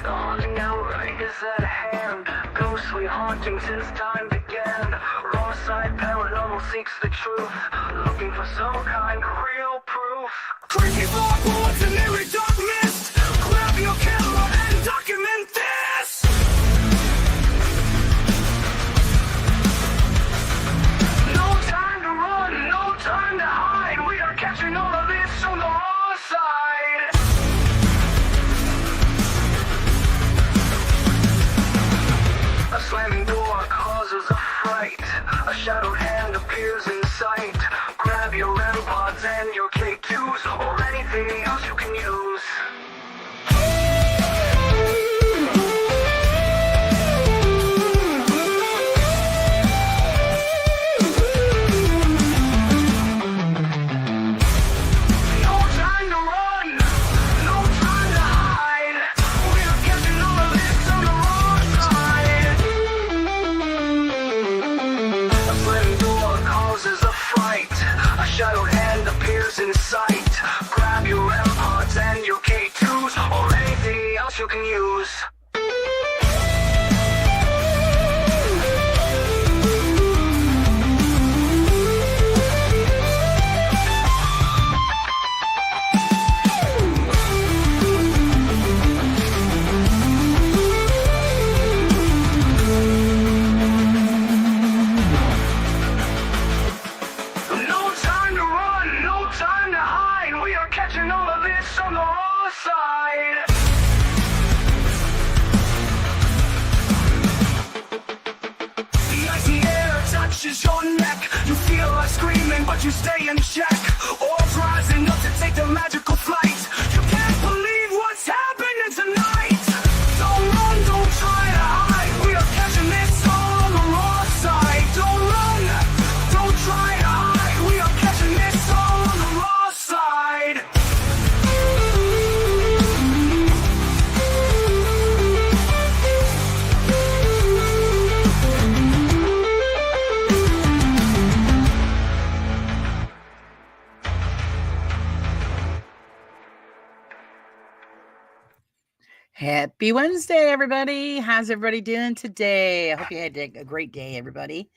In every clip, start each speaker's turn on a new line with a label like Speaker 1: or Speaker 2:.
Speaker 1: The haunting hour is at hand. Ghostly hauntings since time began. Raw side paranormal seeks the truth, looking for some kind of real proof. Creepy floorboards and eerie dark mist. Grab your camera and document this. No time to run, no time to hide. We are catching all of this on the raw side. A slamming door causes a fright. A shadowed hand appears in sight. Grab your REM pods and your K2s or anything else you can use. No time to run, no time to hide. We are catching all of this on the wrong side. A slamming door causes a fright. A shadowed hand appears in sight. Grab your REM pods and your K2s or anything else you can use. No time to run, no time to hide. We are catching all of this on the raw side. The icy air touches your neck. You feel like screaming, but you stay in check. Orbs rising up to take the magical flight. You can't believe what's happening tonight. Don't run, don't try to hide. We are catching this all on the raw side. Don't run, don't try to hide. We are catching this all on the raw side.
Speaker 2: Happy Wednesday, everybody. How's everybody doing today? I hope you had a great day, everybody.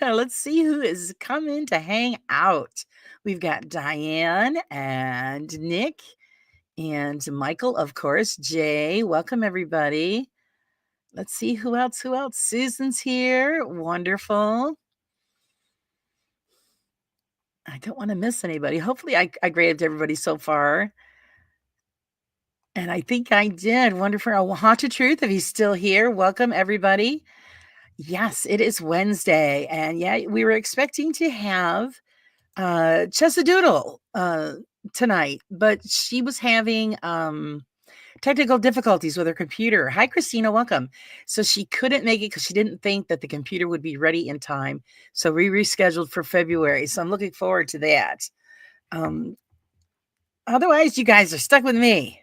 Speaker 2: Let's see who is coming to hang out. We've got Diane and Nick and Michael, of course. Jay, welcome, everybody. Let's see who else. Susan's here. Wonderful. I don't want to miss anybody. Hopefully I graded everybody so far. And I think I did. Wonderful. Haunted Truth, if he's still here, welcome everybody. Yes, it is Wednesday. And yeah, we were expecting to have Chessadoodle tonight, but she was having technical difficulties with her computer. Hi, Christina, welcome. So she couldn't make it because she didn't think that the computer would be ready in time. So we rescheduled for February. So I'm looking forward to that. Otherwise, you guys are stuck with me.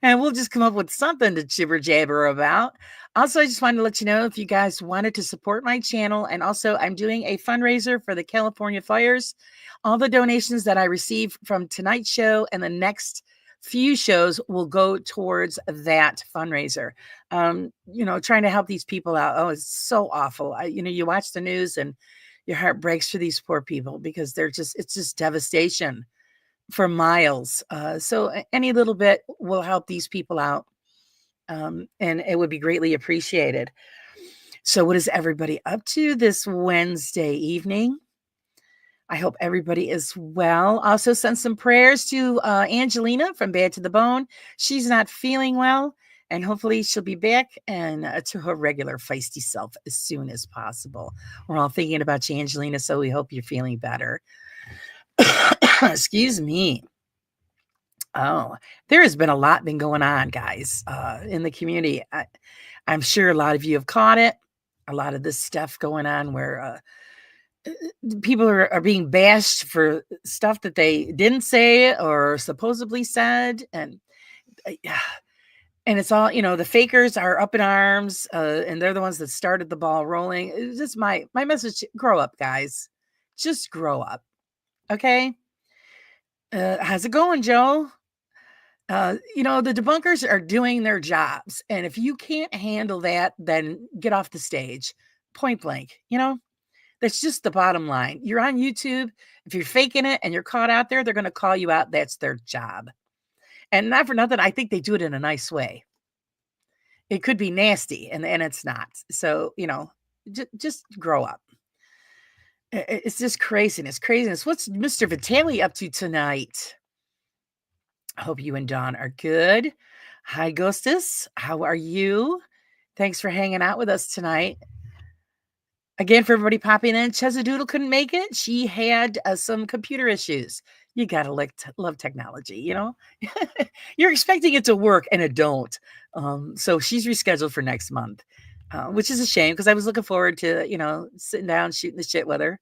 Speaker 2: And we'll just come up with something to jibber jabber about. Also, I just wanted to let you know if you guys wanted to support my channel, and also I'm doing a fundraiser for the California fires. All the donations that I receive from tonight's show and the next few shows will go towards that fundraiser. Trying to help these people out. Oh, it's so awful. You watch the news and your heart breaks for these poor people because it's just devastation for miles. So any little bit will help these people out. And it would be greatly appreciated. So what is everybody up to this Wednesday evening? I hope everybody is well. Also send some prayers to Angelina from Bad to the Bone. She's not feeling well, and hopefully she'll be back and to her regular feisty self as soon as possible. We're all thinking about you, Angelina, so we hope you're feeling better. Excuse me. Oh, there has been a lot going on, guys, in the community. I'm sure a lot of you have caught it. A lot of this stuff going on where people are being bashed for stuff that they didn't say or supposedly said. And it's all, the fakers are up in arms and they're the ones that started the ball rolling. It's just my message. Grow up, guys. Just grow up. Okay. How's it going, Joe? The debunkers are doing their jobs. And if you can't handle that, then get off the stage. Point blank. That's just the bottom line. You're on YouTube. If you're faking it and you're caught out there, they're going to call you out. That's their job. And not for nothing, I think they do it in a nice way. It could be nasty, and it's not. So, just grow up. It's just craziness. What's Mr. Vitale up to tonight? I hope you and Dawn are good. Hi, Ghostus. How are you? Thanks for hanging out with us tonight. Again, for everybody popping in, Chesadoodle couldn't make it. She had some computer issues. You got to love technology, You're expecting it to work, and it don't. So she's rescheduled for next month, which is a shame because I was looking forward to, sitting down, shooting the shit with her.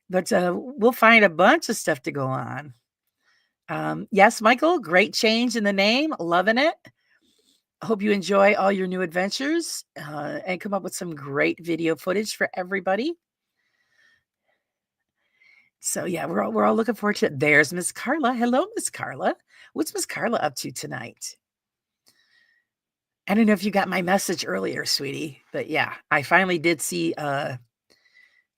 Speaker 2: But we'll find a bunch of stuff to go on. Yes, Michael, great change in the name. Loving it. I hope you enjoy all your new adventures and come up with some great video footage for everybody. So yeah, we're all looking forward to it. There's Miss Carla. Hello, Miss Carla. What's Miss Carla up to tonight? I don't know if you got my message earlier, sweetie, but yeah, I finally did see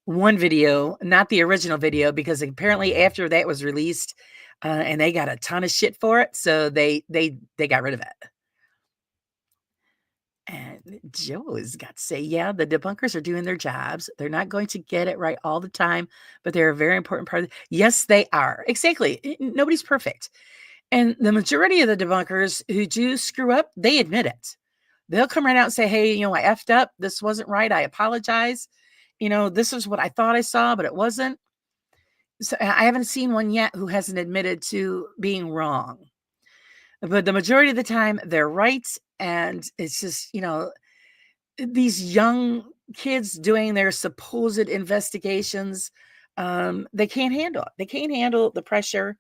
Speaker 2: one video, not the original video, because apparently after that was released, and they got a ton of shit for it, so they got rid of it. And Joe's got to say, yeah, the debunkers are doing their jobs. They're not going to get it right all the time, but they're a very important part of it. Yes, they are. Exactly. Nobody's perfect. And the majority of the debunkers who do screw up, they admit it. They'll come right out and say, hey, I effed up. This wasn't right. I apologize. This is what I thought I saw, but it wasn't. So I haven't seen one yet who hasn't admitted to being wrong. But the majority of the time, they're right. And it's just, these young kids doing their supposed investigations, they can't handle it. They can't handle the pressure.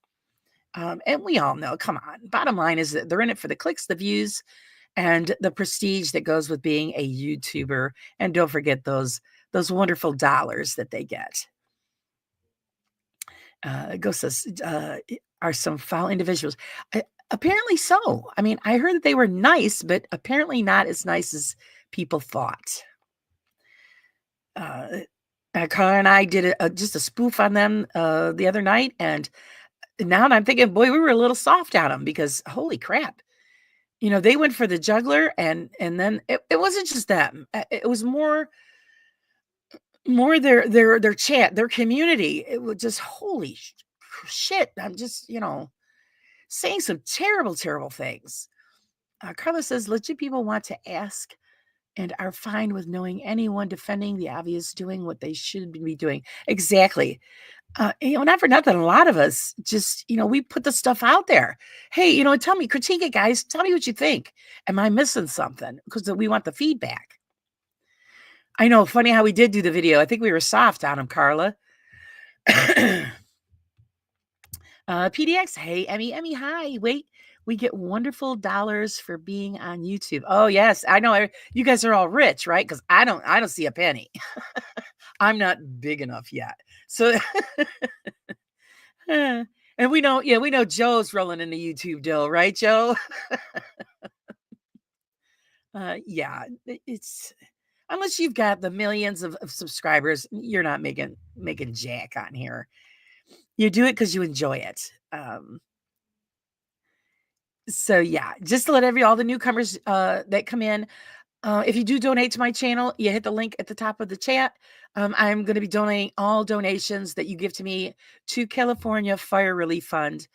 Speaker 2: And we all know, come on, bottom line is that they're in it for the clicks, the views, and the prestige that goes with being a YouTuber. And don't forget those wonderful dollars that they get. Ghost says, are some foul individuals. Apparently so. I mean, I heard that they were nice, but apparently not as nice as people thought. Carla and I did just a spoof on them the other night, and now I'm thinking, boy, we were a little soft on them because holy crap. They went for the juggler, and then it wasn't just them. It was more their chat, their community. It was just holy shit. I'm just, saying some terrible, terrible things. Carla says, legit people want to ask and are fine with knowing anyone defending the obvious doing what they should be doing. Exactly. Not for nothing, a lot of us just, we put the stuff out there. Hey, tell me, critique it, guys. Tell me what you think. Am I missing something? Because we want the feedback. I know, funny how we did do the video. I think we were soft on him, Carla. PDX, hey, Emmy, hi. Wait, we get wonderful dollars for being on YouTube. Oh, yes, I know. You guys are all rich, right? Because I don't see a penny. I'm not big enough yet. So, and we know Joe's rolling in the YouTube dough, right, Joe? Yeah, it's unless you've got the millions of subscribers, you're not making jack on here. You do it because you enjoy it. So yeah, just to let all the newcomers that come in, if you do donate to my channel, you hit the link at the top of the chat. I'm going to be donating all donations that you give to me to California Fire Relief Fund.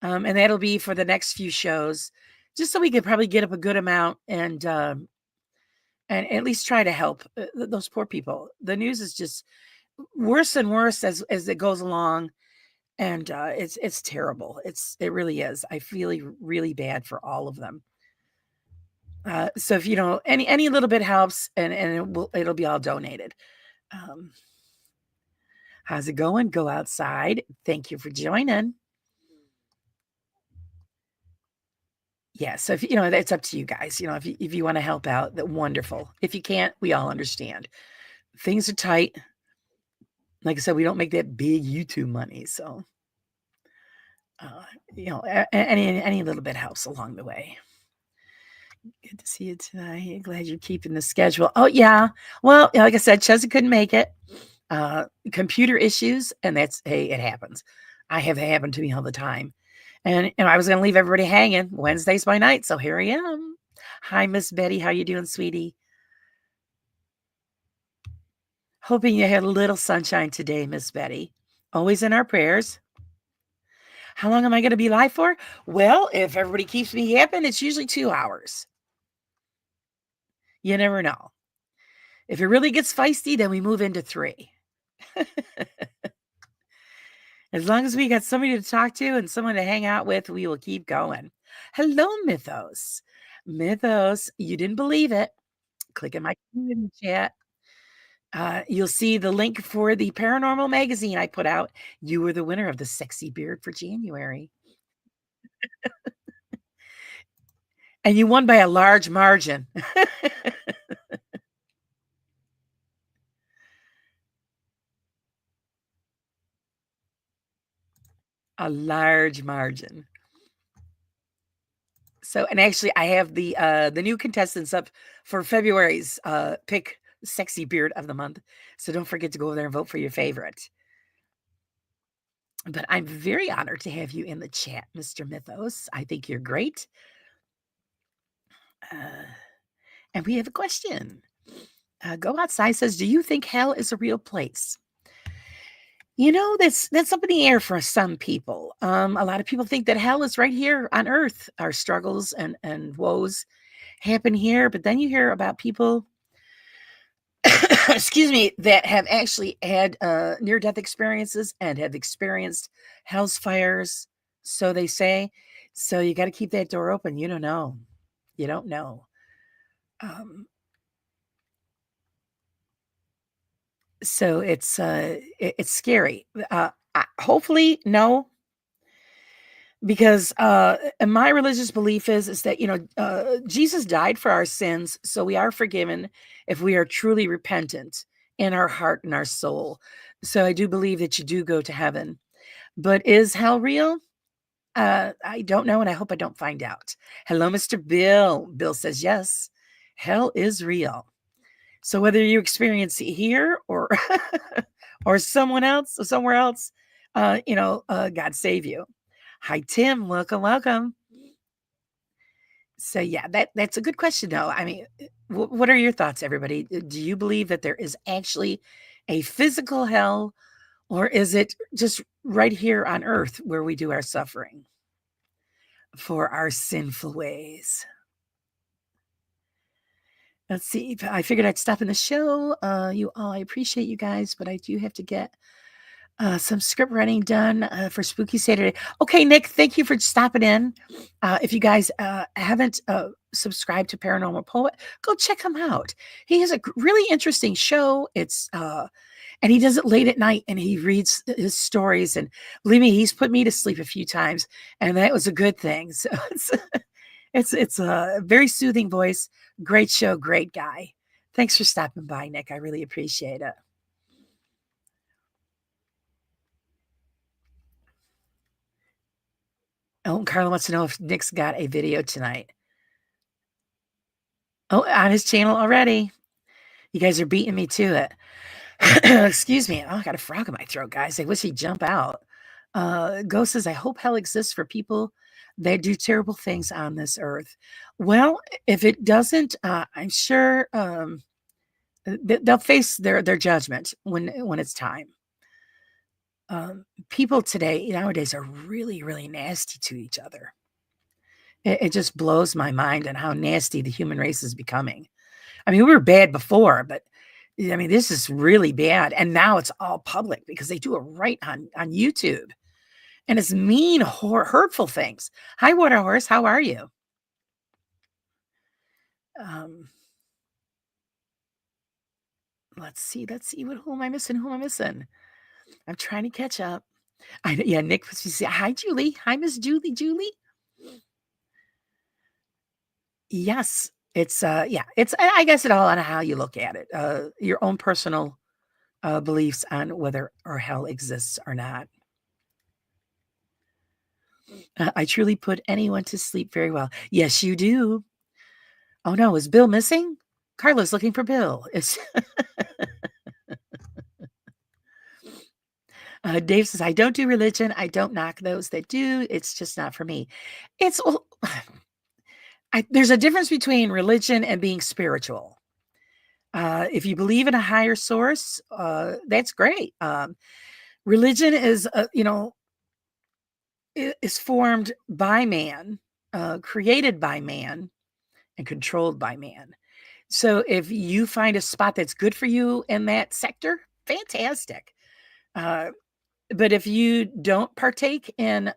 Speaker 2: And that'll be for the next few shows, just so we could probably get up a good amount and at least try to help those poor people. The news is just worse and worse as it goes along. And it's terrible. It really is. I feel really bad for all of them. So if any little bit helps, and it'll be all donated. How's it going? Go outside. Thank you for joining. Yeah. So if it's up to you guys. If you want to help out, that wonderful. If you can't, we all understand. Things are tight. Like I said, we don't make that big YouTube money. So Uh, any little bit helps along the way. Good to see you tonight. Glad you're keeping the schedule. Oh yeah. Well, like I said, Chelsea couldn't make it. Computer issues, and hey, it happens. I have it happen to me all the time. And I was gonna leave everybody hanging Wednesdays by night. So here I am. Hi, Miss Betty. How you doing, sweetie? Hoping you had a little sunshine today, Miss Betty. Always in our prayers. How long am I going to be live for? Well, if everybody keeps me yapping, it's usually 2 hours. You never know. If it really gets feisty, then we move into 3. As long as we got somebody to talk to and someone to hang out with, we will keep going. Hello, Mythos. Mythos, you didn't believe it. Click in my community chat. You'll see the link for the paranormal magazine I put out. You were the winner of the sexy beard for January. And you won by a large margin. A large margin. So, and actually I have the new contestants up for February's pick sexy beard of the month. So don't forget to go over there and vote for your favorite. But I'm very honored to have you in the chat, Mr. Mythos. I think you're great. And we have a question. Go Outside says, do you think hell is a real place? You know, that's up in the air for some people. A lot of people think that hell is right here on earth. Our struggles and woes happen here. But then you hear about people, excuse me, that have actually had near-death experiences and have experienced hell's fires, so they say. So you got to keep that door open. You don't know. You don't know. So it's scary. Hopefully, no, because and my religious belief is that Jesus died for our sins, so we are forgiven if we are truly repentant in our heart and our soul. So I do believe that you do go to heaven. But is hell real? I don't know, and I hope I don't find out. Hello, Mr. Bill. Bill says yes, hell is real. So whether you experience it here or or someone else or somewhere else, God save you. Hi, Tim. Welcome, welcome. So yeah, that's a good question, though. I mean, what are your thoughts, everybody? Do you believe that there is actually a physical hell, or is it just right here on earth where we do our suffering for our sinful ways? Let's see. I figured I'd stop in the show. I appreciate you guys, but I do have to get some script writing done for Spooky Saturday. Okay, Nick, thank you for stopping in. If you guys haven't subscribed to Paranormal Poet, go check him out. He has a really interesting show. It's and he does it late at night, and he reads his stories. And believe me, he's put me to sleep a few times, and that was a good thing. So it's a very soothing voice. Great show, great guy. Thanks for stopping by, Nick. I really appreciate it. Oh, Carla wants to know if Nick's got a video tonight. Oh, on his channel already. You guys are beating me to it. Excuse me. Oh, I got a frog in my throat, guys. I wish he'd jump out. Ghost says, I hope hell exists for people that do terrible things on this earth. Well, if it doesn't, I'm sure they'll face their judgment when it's time. People today, nowadays, are really, really nasty to each other. It just blows my mind on how nasty the human race is becoming. I mean, we were bad before, but I mean, this is really bad. And now it's all public because they do it right on YouTube. And it's mean, hurtful things. Hi, Water Horse. How are you? Let's see. Who am I missing? I'm trying to catch up. Yeah, Nick. Hi, Julie. Hi, Miss Julie. Yes, it's it's, I guess, it all on how you look at it. Your own personal beliefs on whether or hell exists or not. I truly put anyone to sleep very well. Yes, you do. Oh no, is Bill missing? Carla's looking for Bill. It's Dave says, I don't do religion. I don't knock those that do. It's just not for me. It's well, there's a difference between religion and being spiritual. If you believe in a higher source, that's great. Religion is, is formed by man, created by man, and controlled by man. So if you find a spot that's good for you in that sector, fantastic. But if you don't partake in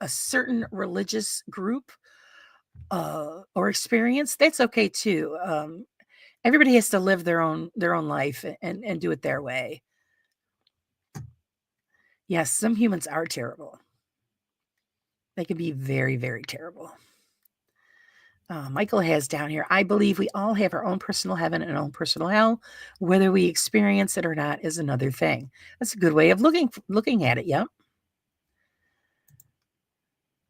Speaker 2: a certain religious group or experience, that's okay too. Everybody has to live their own life and do it their way. Yes, some humans are terrible. They can be very, very terrible. Michael has down here, I believe we all have our own personal heaven and own personal hell. Whether we experience it or not is another thing. That's a good way of looking at it. Yep.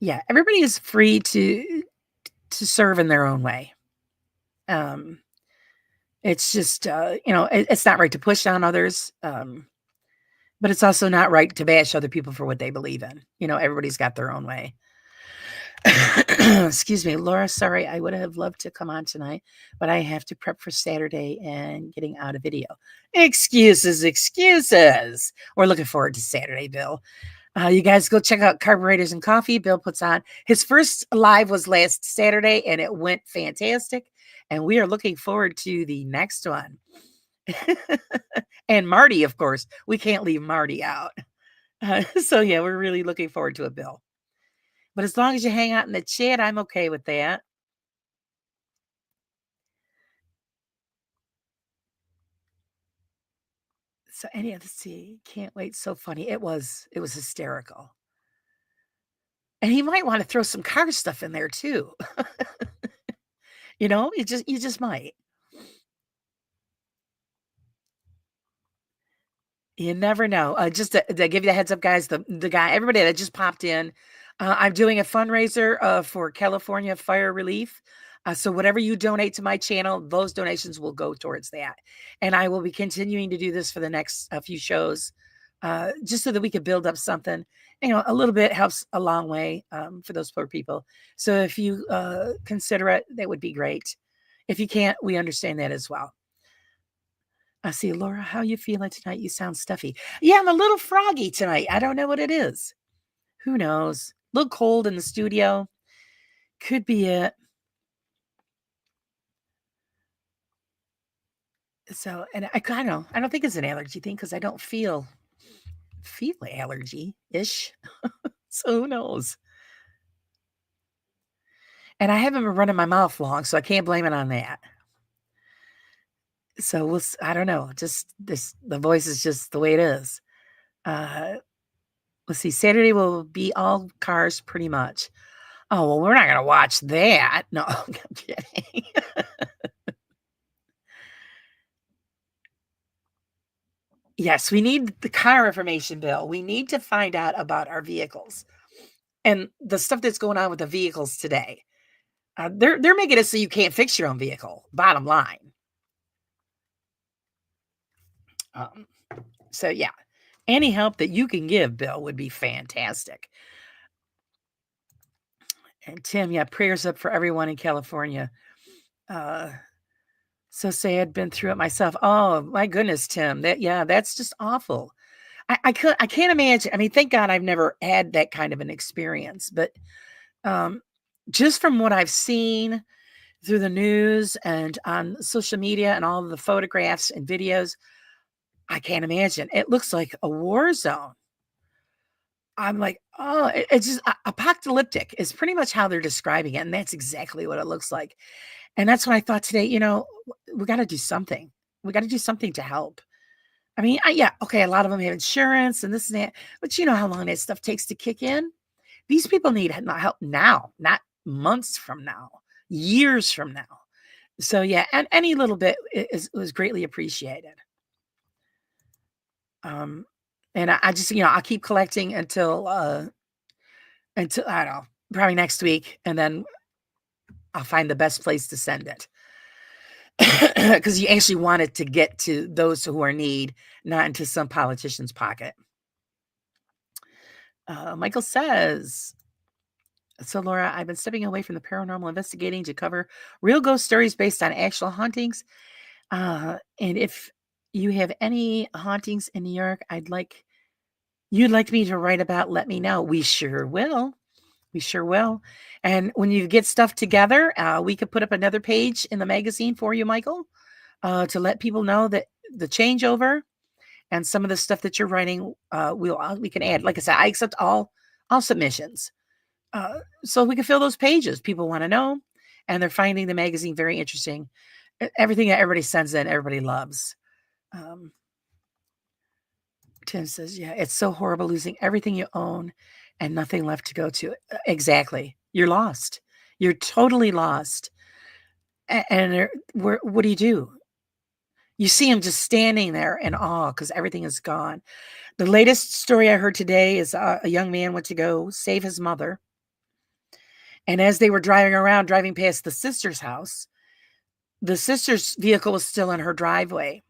Speaker 2: Yeah, everybody is free to serve in their own way. It's just it's not right to push on others. But it's also not right to bash other people for what they believe in. Everybody's got their own way. Excuse me, Laura. Sorry, I would have loved to come on tonight, but I have to prep for Saturday and getting out a video. Excuses. We're looking forward to Saturday, Bill. You guys go check out Carburetors and Coffee. Bill puts on his first live was last Saturday, and it went fantastic. And we are looking forward to the next one. And Marty, of course, we can't leave Marty out. So yeah, we're really looking forward to it, Bill. But as long as you hang out in the chat, I'm okay with that. So let's see. Can't wait. So funny. It was hysterical. And he might want to throw some car stuff in there too. You just might. You never know. Just to give you the heads up, guys, the guy, everybody that just popped in, I'm doing a fundraiser for California fire relief. So whatever you donate to my channel, those donations will go towards that. And I will be continuing to do this for the next few shows, just so that we could build up something. A little bit helps a long way for those poor people. So if you consider it, that would be great. If you can't, we understand that as well. I see, Laura, how you feeling tonight? You sound stuffy. Yeah, I'm a little froggy tonight. I don't know what it is. Who knows? A little cold in the studio. Could be it. So, and I don't know. I don't think it's an allergy thing because I don't feel allergy-ish. So who knows? And I haven't been running my mouth long, so I can't blame it on that. So I don't know. Just the voice is just the way it is. Let's see. Saturday will be all cars pretty much. Oh, well, we're not going to watch that. No, I'm kidding. Yes, we need the car information, Bill. We need to find out about our vehicles and the stuff that's going on with the vehicles today. They're making it so you can't fix your own vehicle. Bottom line. So yeah, any help that you can give, Bill, would be fantastic. And Tim, yeah, prayers up for everyone in California. So sad, been through it myself. Oh my goodness, Tim. That's just awful. I can't imagine. I mean, thank God I've never had that kind of an experience, but just from what I've seen through the news and on social media and all of the photographs and videos, I can't imagine. It looks like a war zone. I'm like, oh, it's just apocalyptic is pretty much how they're describing it. And that's exactly what it looks like. And that's when I thought today, we got to do something. We got to do something to help. I mean, okay, a lot of them have insurance and this and that, but you know how long that stuff takes to kick in? These people need help now, not months from now, years from now. So yeah, and any little bit was greatly appreciated. And I just, I'll keep collecting until until, I don't know, probably next week. And then I'll find the best place to send it. Because you actually want it to get to those who are in need, not into some politician's pocket. Michael says, so Laura, I've been stepping away from the paranormal investigating to cover real ghost stories based on actual hauntings. And if you have any hauntings in New York, you'd like me to write about, let me know. We sure will. We sure will. And when you get stuff together, we could put up another page in the magazine for you, Michael, to let people know that the changeover and some of the stuff that you're writing, we can add. Like I said, I accept all submissions, so we can fill those pages. People want to know, and they're finding the magazine very interesting. Everything that everybody sends in, everybody loves. Tim says, yeah, it's so horrible losing everything you own and nothing left to go to. Exactly. You're lost. You're totally lost. And what do? You see him just standing there in awe because everything is gone. The latest story I heard today is a young man went to go save his mother. And as they were driving past the sister's house, the sister's vehicle was still in her driveway.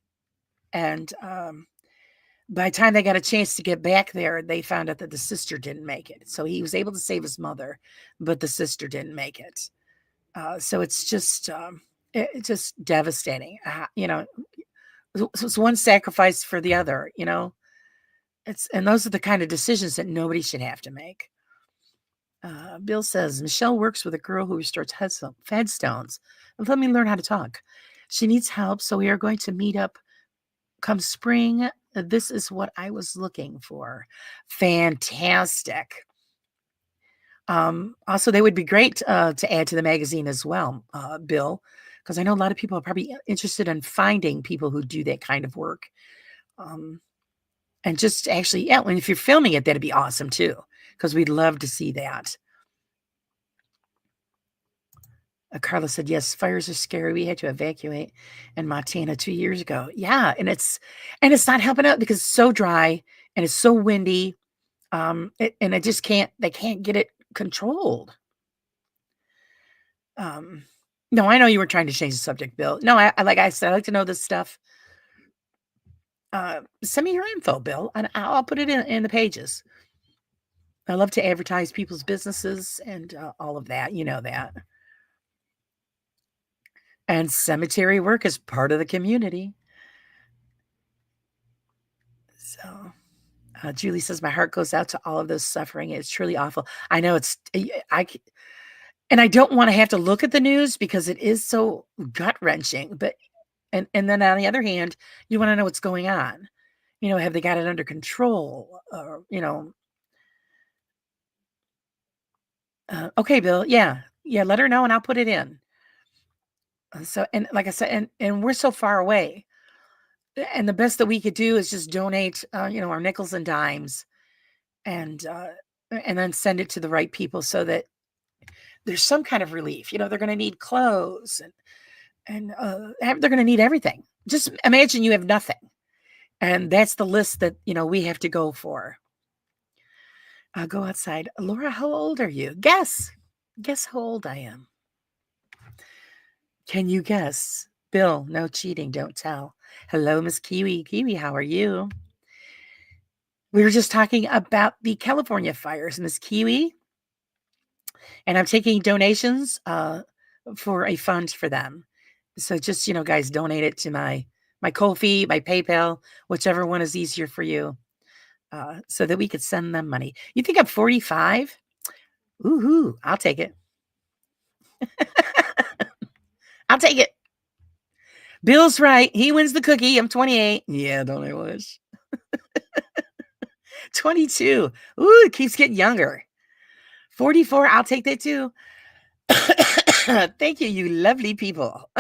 Speaker 2: And by the time they got a chance to get back there, they found out that the sister didn't make it. So he was able to save his mother, but the sister didn't make it. So it's just devastating. It's one sacrifice for the other, and those are the kind of decisions that nobody should have to make. Bill says, Michelle works with a girl who restores headstones. Let me learn how to talk. She needs help, so we are going to meet up come spring. This is what I was looking for. Fantastic. Also, they would be great to add to the magazine as well, Bill, because I know a lot of people are probably interested in finding people who do that kind of work. And just actually, yeah, if you're filming it, that'd be awesome too, because we'd love to see that. Carla said, yes, fires are scary. We had to evacuate in Montana 2 years ago. Yeah, and it's not helping out because it's so dry and it's so windy. They can't get it controlled. No, I know you were trying to change the subject, Bill. No, like I said, I like to know this stuff. Send me your info, Bill, and I'll put it in the pages. I love to advertise people's businesses and all of that. You know that. And cemetery work is part of the community. So Julie says, my heart goes out to all of those suffering. It's truly awful. I know and I don't want to have to look at the news because it is so gut wrenching, but, and then on the other hand, you want to know what's going on. Have they got it under control? Or, okay, Bill. Yeah. Let her know and I'll put it in. So, and like I said, and we're so far away, and the best that we could do is just donate, our nickels and dimes, and then send it to the right people so that there's some kind of relief. They're going to need clothes and they're going to need everything. Just imagine you have nothing, and that's the list that we have to go for. Go outside, Laura. How old are you? Guess how old I am. Can you guess? Bill, no cheating, don't tell. Hello, Miss Kiwi. Kiwi, how are you? We were just talking about the California fires, Miss Kiwi. And I'm taking donations for a fund for them. So just, guys, donate it to my Ko-fi, my PayPal, whichever one is easier for you, so that we could send them money. You think I'm 45? Ooh, I'll take it. I'll take it. Bill's right. He wins the cookie. I'm 28. Yeah, don't I wish? 22. Ooh, it keeps getting younger. 44. I'll take that too. Thank you, you lovely people.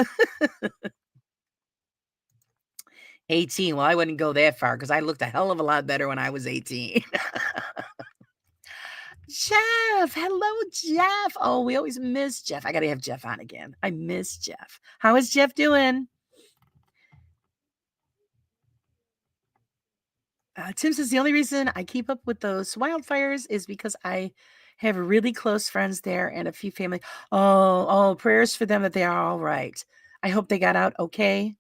Speaker 2: 18. Well, I wouldn't go that far because I looked a hell of a lot better when I was 18. Jeff, hello, Jeff. Oh, we always miss Jeff. I got to have Jeff on again. I miss Jeff. How is Jeff doing? Tim says, the only reason I keep up with those wildfires is because I have really close friends there and a few family. Oh, prayers for them that they are all right. I hope they got out okay.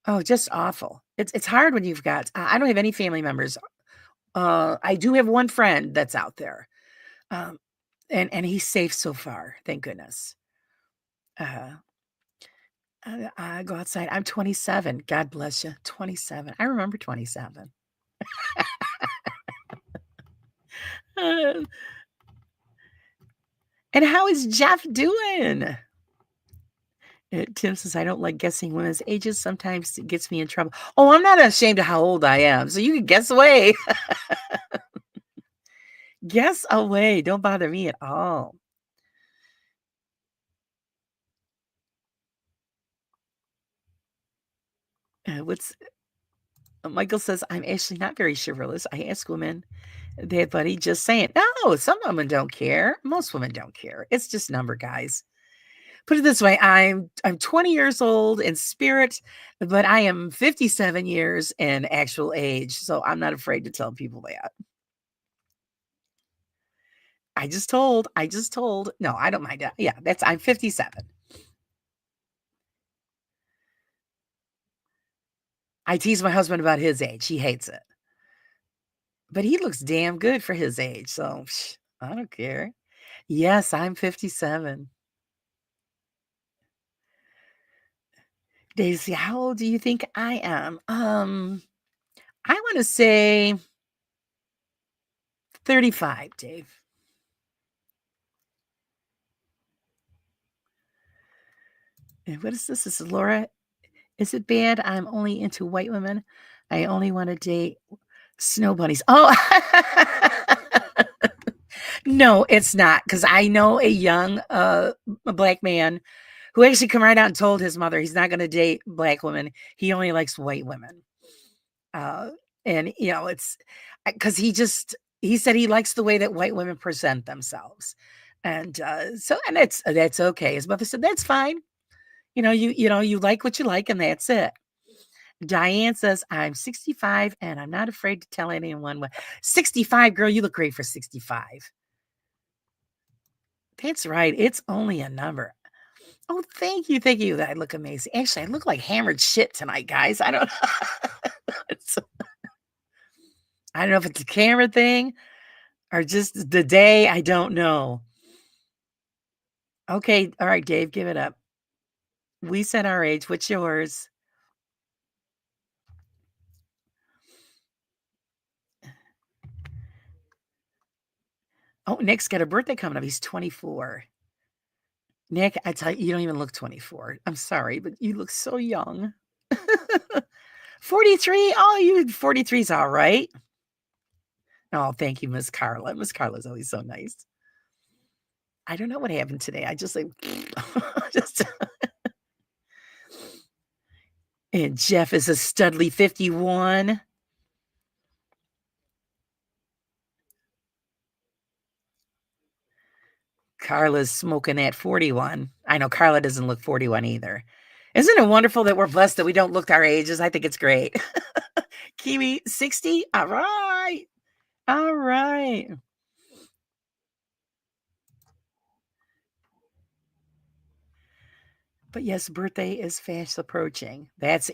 Speaker 2: Oh, just awful. It's hard when you've got I don't have any family members. I do have one friend that's out there. Um, and he's safe so far, thank goodness. Uh, I go outside. I'm 27. God bless you. 27. I remember 27. Uh, and how is Jeff doing? Tim says, I don't like guessing women's ages. Sometimes it gets me in trouble. Oh, I'm not ashamed of how old I am. So you can guess away. Guess away. Don't bother me at all. What's Michael says, I'm actually not very chivalrous. I ask women that, buddy, just saying. No, some women don't care. Most women don't care. It's just number, guys. Put it this way, I'm 20 years old in spirit, but I am 57 years in actual age. So I'm not afraid to tell people that. I just told. No, I don't mind that. Yeah, I'm 57. I tease my husband about his age. He hates it. But he looks damn good for his age. So I don't care. Yes, I'm 57. Daisy, how old do you think I am? I want to say 35, Dave. And what is this? This is Laura. Is it bad? I'm only into white women. I only want to date snow bunnies. Oh, no, it's not. Because I know a young a black man who actually come right out and told his mother he's not going to date black women. He only likes white women. Uh, and it's because he said he likes the way that white women present themselves. And and that's okay. His mother said, that's fine. You like what you like, and that's it. Diane says, I'm 65 and I'm not afraid to tell anyone what. 65, girl, you look great for 65. That's right. It's only a number. Oh, thank you. Thank you. I look amazing. Actually, I look like hammered shit tonight, guys. I don't I don't know if it's a camera thing or just the day. I don't know. Okay. All right, Dave, give it up. We said our age. What's yours? Oh, Nick's got a birthday coming up. He's 24. Nick, I tell you, you don't even look 24. I'm sorry, but you look so young. 43? Oh, you 43 is all right. Oh, thank you, Miss Carla. Miss Carla's always so nice. I don't know what happened today. I just like just and Jeff is a studly 51. Carla's smoking at 41. I know Carla doesn't look 41 either. Isn't it wonderful that we're blessed that we don't look our ages? I think it's great. Kiwi 60. All right. All right. But yes, birthday is fast approaching. That's,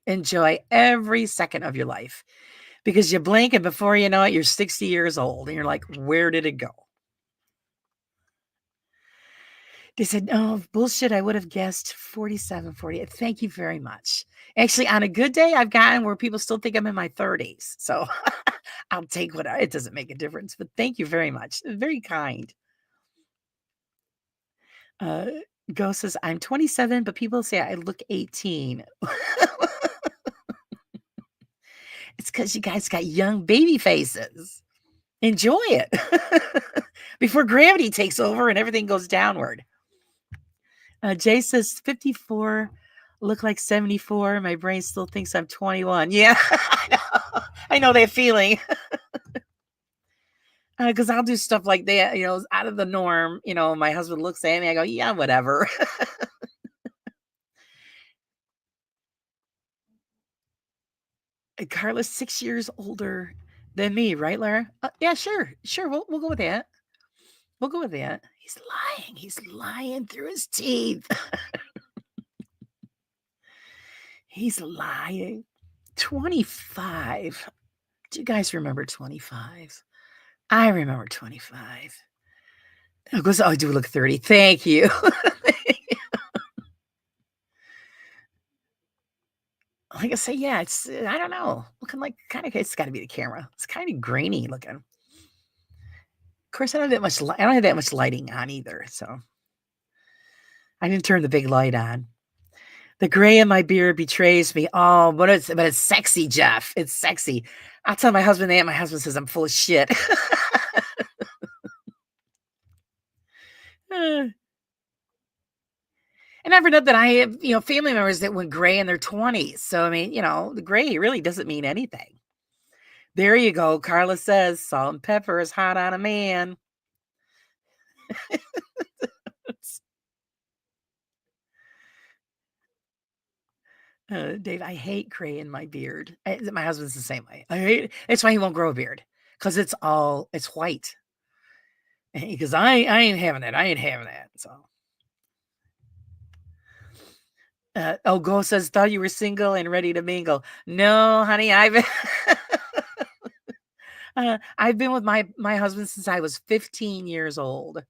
Speaker 2: enjoy every second of your life because you blink and before you know it, you're 60 years old and you're like, where did it go? They said, no, bullshit. I would have guessed 47, 48. Thank you very much. Actually, on a good day, I've gotten where people still think I'm in my 30s. So I'll take it doesn't make a difference. But thank you very much. Very kind. Go says, I'm 27, but people say I look 18. It's because you guys got young baby faces. Enjoy it before gravity takes over and everything goes downward. Jay says 54 look like 74. My brain still thinks I'm 21. Yeah, I know that feeling. Because I'll do stuff like that, out of the norm. My husband looks at me, I go, yeah, whatever. Carla's 6 years older than me, right, Lara? Yeah, sure. Sure. We'll go with that. We'll go with that. He's lying. He's lying through his teeth. He's lying. 25. Do you guys remember 25? I remember 25. Oh, goes, oh, I do look 30. Thank you. Like I say, yeah, it's, I don't know. Looking like kind of, it's got to be the camera. It's kind of grainy looking. Of course, I don't have that much, I don't have that much lighting on either. So I didn't turn the big light on. The gray in my beard betrays me. Oh, but it's sexy, Jeff. It's sexy. I'll tell my husband that. My husband says I'm full of shit. And I've heard that I have, family members that went gray in their 20s. So, I mean, the gray really doesn't mean anything. There you go. Carla says salt and pepper is hot on a man. Dave, I hate gray in my beard. My husband's the same way. I hate it. It's why he won't grow a beard, because it's white. Because I ain't having that. I ain't having that. So. Go says, thought you were single and ready to mingle. No, honey, I've been with my husband since I was 15 years old.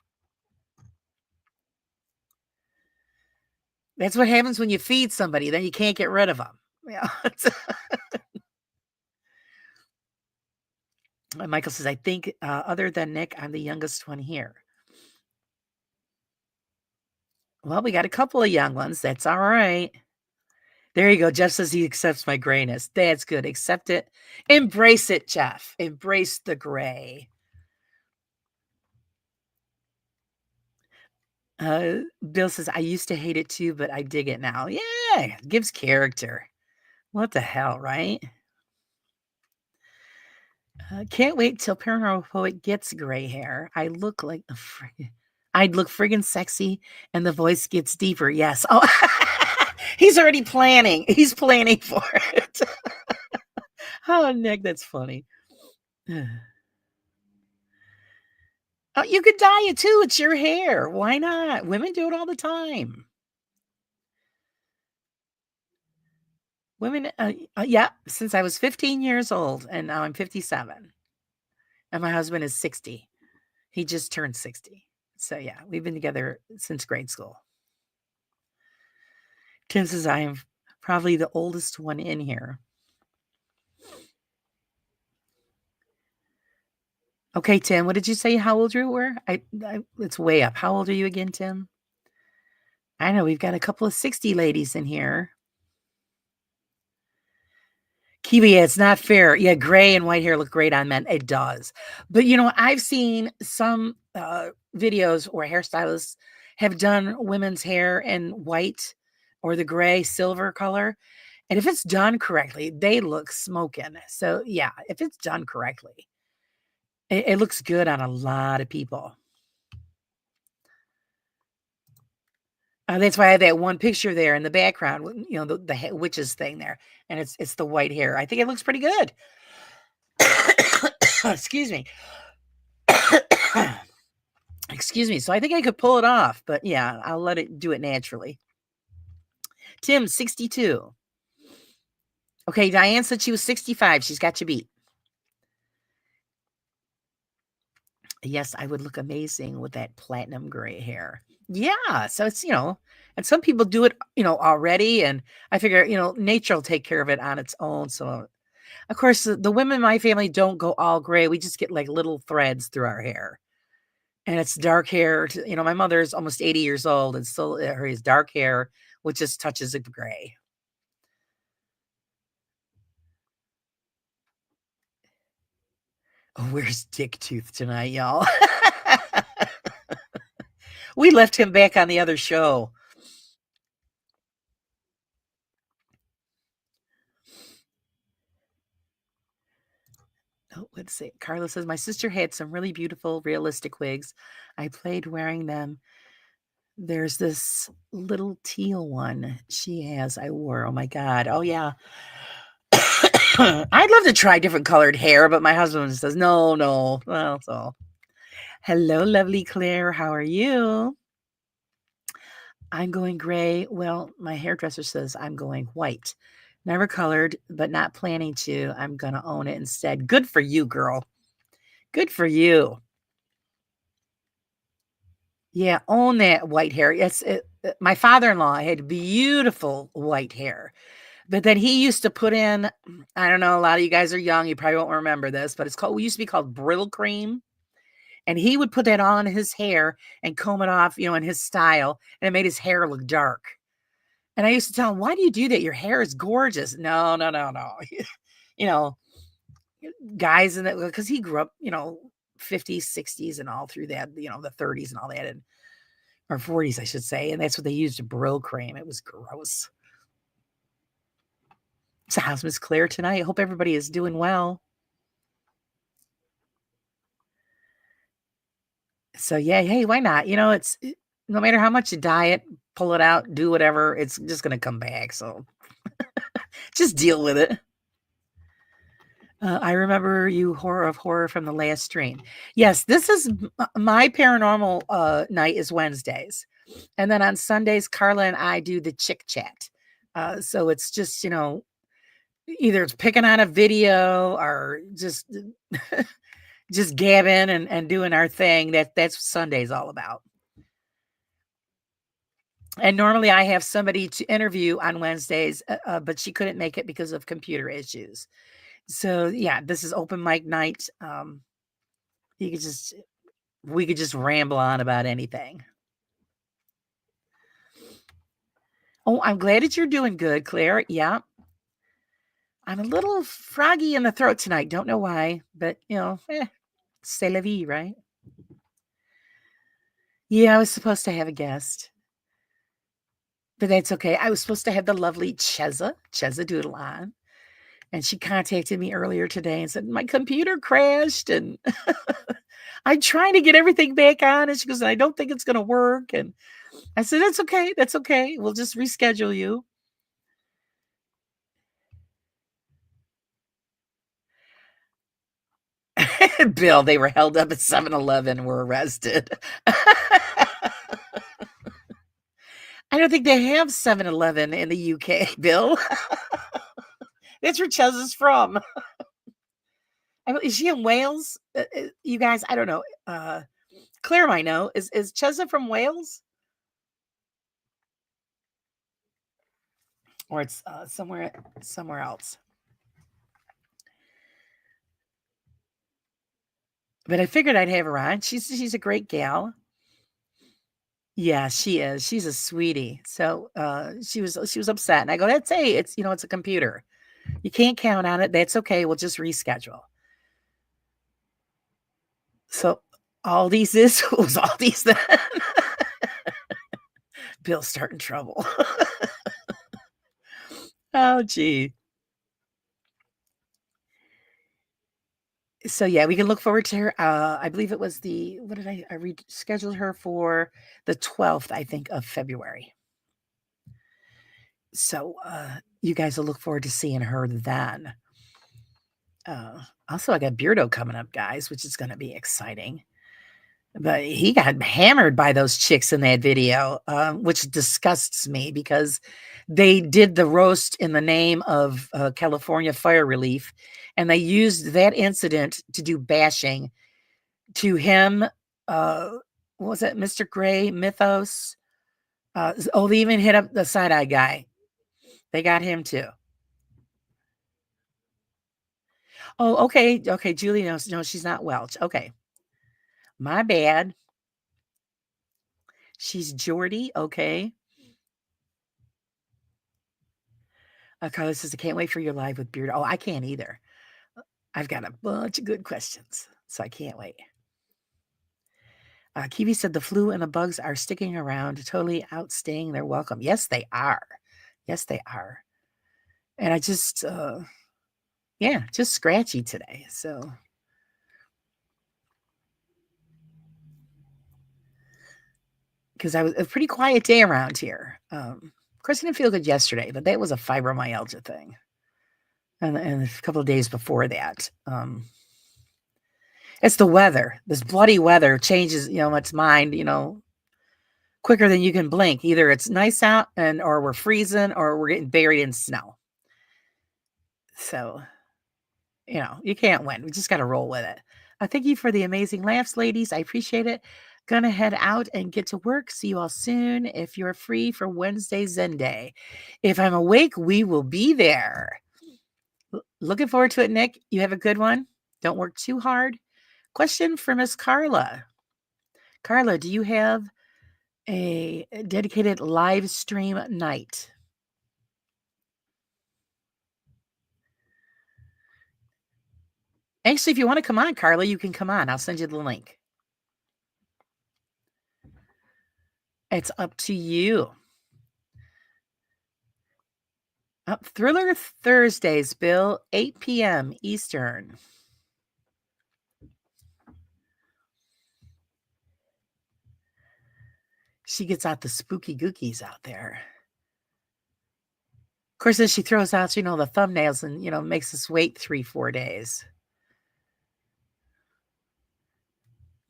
Speaker 2: That's what happens when you feed somebody, then you can't get rid of them. Yeah. Michael says, I think other than Nick, I'm the youngest one here. Well, we got a couple of young ones. That's all right. There you go. Jeff says he accepts my grayness. That's good. Accept it. Embrace it, Jeff. Embrace the gray. Bill says, I used to hate it too, but I dig it now. Yeah, it gives character. What the hell, right? Can't wait till Paranormal Poet gets gray hair. I'd look friggin' sexy, and the voice gets deeper. Yes. Oh, he's already planning. He's planning for it. Oh, Nick, that's funny. Oh, you could dye it too. It's your hair. Why not? Women do it all the time. Women, yeah, since I was 15 years old, and now I'm 57. And my husband is 60. He just turned 60. So, yeah, we've been together since grade school. Tim says, I am probably the oldest one in here. Okay, Tim, what did you say? How old you were? It's way up. How old are you again, Tim? I know we've got a couple of 60 ladies in here. Kiwi, it's not fair. Yeah, gray and white hair look great on men. It does. But, I've seen some videos where hairstylists have done women's hair in white or the gray silver color. And if it's done correctly, they look smoking. So, yeah, if it's done correctly, it looks good on a lot of people. That's why I have that one picture there in the background, the witches thing there, and it's the white hair. I think it looks pretty good. Excuse me. Excuse me. So I think I could pull it off, but yeah, I'll let it do it naturally. Tim, 62. Okay, Diane said she was 65. She's got you beat. Yes, I would look amazing with that platinum gray hair. Yeah, so it's, and some people do it, already, and I figure, nature will take care of it on its own. So, of course, the women in my family don't go all gray. We just get like little threads through our hair. And it's dark hair. My mother's almost 80 years old and still her is dark hair with just touches of gray. Oh, where's Dick Tooth tonight, y'all? We left him back on the other show. Oh, let's see. Carla says, my sister had some really beautiful, realistic wigs. I played wearing them. There's this little teal one she has. I wore. Oh, my God. Oh, yeah. I'd love to try different colored hair, but my husband says, no, no. Well, so hello, lovely Claire. How are you? I'm going gray. Well, my hairdresser says I'm going white. Never colored, but not planning to. I'm going to own it instead. Good for you, girl. Good for you. Yeah, own that white hair. Yes, my father-in-law had beautiful white hair. But then he used to put in, I don't know, a lot of you guys are young, you probably won't remember this, but we used to be called brittle cream. And he would put that on his hair and comb it off, in his style, and it made his hair look dark. And I used to tell him, why do you do that? Your hair is gorgeous. No, no, no, no. you know, guys in that, because he grew up, 50s, 60s, and all through that, the 30s and all that, or 40s, I should say. And that's what they used, Brill cream. It was gross. So how's Miss Claire tonight? I hope everybody is doing well. So yeah, hey, why not? It's no matter how much you diet, pull it out, do whatever, it's just gonna come back. So just deal with it. I remember you horror of horror from the last stream. Yes, this is my paranormal night is Wednesdays. And then on Sundays, Carla and I do the chick chat. So it's just, either it's picking on a video or just just gabbing and doing our thing. That's what Sunday's all about. And normally I have somebody to interview on Wednesdays, but she couldn't make it because of computer issues. So yeah, this is open mic night. We could just ramble on about anything. Oh, I'm glad that you're doing good, Claire. Yeah. I'm a little froggy in the throat tonight. Don't know why, but c'est la vie, right? Yeah, I was supposed to have a guest, but that's okay. I was supposed to have the lovely Cheza Doodle on, and she contacted me earlier today and said, my computer crashed, and I'm trying to get everything back on, and she goes, I don't think it's going to work, and I said, that's okay. That's okay. We'll just reschedule you. Bill, they were held up at 7-Eleven and were arrested. I don't think they have 7-Eleven in the UK, Bill. That's where Ches is from. Is she in Wales? You guys, I don't know. Claire might know. Is Chesa from Wales? Or it's somewhere else. But I figured I'd have her on. She's a great gal. Yeah, she is. She's a sweetie. So she was upset, and I go, "That's it's it's a computer. You can't count on it. That's okay. We'll just reschedule." So all these was all these then. Bill's starting trouble. Oh, gee. So yeah, we can look forward to her. I believe it was what did I rescheduled her for the 12th, I think, of February. So you guys will look forward to seeing her then. Also, I got Beardo coming up, guys, which is going to be exciting. But he got hammered by those chicks in that video, which disgusts me because they did the roast in the name of California Fire Relief, and they used that incident to do bashing to him. What was that, Mr. Gray, Mythos? They even hit up the side-eye guy. They got him too. Oh, okay. Okay, Julie knows. No, she's not Welch. Okay. My bad. She's Jordy. Okay. Carla says, I can't wait for your live with Beard. Oh, I can't either. I've got a bunch of good questions, so I can't wait. Kiwi said the flu and the bugs are sticking around, totally outstaying their welcome. Yes, they are. Yes, they are. And I just, just scratchy today. So. Because I was a pretty quiet day around here. Of course, I didn't feel good yesterday, but that was a fibromyalgia thing. and a couple of days before that. It's the weather. This bloody weather changes, its mind, quicker than you can blink. Either it's nice out or we're freezing or we're getting buried in snow. So, you can't win. We just got to roll with it. Thank you for the amazing laughs, ladies. I appreciate it. Gonna head out and get to work. See you all soon. If you're free for Wednesday Zen Day, if I'm awake, we will be there. Looking forward to it, Nick. You have a good one. Don't work too hard. Question for Miss Carla. Carla, do you have a dedicated live stream night? Actually, if you want to come on, Carla, you can come on. I'll send you the link. It's up to you. Thriller Thursdays, Bill, 8 p.m. Eastern. She gets out the spooky gookies out there. Of course, then she throws out, the thumbnails and, makes us wait 3-4 days.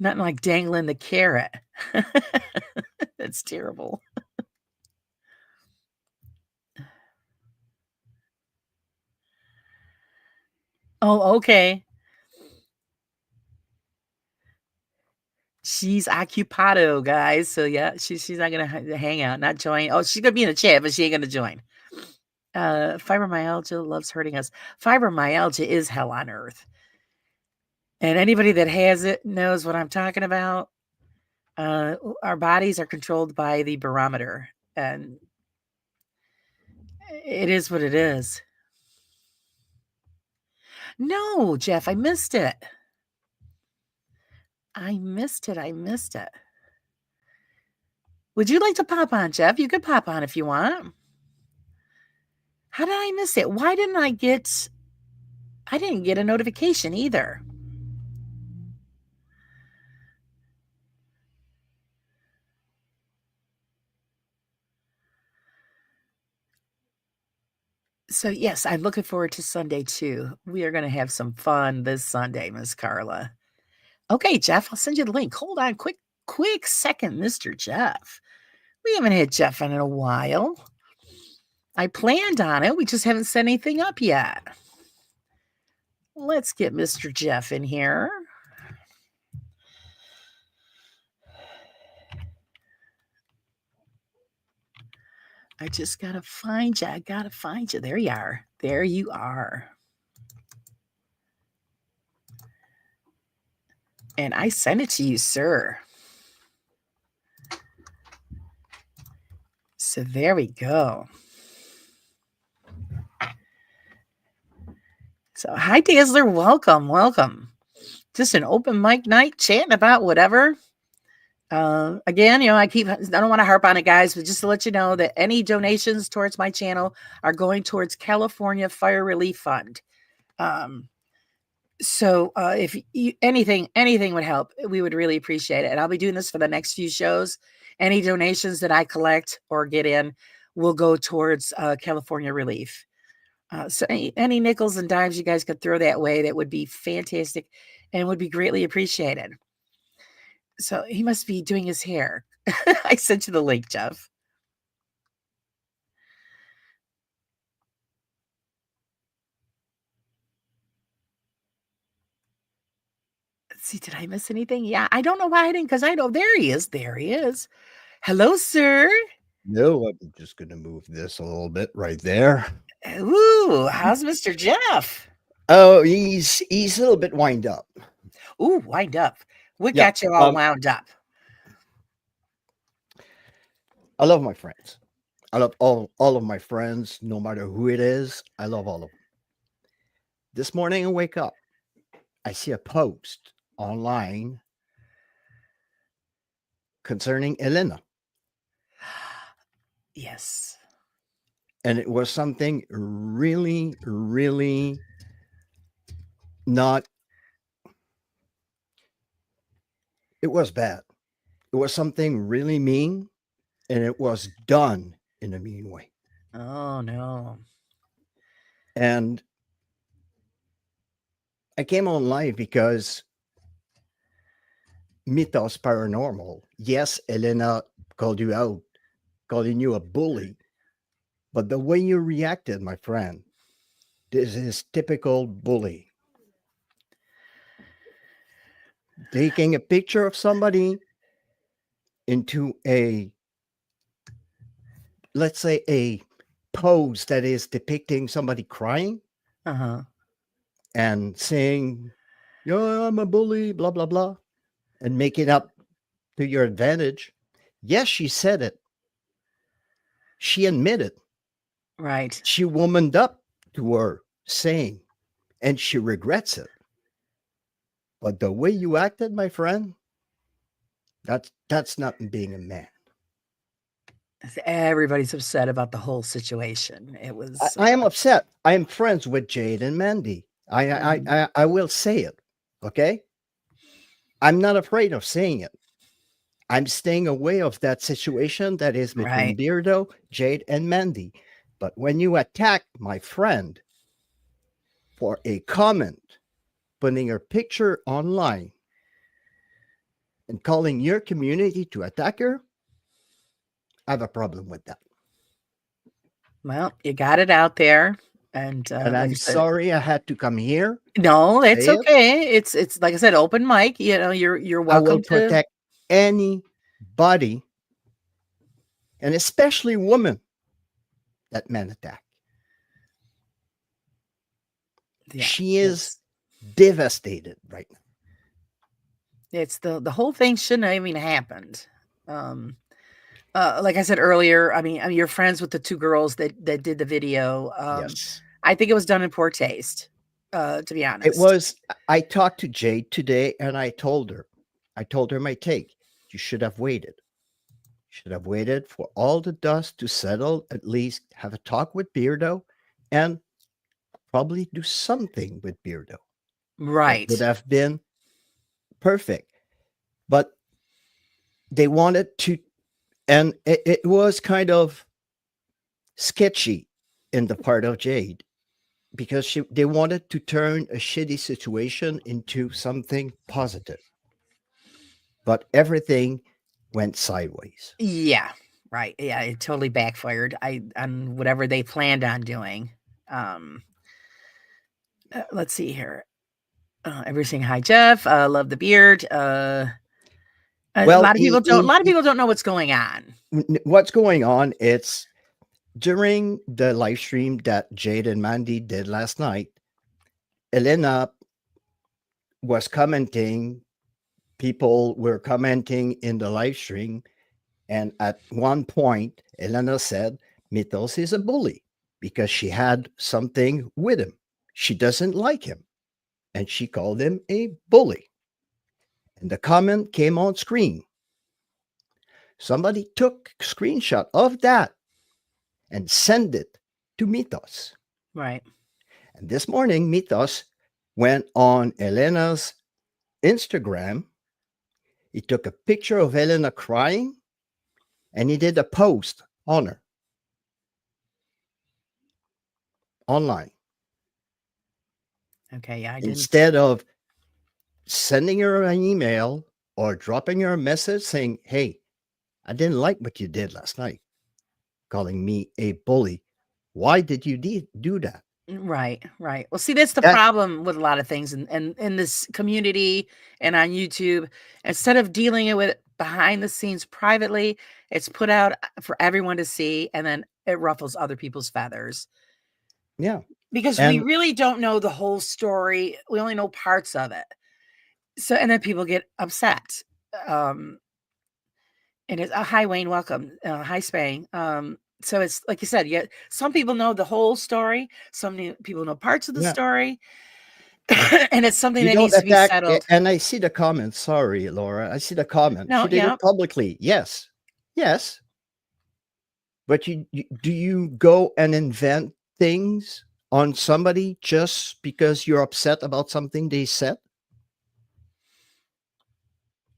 Speaker 2: Nothing like dangling the carrot. That's terrible. Oh, okay. She's occupado, guys. So yeah, she's not gonna hang out, not join. Oh, she's gonna be in the chat, but she ain't gonna join. Fibromyalgia loves hurting us. Fibromyalgia is hell on earth. And anybody that has it knows what I'm talking about. Our bodies are controlled by the barometer, and it is what it is. No, Jeff, I missed it. I missed it. Would you like to pop on, Jeff? You could pop on if you want. How did I miss it? Why didn't I didn't get a notification either. So yes, I'm looking forward to Sunday too. We are going to have some fun this Sunday, Miss Carla. Okay, Jeff, I'll send you the link. Hold on, quick second, Mr. Jeff. We haven't had Jeff in a while. I planned on it. We just haven't set anything up yet. Let's get Mr. Jeff in here. I just got to find you. I got to find you. There you are. There you are. And I sent it to you, sir. So there we go. So hi, Dazzler. Welcome. Just an open mic night chatting about whatever. Again, I don't want to harp on it, guys, but just to let you know that any donations towards my channel are going towards California Fire Relief Fund. So if anything would help, we would really appreciate it. And I'll be doing this for the next few shows. Any donations that I collect or get in will go towards California Relief. So any nickels and dimes you guys could throw that way, that would be fantastic and would be greatly appreciated. So he must be doing his hair. I sent you the link, Jeff. Let's see, did I miss anything? Yeah, I don't know why I didn't, because I know there he is. Hello, sir.
Speaker 3: No, I'm just going to move this a little bit right there.
Speaker 2: Ooh, how's Mr. Jeff?
Speaker 3: Oh, he's a little bit wind up.
Speaker 2: Ooh, wind up. What got you all wound up?
Speaker 3: I love my friends. I love all of my friends, no matter who it is. I love all of them. This morning I wake up, I see a post online concerning Elena.
Speaker 2: Yes.
Speaker 3: And it was something really, really not. It was bad. It was something really mean, and it was done in a mean way.
Speaker 2: Oh, no.
Speaker 3: And I came on live because Mythos Paranormal. Yes, Elena called you out, calling you a bully, but the way you reacted, my friend, this is typical bully. Taking a picture of somebody into a, let's say, a pose that is depicting somebody crying
Speaker 2: Uh-huh.
Speaker 3: and saying, "Yeah, I'm a bully," blah, blah, blah, and make it up to your advantage. Yes, she said it. She admitted.
Speaker 2: Right.
Speaker 3: She womaned up to her saying, and she regrets it. But the way you acted, my friend, that's not being a man.
Speaker 2: Everybody's upset about the whole situation. It was
Speaker 3: I am upset. I am friends with Jade and Mandy. I will say it. Okay. I'm not afraid of saying it. I'm staying away of that situation that is between
Speaker 2: right.
Speaker 3: Beardo, Jade, and Mandy. But when you attack my friend for a comment, putting her picture online, and calling your community to attack her, I have a problem with that.
Speaker 2: Well, you got it out there. And
Speaker 3: And
Speaker 2: like I
Speaker 3: I'm
Speaker 2: said,
Speaker 3: sorry I had to come here.
Speaker 2: no, it's
Speaker 3: say it.
Speaker 2: okay. It's like I said, open mic. You know, you're
Speaker 3: I will
Speaker 2: welcome to.
Speaker 3: protect anybody, and especially women, that men attack.
Speaker 2: Yeah,
Speaker 3: She is devastated right now.
Speaker 2: it's the whole thing shouldn't have even happened. Like I said earlier, I mean, you're friends with the two girls that did the video.
Speaker 3: Yes.
Speaker 2: I think it was done in poor taste, to be honest.
Speaker 3: It was. I talked to Jade today, and I told her my take. You should have waited. You should have waited for all the dust to settle, at least have a talk with Beardo, and probably do something with Beardo.
Speaker 2: Right.
Speaker 3: It would have been perfect. But they wanted to, and it was kind of sketchy in the part of Jade, because they wanted to turn a shitty situation into something positive. But everything went sideways.
Speaker 2: Yeah. Right. Yeah. It totally backfired. On whatever they planned on doing. Let's see here. Everything. Hi, Jeff. Love the beard. A lot of people don't. A lot of people don't know what's going on.
Speaker 3: What's going on? It's during the live stream that Jade and Mandy did last night. Elena was commenting. People were commenting in the live stream, and at one point, Elena said, "Mythos is a bully because she had something with him. She doesn't like him." And she called him a bully. And the comment came on screen. Somebody took a screenshot of that and sent it to Mythos.
Speaker 2: Right.
Speaker 3: And this morning, Mythos went on Elena's Instagram. He took a picture of Elena crying, and he did a post on her online.
Speaker 2: Okay. Yeah. I didn't.
Speaker 3: Instead of sending her an email or dropping her a message saying, "Hey, I didn't like what you did last night, calling me a bully. Why did you do that?"
Speaker 2: Right. Right. Well, see, that's the problem with a lot of things in this community and on YouTube. Instead of dealing it with behind the scenes privately, it's put out for everyone to see, and then it ruffles other people's feathers.
Speaker 3: Yeah.
Speaker 2: Because we really don't know the whole story. We only know parts of it. So, and then people get upset. And it's hi, Wayne, welcome. Hi, Spang. So it's like you said, yeah, some people know the whole story. Some people know parts of the story. And it's something that needs to be settled.
Speaker 3: And I see the comment. Sorry, Laura. I see the comment.
Speaker 2: No,
Speaker 3: she did it publicly. Yes. Yes. But do you go and invent things on somebody just because you're upset about something they said?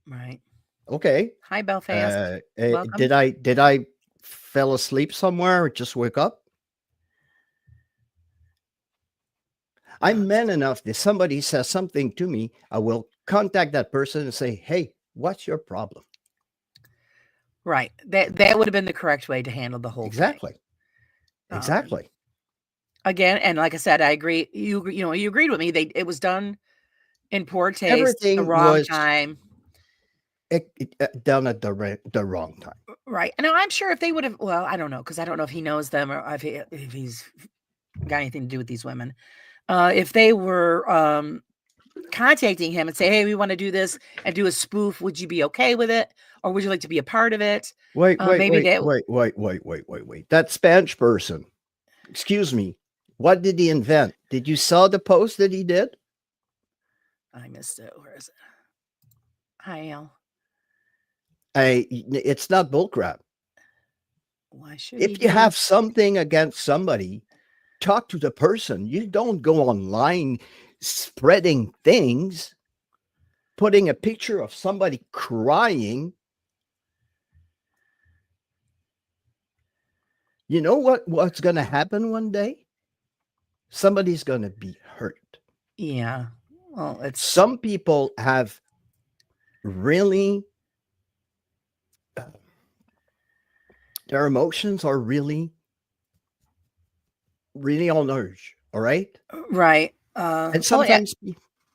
Speaker 2: Right.
Speaker 3: Okay.
Speaker 2: Hi, Belfast.
Speaker 3: Did I fell asleep somewhere or just wake up? I'm man enough that somebody says something to me, I will contact that person and say, hey, what's your problem?
Speaker 2: Right. That would have been the correct way to handle the whole
Speaker 3: Exactly.
Speaker 2: thing.
Speaker 3: Exactly.
Speaker 2: Again, and like I said, I agree. You agreed with me. It was done in poor taste, the
Speaker 3: Everything
Speaker 2: wrong
Speaker 3: was
Speaker 2: time.
Speaker 3: done at the wrong time.
Speaker 2: Right. Now I'm sure if they would have, well, I don't know, because I don't know if he knows them or if he's got anything to do with these women. If they were contacting him and say, hey, we want to do this and do a spoof, would you be okay with it? Or would you like to be a part of it?
Speaker 3: Wait. That Spanish person, excuse me, what did he invent? Did you saw the post that he did?
Speaker 2: I missed it. Where is it? Hi, Al.
Speaker 3: It's not bullcrap.
Speaker 2: Why should
Speaker 3: If you have something against somebody, talk to the person. You don't go online spreading things, putting a picture of somebody crying. You know what's going to happen one day? Somebody's going to be hurt.
Speaker 2: Yeah. Well, it's
Speaker 3: some people have really their emotions are really on urge. All right.
Speaker 2: right.
Speaker 3: And sometimes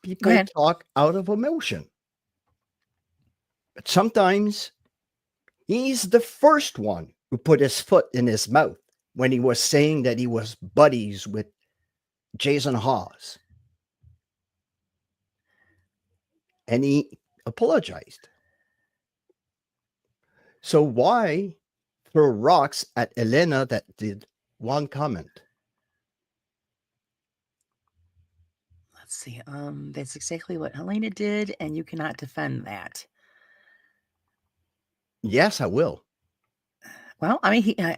Speaker 3: people
Speaker 2: ahead.
Speaker 3: talk out of emotion. But sometimes he's the first one who put his foot in his mouth when he was saying that he was buddies with Jason Hawes. And he apologized. So why throw rocks at Elena that did one comment?
Speaker 2: Let's see. That's exactly what Helena did, and you cannot defend that.
Speaker 3: Yes, I will.
Speaker 2: Well, I mean, I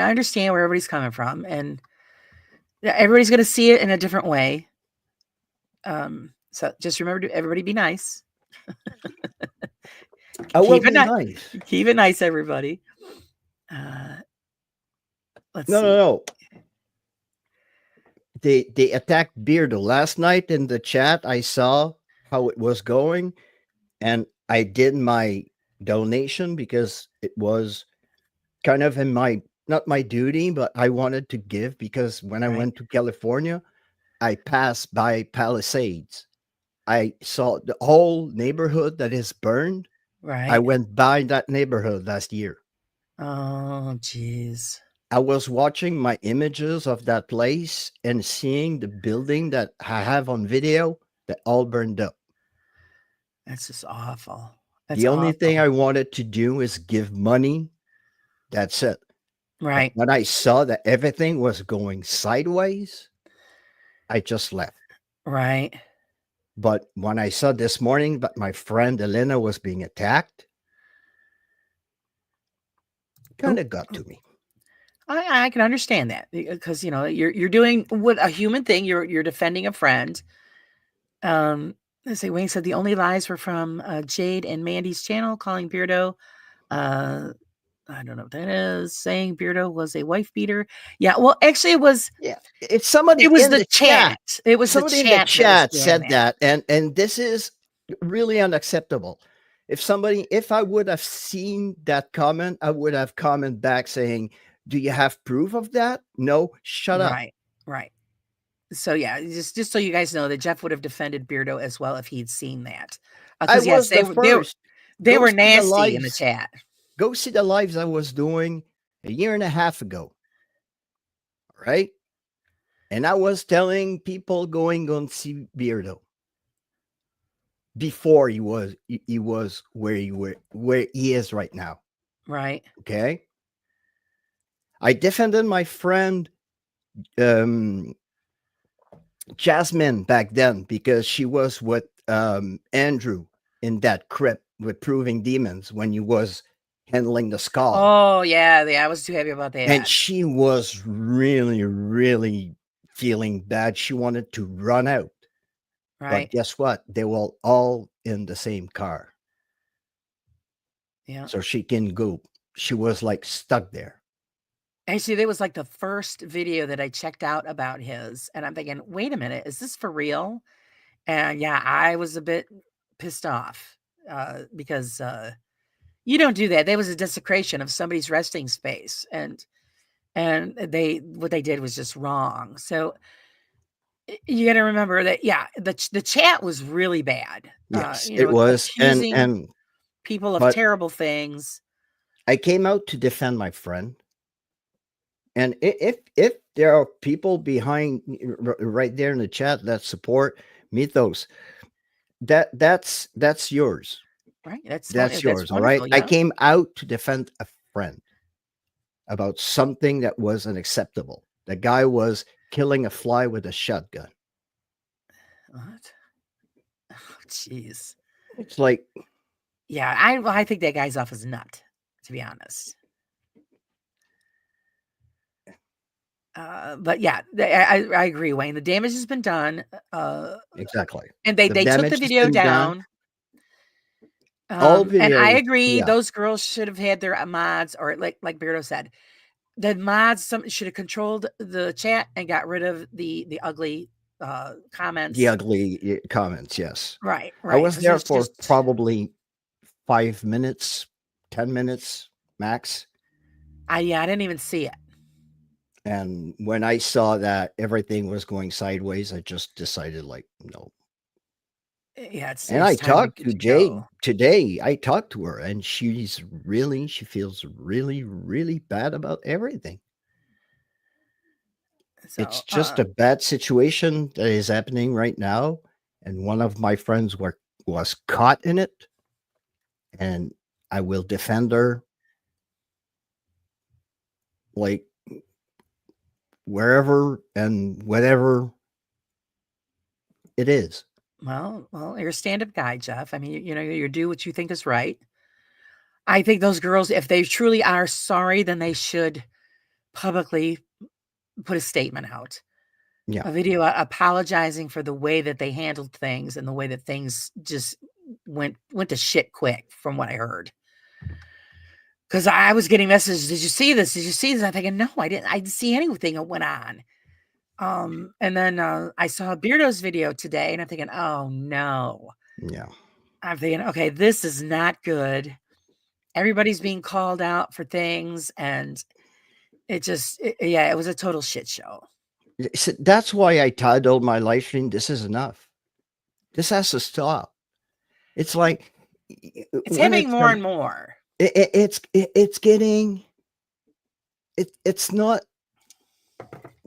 Speaker 2: understand where everybody's coming from, and everybody's going to see it in a different way. So just remember to everybody be nice.
Speaker 3: I will be nice.
Speaker 2: Keep it nice, everybody. Let's see.
Speaker 3: No. They attacked Beardo last night in the chat. I saw how it was going, and I did my donation because it was kind of in not my duty, but I wanted to give because when I went to California, I passed by Palisades. I saw the whole neighborhood that is burned.
Speaker 2: Right.
Speaker 3: I went by that neighborhood last year.
Speaker 2: Oh, geez.
Speaker 3: I was watching my images of that place and seeing the building that I have on video that all burned up.
Speaker 2: That's just awful.
Speaker 3: The only thing I wanted to do is give money. That's it.
Speaker 2: Right.
Speaker 3: But when I saw that everything was going sideways, I just left.
Speaker 2: Right.
Speaker 3: But when I saw this morning that my friend Elena was being attacked, kind of got to me.
Speaker 2: I can understand that because you're doing what a human thing. You're defending a friend. Let's see. Wayne said the only lies were from Jade and Mandy's channel calling Beardo. I don't know what that is. Saying Beardo was a wife beater. Yeah. Well, actually, it was.
Speaker 3: Yeah. It's somebody.
Speaker 2: It was
Speaker 3: in
Speaker 2: the chat. It was
Speaker 3: somebody
Speaker 2: the chat
Speaker 3: in the chat said that, and this is really unacceptable. If I would have seen that comment, I would have comment back saying, do you have proof of that? No, shut up.
Speaker 2: Right. So yeah, just so you guys know that Jeff would have defended Beardo as well if he'd seen that. Because yes, they were nasty in the chat.
Speaker 3: Go see the lives I was doing a year and a half ago. Right? And I was telling people going on see Beardo before he was where he is right now.
Speaker 2: Right.
Speaker 3: Okay. I defended my friend Jasmine back then because she was with Andrew in that crypt with Proving Demons when he was handling the skull.
Speaker 2: Oh yeah, I was too happy about that.
Speaker 3: And she was really, really feeling bad. She wanted to run out.
Speaker 2: Right.
Speaker 3: But guess what? They were all in the same car.
Speaker 2: Yeah.
Speaker 3: So she can go. She was like stuck there.
Speaker 2: Actually, that was like the first video that I checked out about his, and I'm thinking, wait a minute, is this for real? And yeah, I was a bit pissed off because you don't do that. That was a desecration of somebody's resting space, and they what they did was just wrong. So you got to remember that, yeah, the chat was really bad.
Speaker 3: Yes, it was,
Speaker 2: accusing people of
Speaker 3: but
Speaker 2: terrible things.
Speaker 3: I came out to defend my friend. And if there are people behind right there in the chat that support Mythos, that's yours.
Speaker 2: Right, that's
Speaker 3: That's yours. All right. I came out to defend a friend about something that was unacceptable. The guy was killing a fly with a shotgun.
Speaker 2: What? Oh, jeez.
Speaker 3: It's like,
Speaker 2: Yeah, I think that guy's off his nut, to be honest. But yeah, I agree, Wayne. The damage has been done.
Speaker 3: exactly.
Speaker 2: And they took the
Speaker 3: damage has
Speaker 2: video
Speaker 3: been done.
Speaker 2: down.
Speaker 3: All
Speaker 2: And I
Speaker 3: videos,
Speaker 2: agree,
Speaker 3: yeah.
Speaker 2: those girls should have had their mods, or like Beardo said, the mods should have controlled the chat and got rid of the ugly comments.
Speaker 3: The ugly comments, yes.
Speaker 2: Right.
Speaker 3: I was
Speaker 2: 'cause
Speaker 3: there
Speaker 2: it's
Speaker 3: for
Speaker 2: just-
Speaker 3: probably 5 minutes, 10 minutes max.
Speaker 2: I didn't even see it.
Speaker 3: And when I saw that everything was going sideways, I just decided, like, no.
Speaker 2: Yeah, it's
Speaker 3: And I
Speaker 2: time
Speaker 3: talked to Jade
Speaker 2: go.
Speaker 3: today. I talked to her, and she feels really, really bad about everything.
Speaker 2: So,
Speaker 3: It's just a bad situation that is happening right now. And one of my friends was caught in it. And I will defend her, like, wherever and whatever it is.
Speaker 2: Well, you're a stand-up guy, Jeff. I mean, you do what you think is right. I think those girls, if they truly are sorry, then they should publicly put a statement out.
Speaker 3: Yeah.
Speaker 2: A video apologizing for the way that they handled things and the way that things just went to shit quick, from what I heard. Because I was getting messages, did you see this? Did you see this? I'm thinking, no, I didn't see anything that went on. And then I saw Beardo's video today, and I'm thinking, oh no.
Speaker 3: Yeah.
Speaker 2: I'm thinking, okay, this is not good. Everybody's being called out for things, and it was a total shit show.
Speaker 3: That's why I titled my live stream, "This is enough. This has to stop." It's like
Speaker 2: it's happening more and more.
Speaker 3: It's getting it's not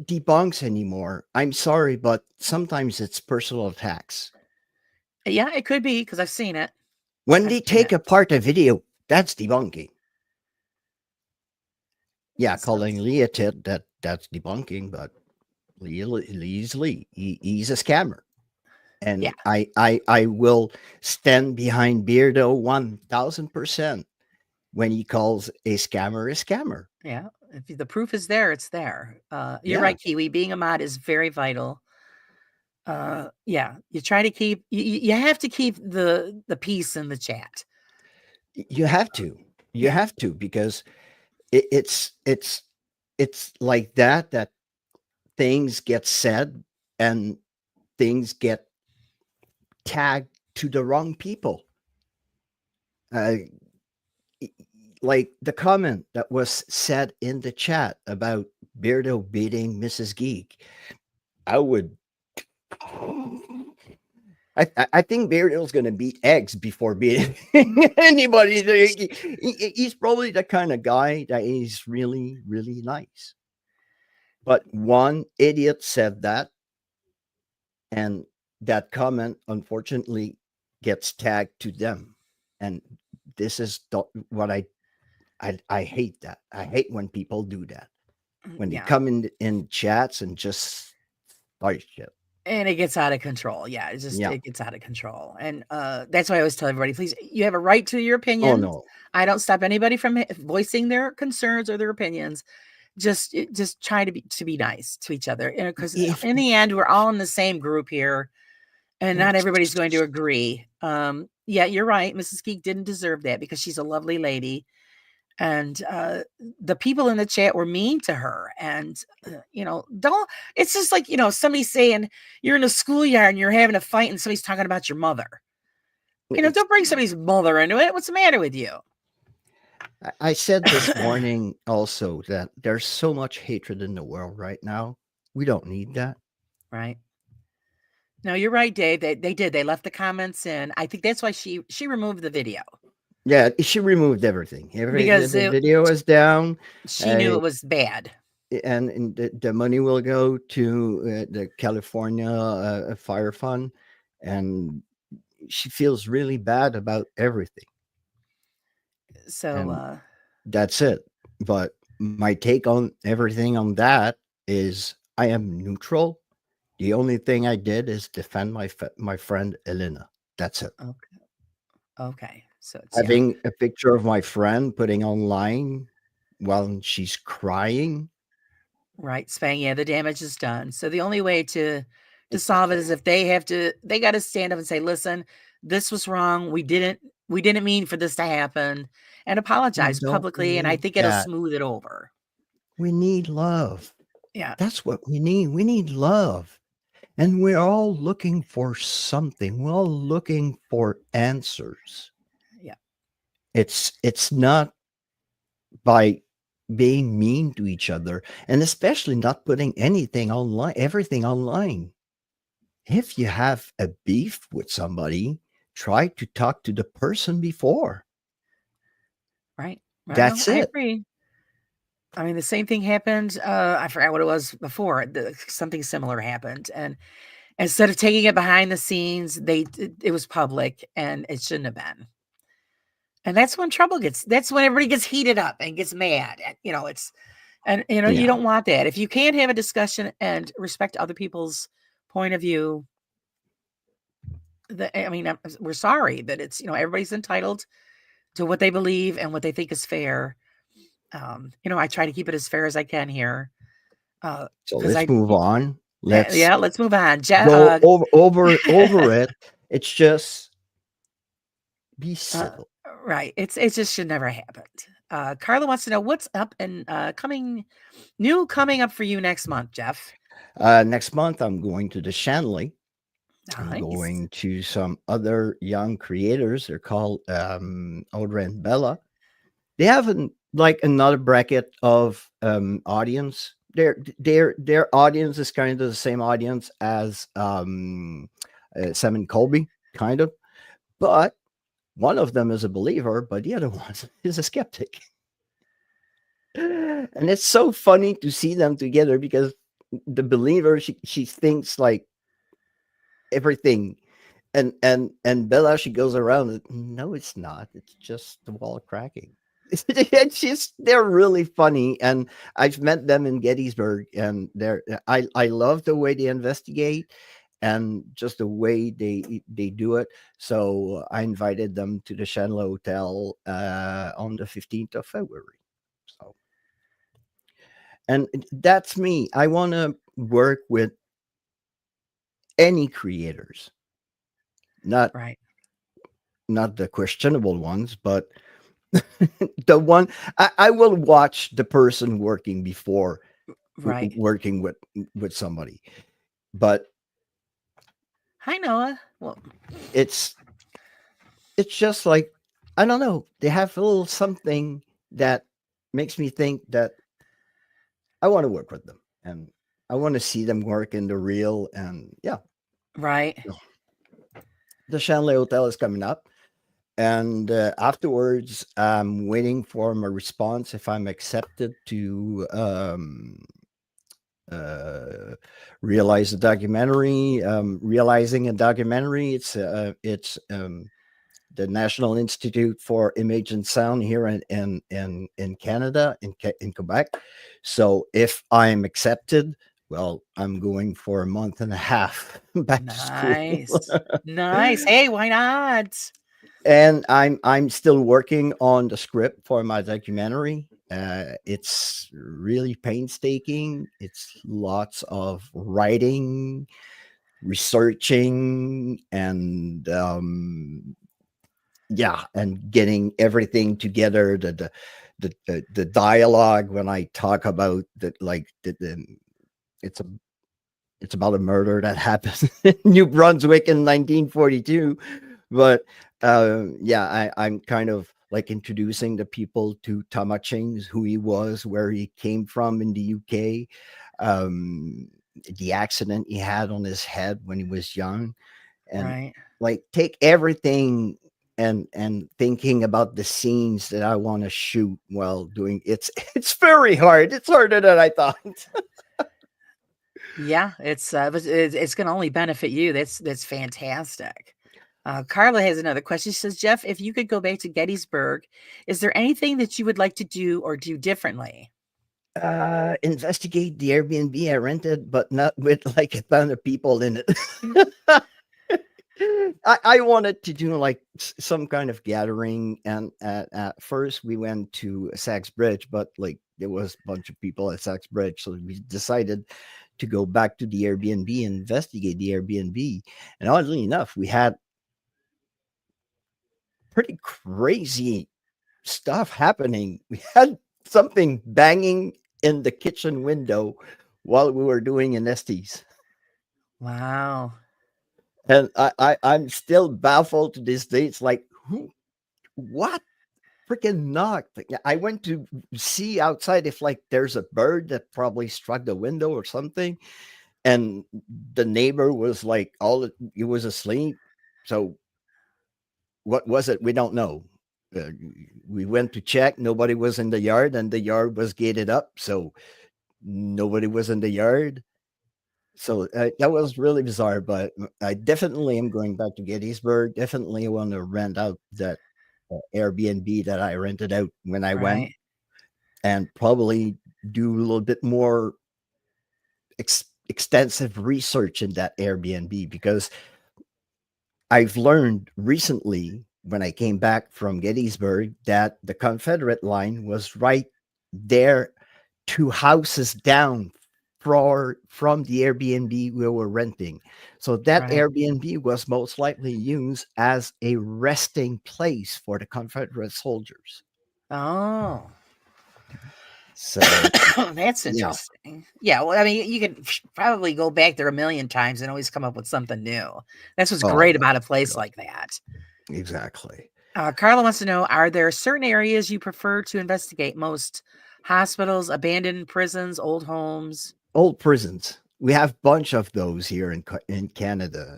Speaker 3: debunks anymore. I'm sorry, but sometimes it's personal attacks.
Speaker 2: Yeah, it could be, because I've seen it.
Speaker 3: When they take apart a video, that's debunking. Yeah, calling Lee a tit, that's debunking, but Lee's Lee. He's a scammer. And
Speaker 2: yeah.
Speaker 3: I will stand behind Beardo 1000% when he calls a scammer.
Speaker 2: Yeah. If the proof is there, it's there. You're right, Kiwi. Being a mod is very vital. Yeah, you try to keep you have to keep the peace in the chat.
Speaker 3: You have to. You have to, because it's like that things get said and things get tagged to the wrong people. Like the comment that was said in the chat about Beardo beating Mrs. Geek. I think Beardo's going to beat eggs before beating anybody. He's probably the kind of guy that is really, really nice. But one idiot said that, and that comment, unfortunately, gets tagged to them. And this is what I hate that. I hate when people do that. When they come in chats and just start shit.
Speaker 2: And it gets out of control. Yeah, it gets out of control. And that's why I always tell everybody, please, you have a right to your opinion.
Speaker 3: Oh, no.
Speaker 2: I don't stop anybody from voicing their concerns or their opinions. Just try to be nice to each other. Because in the end, we're all in the same group here. And not everybody's going to agree. Yeah, you're right. Mrs. Geek didn't deserve that, because she's a lovely lady. and the people in the chat were mean to her. And don't, it's just like, somebody saying you're in a schoolyard and you're having a fight and somebody's talking about your mother. Don't bring somebody's mother into it. What's the matter with you?
Speaker 3: I said this morning also that there's so much hatred in the world right now. We don't need that.
Speaker 2: Right. No, you're right, Dave. They did. They left the comments in. I think that's why she removed the video.
Speaker 3: Yeah, she removed everything.
Speaker 2: Because
Speaker 3: The video is down.
Speaker 2: She knew it was bad.
Speaker 3: And the money will go to the California Fire Fund. And she feels really bad about everything.
Speaker 2: So
Speaker 3: that's it. But my take on everything on that is I am neutral. The only thing I did is defend my friend Elena. That's it.
Speaker 2: Okay. So it's
Speaker 3: having a picture of my friend putting online while she's crying.
Speaker 2: Right, Spang. Yeah, the damage is done. So the only way to solve it is if they got to stand up and say, "Listen, this was wrong. We didn't mean for this to happen," and apologize publicly. And I think it'll smooth it over.
Speaker 3: We need love.
Speaker 2: Yeah,
Speaker 3: that's what we need. We need love. And we're all looking for something. We're all looking for answers.
Speaker 2: Yeah.
Speaker 3: It's not by being mean to each other, and especially not putting anything online, everything online. If you have a beef with somebody, try to talk to the person before.
Speaker 2: Right.
Speaker 3: That's it.
Speaker 2: I agree. I mean, the same thing happened. I forgot what it was before. Something similar happened, and instead of taking it behind the scenes, it was public, and it shouldn't have been. And that's when that's when everybody gets heated up and gets mad. You don't want that. If you can't have a discussion and respect other people's point of view, we're sorry, but it's, everybody's entitled to what they believe and what they think is fair. I try to keep it as fair as I can here.
Speaker 3: So let's move on.
Speaker 2: Let's move on.
Speaker 3: Go over it. It's just be civil.
Speaker 2: Right. It just should never happened. Carla wants to know what's up and coming up for you next month, Jeff.
Speaker 3: Next month, I'm going to the Shanley.
Speaker 2: Nice.
Speaker 3: I'm going to some other young creators. They're called Audrey and Bella. They have another bracket of audience. Their audience is kind of the same audience as Sam and Colby, kind of, but one of them is a believer, but the other one is a skeptic. And it's so funny to see them together because the believer, she thinks like everything, and Bella, she goes around and, no, it's not. It's just the wall cracking. They're really funny, and I've met them in Gettysburg, and I love the way they investigate and just the way they do it. So I invited them to the Shanley Hotel on the 15th of February. So, and that's me. I want to work with any creators, not the questionable ones, but the one I will watch the person working before working with somebody. But
Speaker 2: hi, Noah. Well,
Speaker 3: it's just like, I don't know, they have a little something that makes me think that I want to work with them, and I want to see them work in the real. And the Shanley Hotel is coming up, and afterwards I'm waiting for my response if I'm accepted to realize the documentary. Realizing a documentary, it's the National Institute for Image and Sound here in Canada, in Quebec. So if I'm accepted, well, I'm going for a month and a half back to school.
Speaker 2: Nice. Hey, why not?
Speaker 3: And I'm still working on the script for my documentary. It's really painstaking. It's lots of writing, researching, and and getting everything together, the dialogue when I talk about that, like it's a it's about a murder that happened in New Brunswick in 1942. But yeah, I'm kind of like introducing the people to Tamachings, who he was, where he came from in the UK, the accident he had on his head when he was young, and
Speaker 2: Right.
Speaker 3: like take everything and thinking about the scenes that I want to shoot while doing it's very hard. It's harder than I thought.
Speaker 2: Yeah, it's going to only benefit you. That's fantastic. Carla has another question. She says, Jeff, if you could go back to Gettysburg, is there anything that you would like to do or do differently?
Speaker 3: Investigate the Airbnb I rented, but not with like a ton of people in it. I wanted to do like some kind of gathering, and at first we went to Sachs Bridge, but like there was a bunch of people at Sachs Bridge, so we decided to go back to the Airbnb and investigate the Airbnb. And oddly enough, we had pretty crazy stuff happening. We had something banging in the kitchen window while we were doing an Estes.
Speaker 2: Wow.
Speaker 3: And I'm still baffled to this day. It's like, what freaking knocked? I went to see outside if like there's a bird that probably struck the window or something. And the neighbor was like, he was asleep. So what was it? We don't know. We went to check. Nobody was in the yard, and the yard was gated up. So nobody was in the yard. So that was really bizarre, but I definitely am going back to Gettysburg. Definitely want to rent out that Airbnb that I rented out when I went,
Speaker 2: Right.
Speaker 3: and probably do a little bit more extensive research in that Airbnb, because I've learned recently when I came back from Gettysburg that the Confederate line was right there 2 houses down from the Airbnb we were renting. So that
Speaker 2: Right.
Speaker 3: Airbnb was most likely used as a resting place for the Confederate soldiers.
Speaker 2: Oh.
Speaker 3: So
Speaker 2: That's
Speaker 3: yeah,
Speaker 2: interesting. Yeah, well, I mean, you could probably go back there a million times and always come up with something new. That's what's
Speaker 3: oh
Speaker 2: great about a place
Speaker 3: God,
Speaker 2: like that.
Speaker 3: exactly.
Speaker 2: Carla wants to know, are there certain areas you prefer to investigate most? Hospitals, abandoned prisons, old homes?
Speaker 3: Old prisons. We have a bunch of those here in Canada,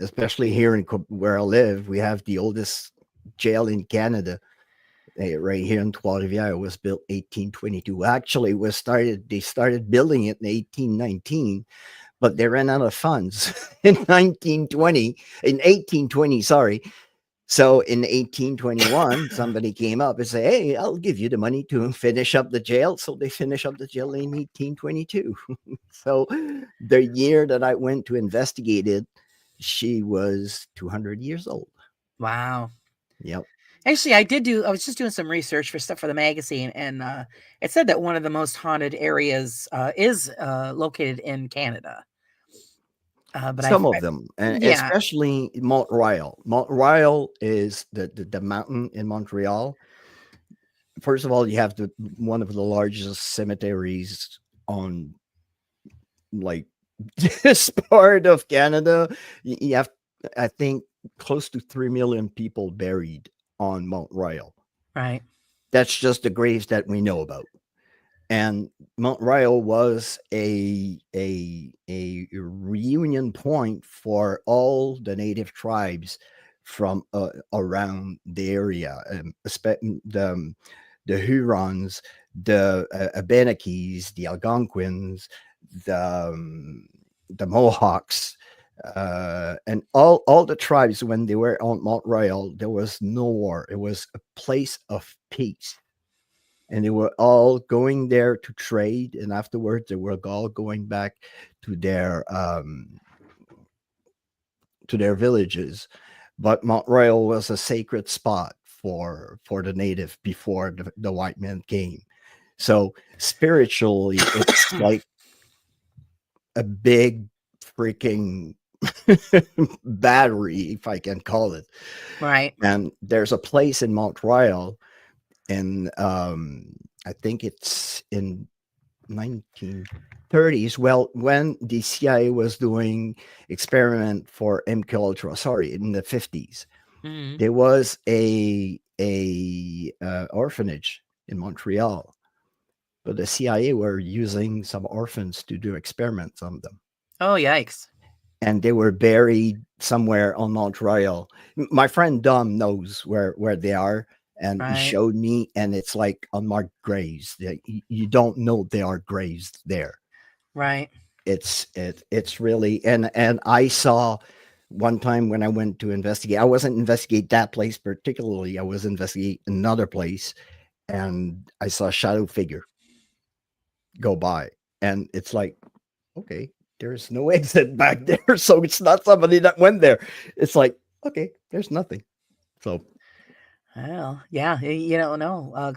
Speaker 3: especially here in where I live. We have the oldest jail in Canada, right here in Trois-Rivières. It was built 1822. Actually, they started building it in 1819, but they ran out of funds in 1820, sorry. So in 1821, somebody came up and said, "Hey, I'll give you the money to finish up the jail." So they finished up the jail in 1822. So the year that I went to investigate it, she was 200 years old.
Speaker 2: Wow.
Speaker 3: Yep.
Speaker 2: Actually, I was just doing some research for stuff for the magazine, and it said that one of the most haunted areas is located in Canada. But
Speaker 3: Some of them, and
Speaker 2: yeah,
Speaker 3: especially Mont Royal. Mont Royal is the mountain in Montreal. First of all, you have one of the largest cemeteries on like this part of Canada. You have, I think, close to 3 million people buried on Mount Royal.
Speaker 2: right,
Speaker 3: That's just the graves that we know about. And Mount Royal was a reunion point for all the native tribes from around the area, the Hurons, the Abenakis, the Algonquins, the Mohawks, and all the tribes. When they were on Mount Royal, there was no war. It was a place of peace, and they were all going there to trade. And afterwards, they were all going back to their villages. But Mount Royal was a sacred spot for the native before the white man came. So spiritually, it's like a big freaking battery, if I can call it.
Speaker 2: right,
Speaker 3: And there's a place in Mount Royal. and I think it's in 1930s. Well, when the CIA was doing experiment for MK Ultra, sorry, in the 50s,
Speaker 2: Mhm.
Speaker 3: there was a orphanage in Montreal, but the CIA were using some orphans to do experiments on them,
Speaker 2: Oh, yikes.
Speaker 3: and they were buried somewhere on Montreal. My friend Dom knows where they are, and he
Speaker 2: Right.
Speaker 3: showed me, and it's like unmarked graves. You don't know they are graves there.
Speaker 2: Right.
Speaker 3: It's really, and I saw one time when I went to investigate. I wasn't investigate that place particularly. I was investigate another place, and I saw a shadow figure go by, and it's like, okay, there's no exit back there, so it's not somebody that went there. It's like, okay, there's nothing. So
Speaker 2: Well, yeah, you don't know.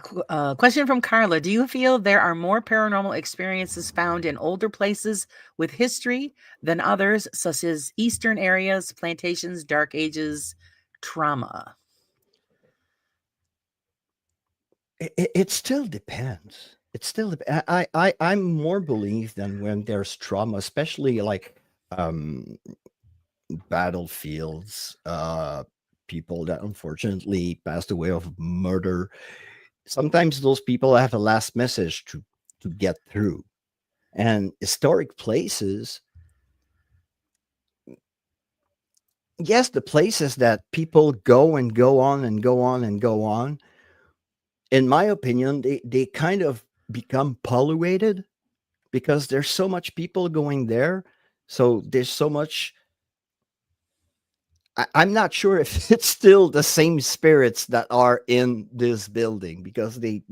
Speaker 2: Question from Carla. Do you feel there are more paranormal experiences found in older places with history than others, such as eastern areas, plantations, dark ages, trauma?
Speaker 3: it still depends. It still I'm more believe than when there's trauma, especially like um battlefields, people that unfortunately passed away of murder. Sometimes those people have a last message to get through. And historic places, yes, the places that people go and go on and go on and go on, in my opinion, they kind of become polluted because there's so much people going there. So there's so much. I'm not sure if it's still the same spirits that are in this building because it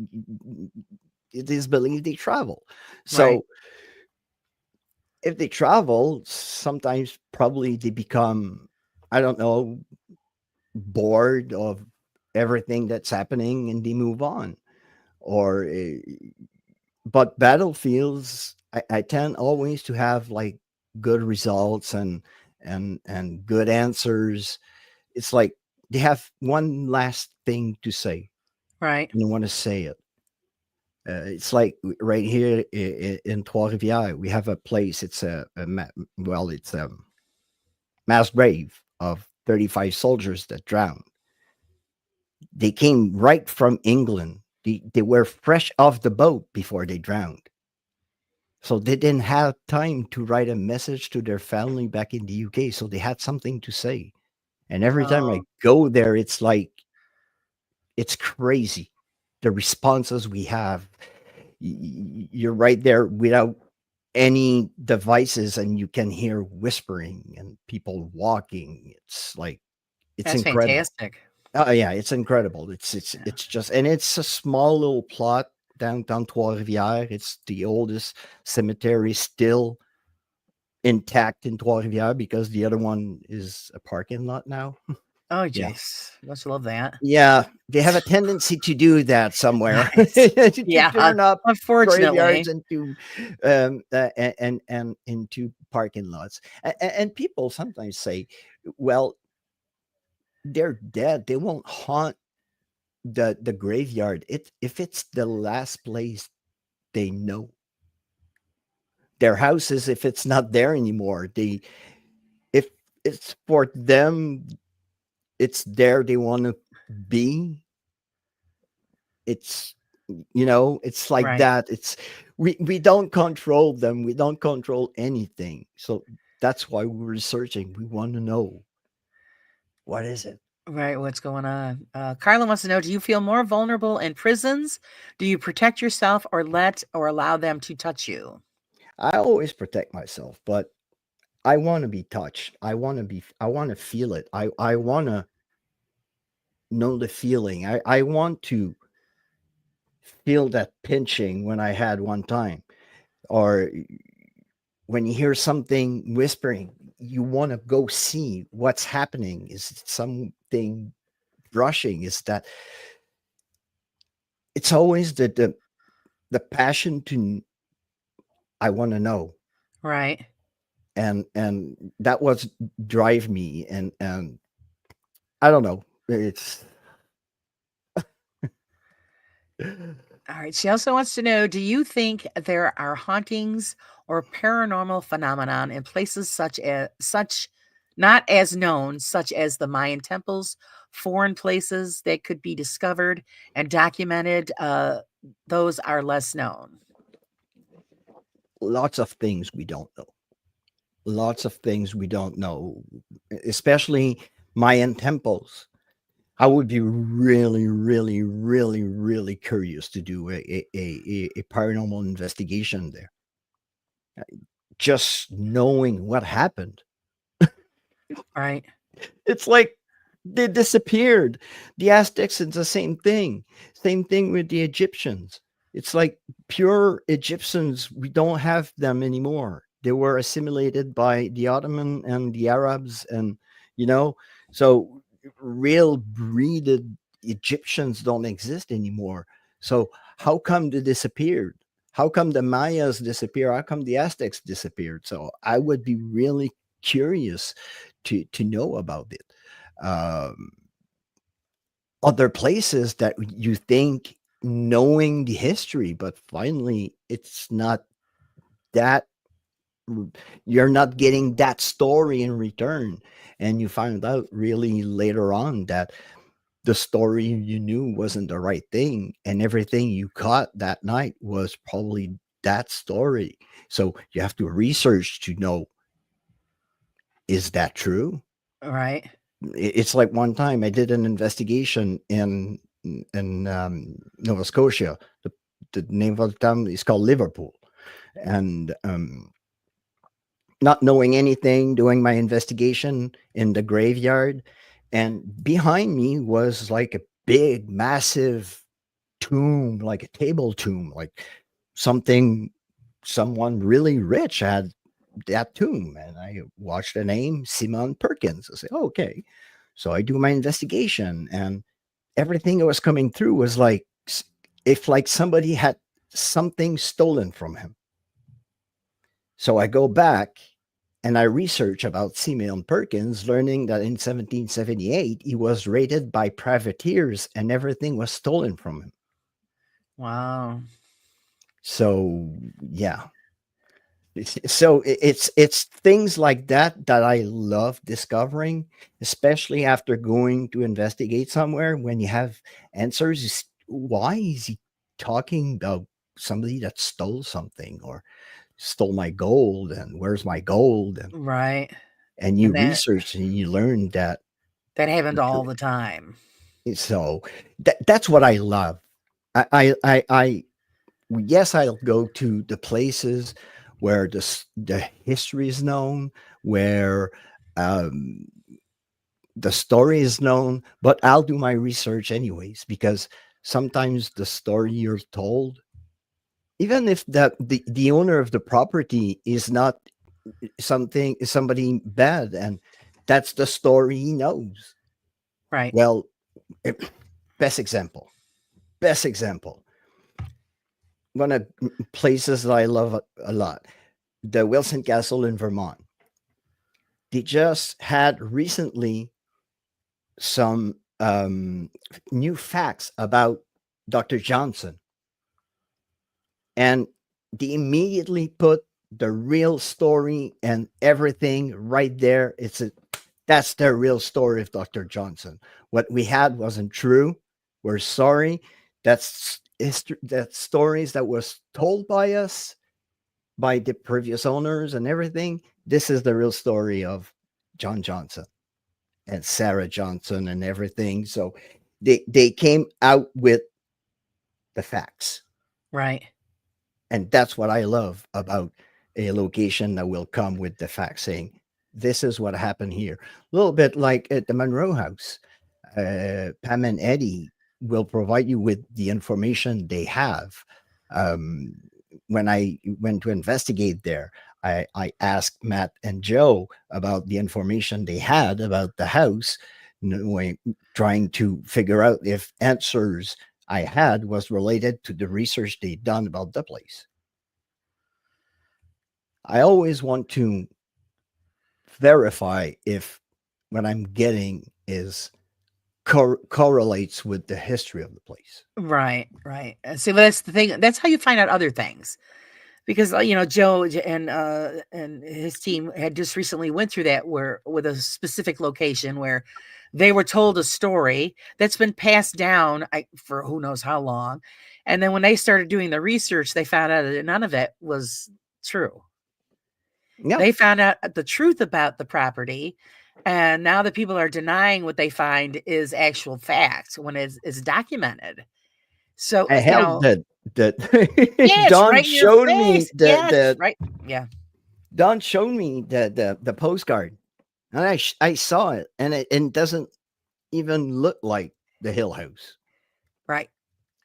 Speaker 3: is believed they travel.
Speaker 2: Right.
Speaker 3: So if they travel, sometimes probably they become, I don't know, bored of everything that's happening and they move on. Or, but battlefields, I tend always to have like good results and good answers. It's like they have one last thing to say
Speaker 2: Right.
Speaker 3: and they want to say it. It's like right here in Trois-Rivières, we have a place. It's well, it's a mass grave of 35 soldiers that drowned. They came right from England. They were fresh off the boat before they drowned. So they didn't have time to write a message to their family back in the UK. So they had something to say. And every time I
Speaker 2: Oh,
Speaker 3: go there, it's like, it's crazy. The responses we have. You're right there without any devices and you can hear whispering and people walking. It's like, it's
Speaker 2: that's
Speaker 3: incredible.
Speaker 2: fantastic.
Speaker 3: Oh yeah, it's incredible.
Speaker 2: Yeah.
Speaker 3: It's just, and it's a small little plot downtown Trois-Rivières. It's the oldest cemetery still intact in Trois-Rivières because the other one is a parking lot now.
Speaker 2: Oh,
Speaker 3: Yeah.
Speaker 2: jeez. Don't you love that?
Speaker 3: Yeah, they have a tendency to do that somewhere
Speaker 2: Nice.
Speaker 3: to
Speaker 2: Yeah.
Speaker 3: turn up graveyards
Speaker 2: Unfortunately.
Speaker 3: into and into parking lots. And people sometimes say, "Well, they're dead. They won't haunt the graveyard. It if it's the last place they know. Their houses, if it's not there anymore, they if it's for them, it's there they want to be. It's it's like
Speaker 2: Right.
Speaker 3: that. It's we don't control them. We don't control anything. So that's why we're researching. We want to know what is it.
Speaker 2: Right. What's going on? Carla wants to know, do you feel more vulnerable in prisons? Do you protect yourself or let or allow them to touch you?
Speaker 3: I always protect myself, but I want to be touched. I want to feel it. I want to know the feeling. I want to feel that pinching when I had one time, or when you hear something whispering, you want to go see what's happening. Is it something brushing? Is that it's always the passion to I want to know,
Speaker 2: Right.
Speaker 3: and that was drive me, and I don't know. It's
Speaker 2: All right. She also wants to know, do you think there are hauntings or paranormal phenomenon in places such not as known, such as the Mayan temples, foreign places that could be discovered and documented? Those are less known.
Speaker 3: Lots of things we don't know. Lots of things we don't know, especially Mayan temples. I would be really, really, really, really curious to do a paranormal investigation there. Just knowing what happened.
Speaker 2: Right.
Speaker 3: It's like they disappeared. The Aztecs, it's the same thing. Same thing with the Egyptians. It's like pure Egyptians, we don't have them anymore. They were assimilated by the Ottoman and the Arabs, and you know, so real breeded Egyptians don't exist anymore. So how come they disappeared? How come the Mayas disappeared? How come the Aztecs disappeared? So I would be really curious to know about it. Um, Other places that you think knowing the history, but finally it's not that you're not getting that story in return. And you find out really later on that the story you knew wasn't the right thing, and everything you caught that night was probably that story. So you have to research to know, is that true?
Speaker 2: Right.
Speaker 3: It's like one time I did an investigation in Nova Scotia. The name of the town is called Liverpool, and not knowing anything, doing my investigation in the graveyard, and behind me was like a big, massive tomb, like a table tomb, like something someone really rich had that tomb. And I watched the name Simon Perkins. I say, oh, okay. So I do my investigation, and everything that was coming through was like if like somebody had something stolen from him. So I go back and I research about Simeon Perkins, learning that in 1778 he was raided by privateers and everything was stolen from him.
Speaker 2: Wow.
Speaker 3: So yeah, so it's things like that that I love discovering, especially after going to investigate somewhere. When you have answers, why is he talking about somebody that stole something or stole my gold, and where's my gold,
Speaker 2: Right.
Speaker 3: and you
Speaker 2: And that
Speaker 3: research and you learn that.
Speaker 2: that happened all the time.
Speaker 3: So that's what I love. I yes, I'll go to the places where the history is known, where um, the story is known, but I'll do my research anyways, because sometimes the story you're told, even if the owner of the property is not somebody bad, and that's the story he knows.
Speaker 2: Right.
Speaker 3: Well, best example, best example. One of places that I love a lot, the Wilson Castle in Vermont. They just had recently some new facts about Dr. Johnson, and they immediately put the real story and everything right there. That's the real story of Dr. Johnson. What we had wasn't true. We're sorry. That's history. That's stories that was told by us, by the previous owners and everything. This is the real story of John Johnson and Sarah Johnson and everything. So they came out with the facts.
Speaker 2: Right.
Speaker 3: And that's what I love about a location that will come with the facts, saying, this is what happened here. A little bit like at the Monroe House. Pam and Eddie will provide you with the information they have. Um, when I went to investigate there, I asked Matt and Joe about the information they had about the house, trying to figure out if answers I had was related to the research they'd done about the place. I always want to verify if what I'm getting is correlates with the history of the place.
Speaker 2: Right, right. See, but that's the thing. That's how you find out other things. Because Joe and his team had just recently went through that where with a specific location where they were told a story that's been passed down for who knows how long, and then when they started doing the research, they found out that none of it was true.
Speaker 3: Yeah,
Speaker 2: They found out the truth about the property, and now the people are denying what they find is actual fact when it's documented. So
Speaker 3: I have that.
Speaker 2: yeah, it's
Speaker 3: Don
Speaker 2: right in your
Speaker 3: showed me
Speaker 2: face. Yeah, it's right. Yeah.
Speaker 3: Don showed me the postcard, and I saw it, and it doesn't even look like the Hill House.
Speaker 2: Right.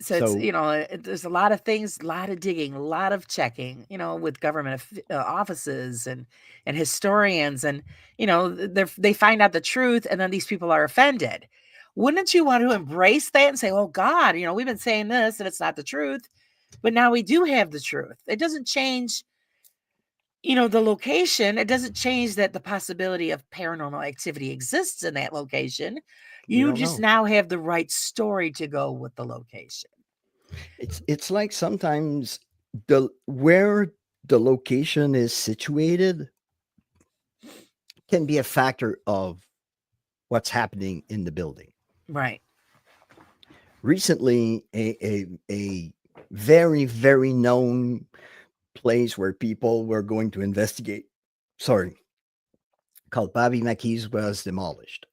Speaker 2: So it's,
Speaker 3: So
Speaker 2: there's a lot of things, a lot of digging, a lot of checking, with government offices and historians, and they find out the truth, and then these people are offended. Wouldn't you want to embrace that and say, "Oh God, we've been saying this and it's not the truth, but now we do have the truth." It doesn't change, the location. It doesn't change that the possibility of paranormal activity exists in that location.
Speaker 3: we
Speaker 2: You
Speaker 3: don't
Speaker 2: just
Speaker 3: know.
Speaker 2: now have the right story to go with the location.
Speaker 3: It's like sometimes where the location is situated can be a factor of what's happening in the building.
Speaker 2: Right.
Speaker 3: Recently, a very, very known place where people were going to investigate, called Bobby McKee's, was demolished.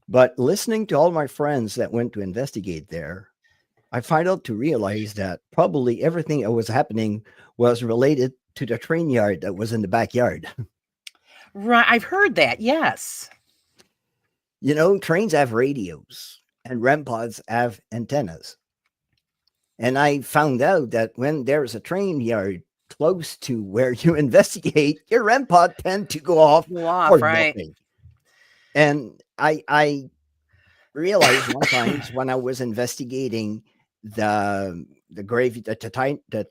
Speaker 3: But listening to all my friends that went to investigate there, I find out to realize that probably everything that was happening was related to the train yard that was in the backyard.
Speaker 2: Right. I've heard that. Yes.
Speaker 3: Trains have radios and REM pods have antennas. And I found out that when there's a train yard close to where you investigate, your REM pod tend to go off
Speaker 2: Go
Speaker 3: for
Speaker 2: off, right.
Speaker 3: nothing. And I realized one time when I was investigating the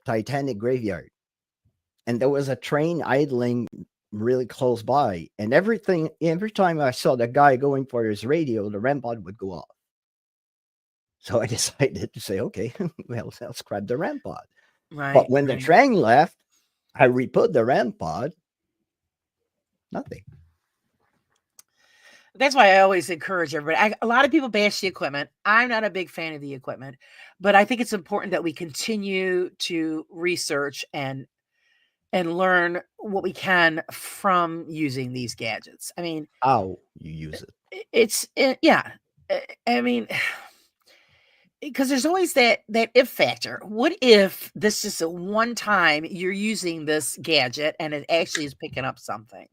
Speaker 3: Titanic graveyard, and there was a train idling really close by, and every time I saw the guy going for his radio, the REM pod would go off. So I decided to say, okay, well, let's grab the REM pod.
Speaker 2: Right.
Speaker 3: But when the
Speaker 2: right.
Speaker 3: train left, I re-put the REM pod. Nothing.
Speaker 2: That's why I always encourage everybody. A lot of people bash the equipment. I'm not a big fan of the equipment, but I think it's important that we continue to research and learn what we can from using these gadgets. I mean,
Speaker 3: How you use it.
Speaker 2: yeah. I mean, because there's always that if factor. What if this is a one time you're using this gadget and it actually is picking up something?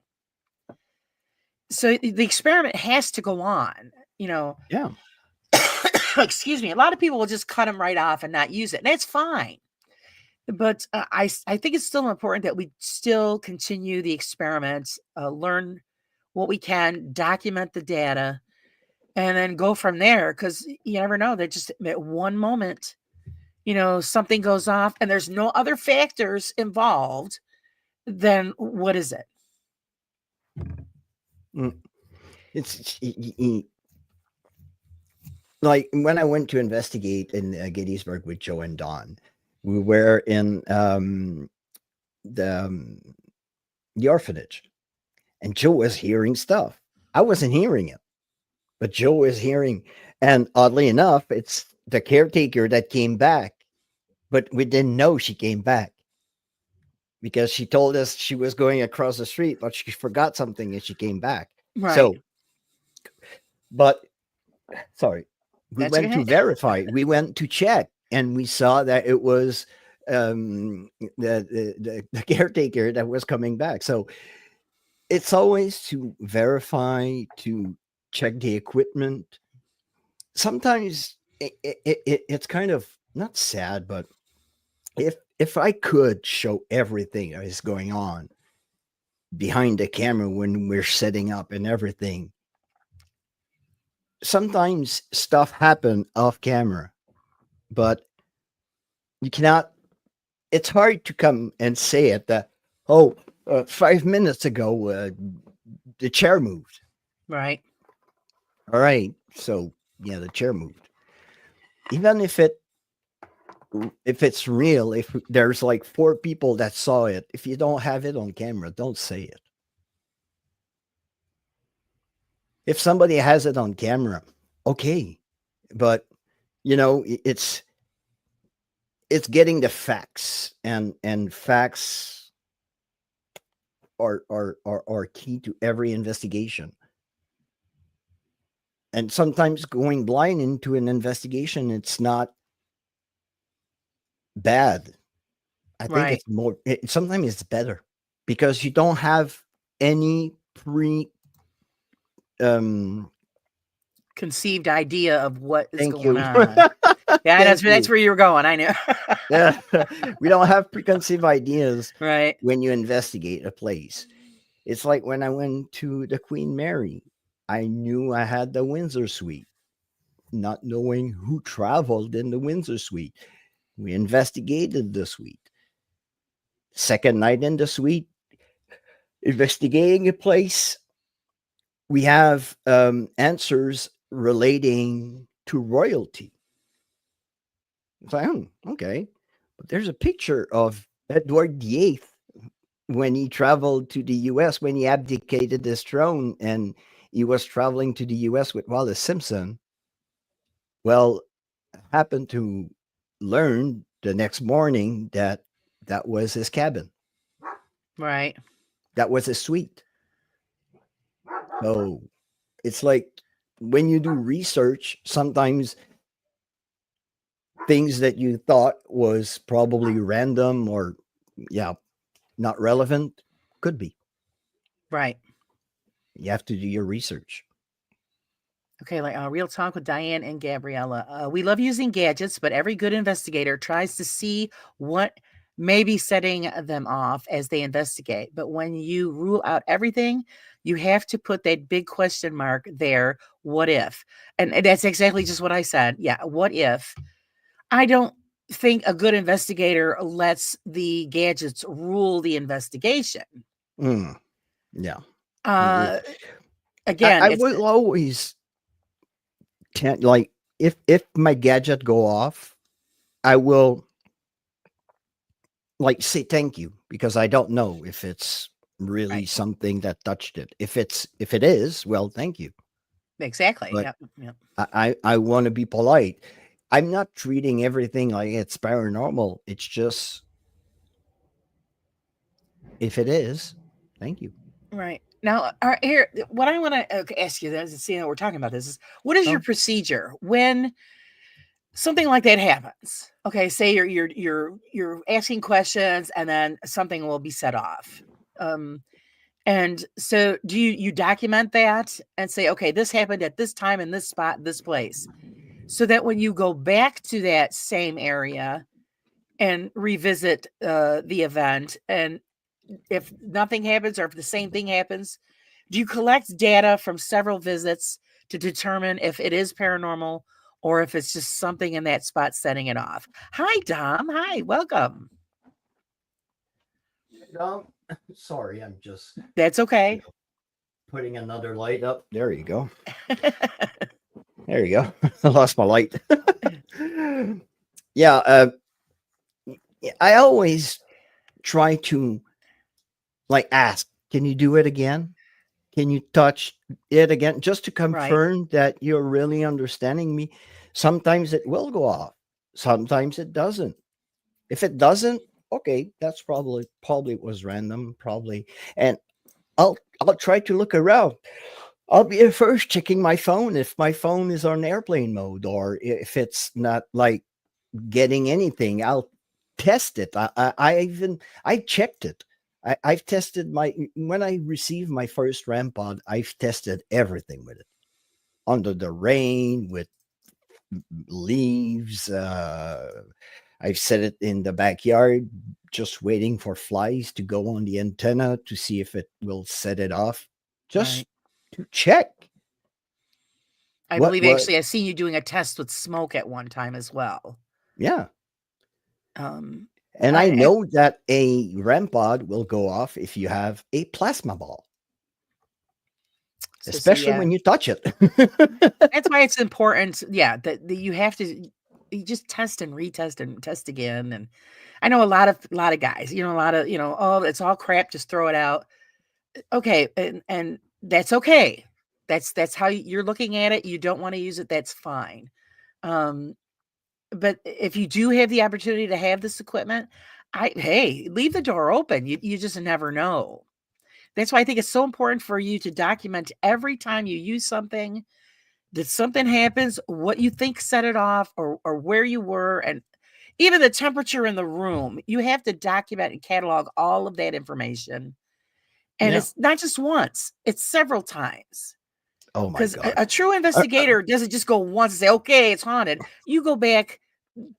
Speaker 2: So the experiment has to go on,
Speaker 3: Yeah.
Speaker 2: Excuse me. A lot of people will just cut them right off and not use it. And that's fine. But I think it's still important that we still continue the experiments, learn what we can, document the data, and then go from there. Because you never know. That just at one moment, something goes off and there's no other factors involved. Then what is it?
Speaker 3: It's like when I went to investigate in Gettysburg with Joe and Don, we were in the orphanage, and Joe was hearing stuff. I wasn't hearing it, but Joe was hearing. And oddly enough, it's the caretaker that came back, but we didn't know she came back because she told us she was going across the street, but she forgot something and she came back.
Speaker 2: Right.
Speaker 3: So, but sorry, we
Speaker 2: That's
Speaker 3: went
Speaker 2: okay.
Speaker 3: to verify. We went to check, and we saw that it was the caretaker that was coming back. So it's always to verify, to check the equipment. Sometimes it's kind of not sad, but if I could show everything that is going on behind the camera when we're setting up and everything, sometimes stuff happen off camera, but you cannot. It's hard to come and say it that 5 minutes ago the chair moved.
Speaker 2: Right.
Speaker 3: All right, So yeah, the chair moved. Even if it's real, if there's like 4 people that saw it, if you don't have it on camera, don't say it. If somebody has it on camera, okay, but it's getting the facts, and facts are key to every investigation. And sometimes going blind into an investigation, it's not bad. I think
Speaker 2: Right.
Speaker 3: it's more. Sometimes it's better because you don't have any um.
Speaker 2: Conceived idea of what is
Speaker 3: Thank
Speaker 2: going
Speaker 3: you.
Speaker 2: on. Yeah,
Speaker 3: Thank
Speaker 2: that's
Speaker 3: you.
Speaker 2: where you were going. I know.
Speaker 3: Yeah, we don't have preconceived ideas
Speaker 2: Right.
Speaker 3: when you investigate a place. It's like when I went to the Queen Mary, I knew I had the Windsor Suite, not knowing who traveled in the Windsor Suite. We investigated the suite. Second night in the suite, investigating a place, we have answers relating to royalty. It's like, okay. But there's a picture of Edward VIII when he traveled to the US, when he abdicated his throne and he was traveling to the US with Wallace Simpson. Well, happened to learn the next morning that that was his cabin.
Speaker 2: Right.
Speaker 3: That was his suite. So it's like when you do research, sometimes things that you thought was probably random or not relevant could be.
Speaker 2: Right.
Speaker 3: You have to do your research.
Speaker 2: Okay, like Real Talk with Diane and Gabriella. We love using gadgets, but every good investigator tries to see what may be setting them off as they investigate. But when you rule out everything, you have to put that big question mark there. What if? And that's exactly just what I said. Yeah. What if? I don't think a good investigator lets the gadgets rule the investigation.
Speaker 3: Yeah.
Speaker 2: Again,
Speaker 3: I
Speaker 2: it's
Speaker 3: will always like if my gadget go off, I will like say thank you because I don't know if it's really
Speaker 2: Right.
Speaker 3: something that touched it. If it is, well, thank you.
Speaker 2: exactly.
Speaker 3: But
Speaker 2: Yep. Yep.
Speaker 3: I want to be polite. I'm not treating everything like it's paranormal. It's just if it is, thank you.
Speaker 2: Right. Now, here, what I want to ask you, is, seeing that we're talking about this, is what is your
Speaker 3: Oh.
Speaker 2: procedure when something like that happens? Okay, say you're asking questions, and then something will be set off. And so, do you document that and say, okay, this happened at this time in this spot, this place, so that when you go back to that same area and revisit the event, and if nothing happens or if the same thing happens, do you collect data from several visits to determine if it is paranormal or if it's just something in that spot setting it off? Hi, Dom. Hi, welcome.
Speaker 3: Sorry, I'm just
Speaker 2: That's okay.
Speaker 3: putting another light up. There you go. There you go. I lost my light. Yeah, I always try to like ask, can you do it again? Can you touch it again? Just to confirm that you're really understanding me. Sometimes it will go off. Sometimes it doesn't. If it doesn't, okay, that's probably it was random, probably. And I'll try to look around. I'll be the first checking my phone if my phone is on airplane mode or if it's not like getting anything. I'll test it. I checked it. I've tested when I received my first REM pod, I've tested everything with it. Under the rain, with leaves. I've set it in the backyard, just waiting for flies to go on the antenna to see if it will set it off. Just to check.
Speaker 2: I believe actually I've seen you doing a test with smoke at one time as well.
Speaker 3: Yeah. And I know that a REM pod will go off if you have a plasma ball.
Speaker 2: So
Speaker 3: especially
Speaker 2: yeah,
Speaker 3: when you touch it.
Speaker 2: that's why it's important. Yeah, that you have to you just test and retest and test again. And I know a lot of guys, a lot of oh, it's all crap, just throw it out. Okay, and that's okay. That's how you're looking at it. You don't want to use it. That's fine. Um, but if you do have the opportunity to have this equipment, hey, leave the door open. You just never know. That's why I think it's so important for you to document every time you use something, that something happens, what you think set it off, or where you were, and even the temperature in the room. You have to document and catalog all of that information. And
Speaker 3: Yeah.
Speaker 2: it's not just once, it's several times.
Speaker 3: Oh my
Speaker 2: Because a,
Speaker 3: God.
Speaker 2: a true
Speaker 3: Uh,
Speaker 2: investigator doesn't just go once and say, okay, it's haunted. You go back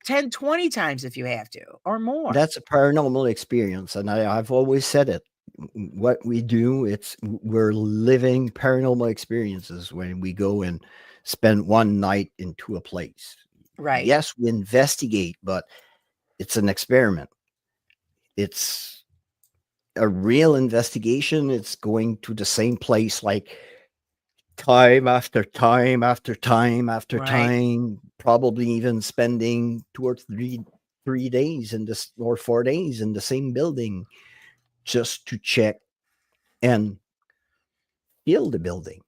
Speaker 2: 10, 20 times if you have to, or more.
Speaker 3: that's a paranormal experience, and I've always said it. What we do, we're living paranormal experiences when we go and spend one night into a place.
Speaker 2: Right.
Speaker 3: Yes, we investigate, but it's an experiment. It's a real investigation. It's going to the same place like time after time after time after
Speaker 2: Right.
Speaker 3: time, probably even spending 2 or 3 days in this, or 4 days in the same building, just to check and feel the building.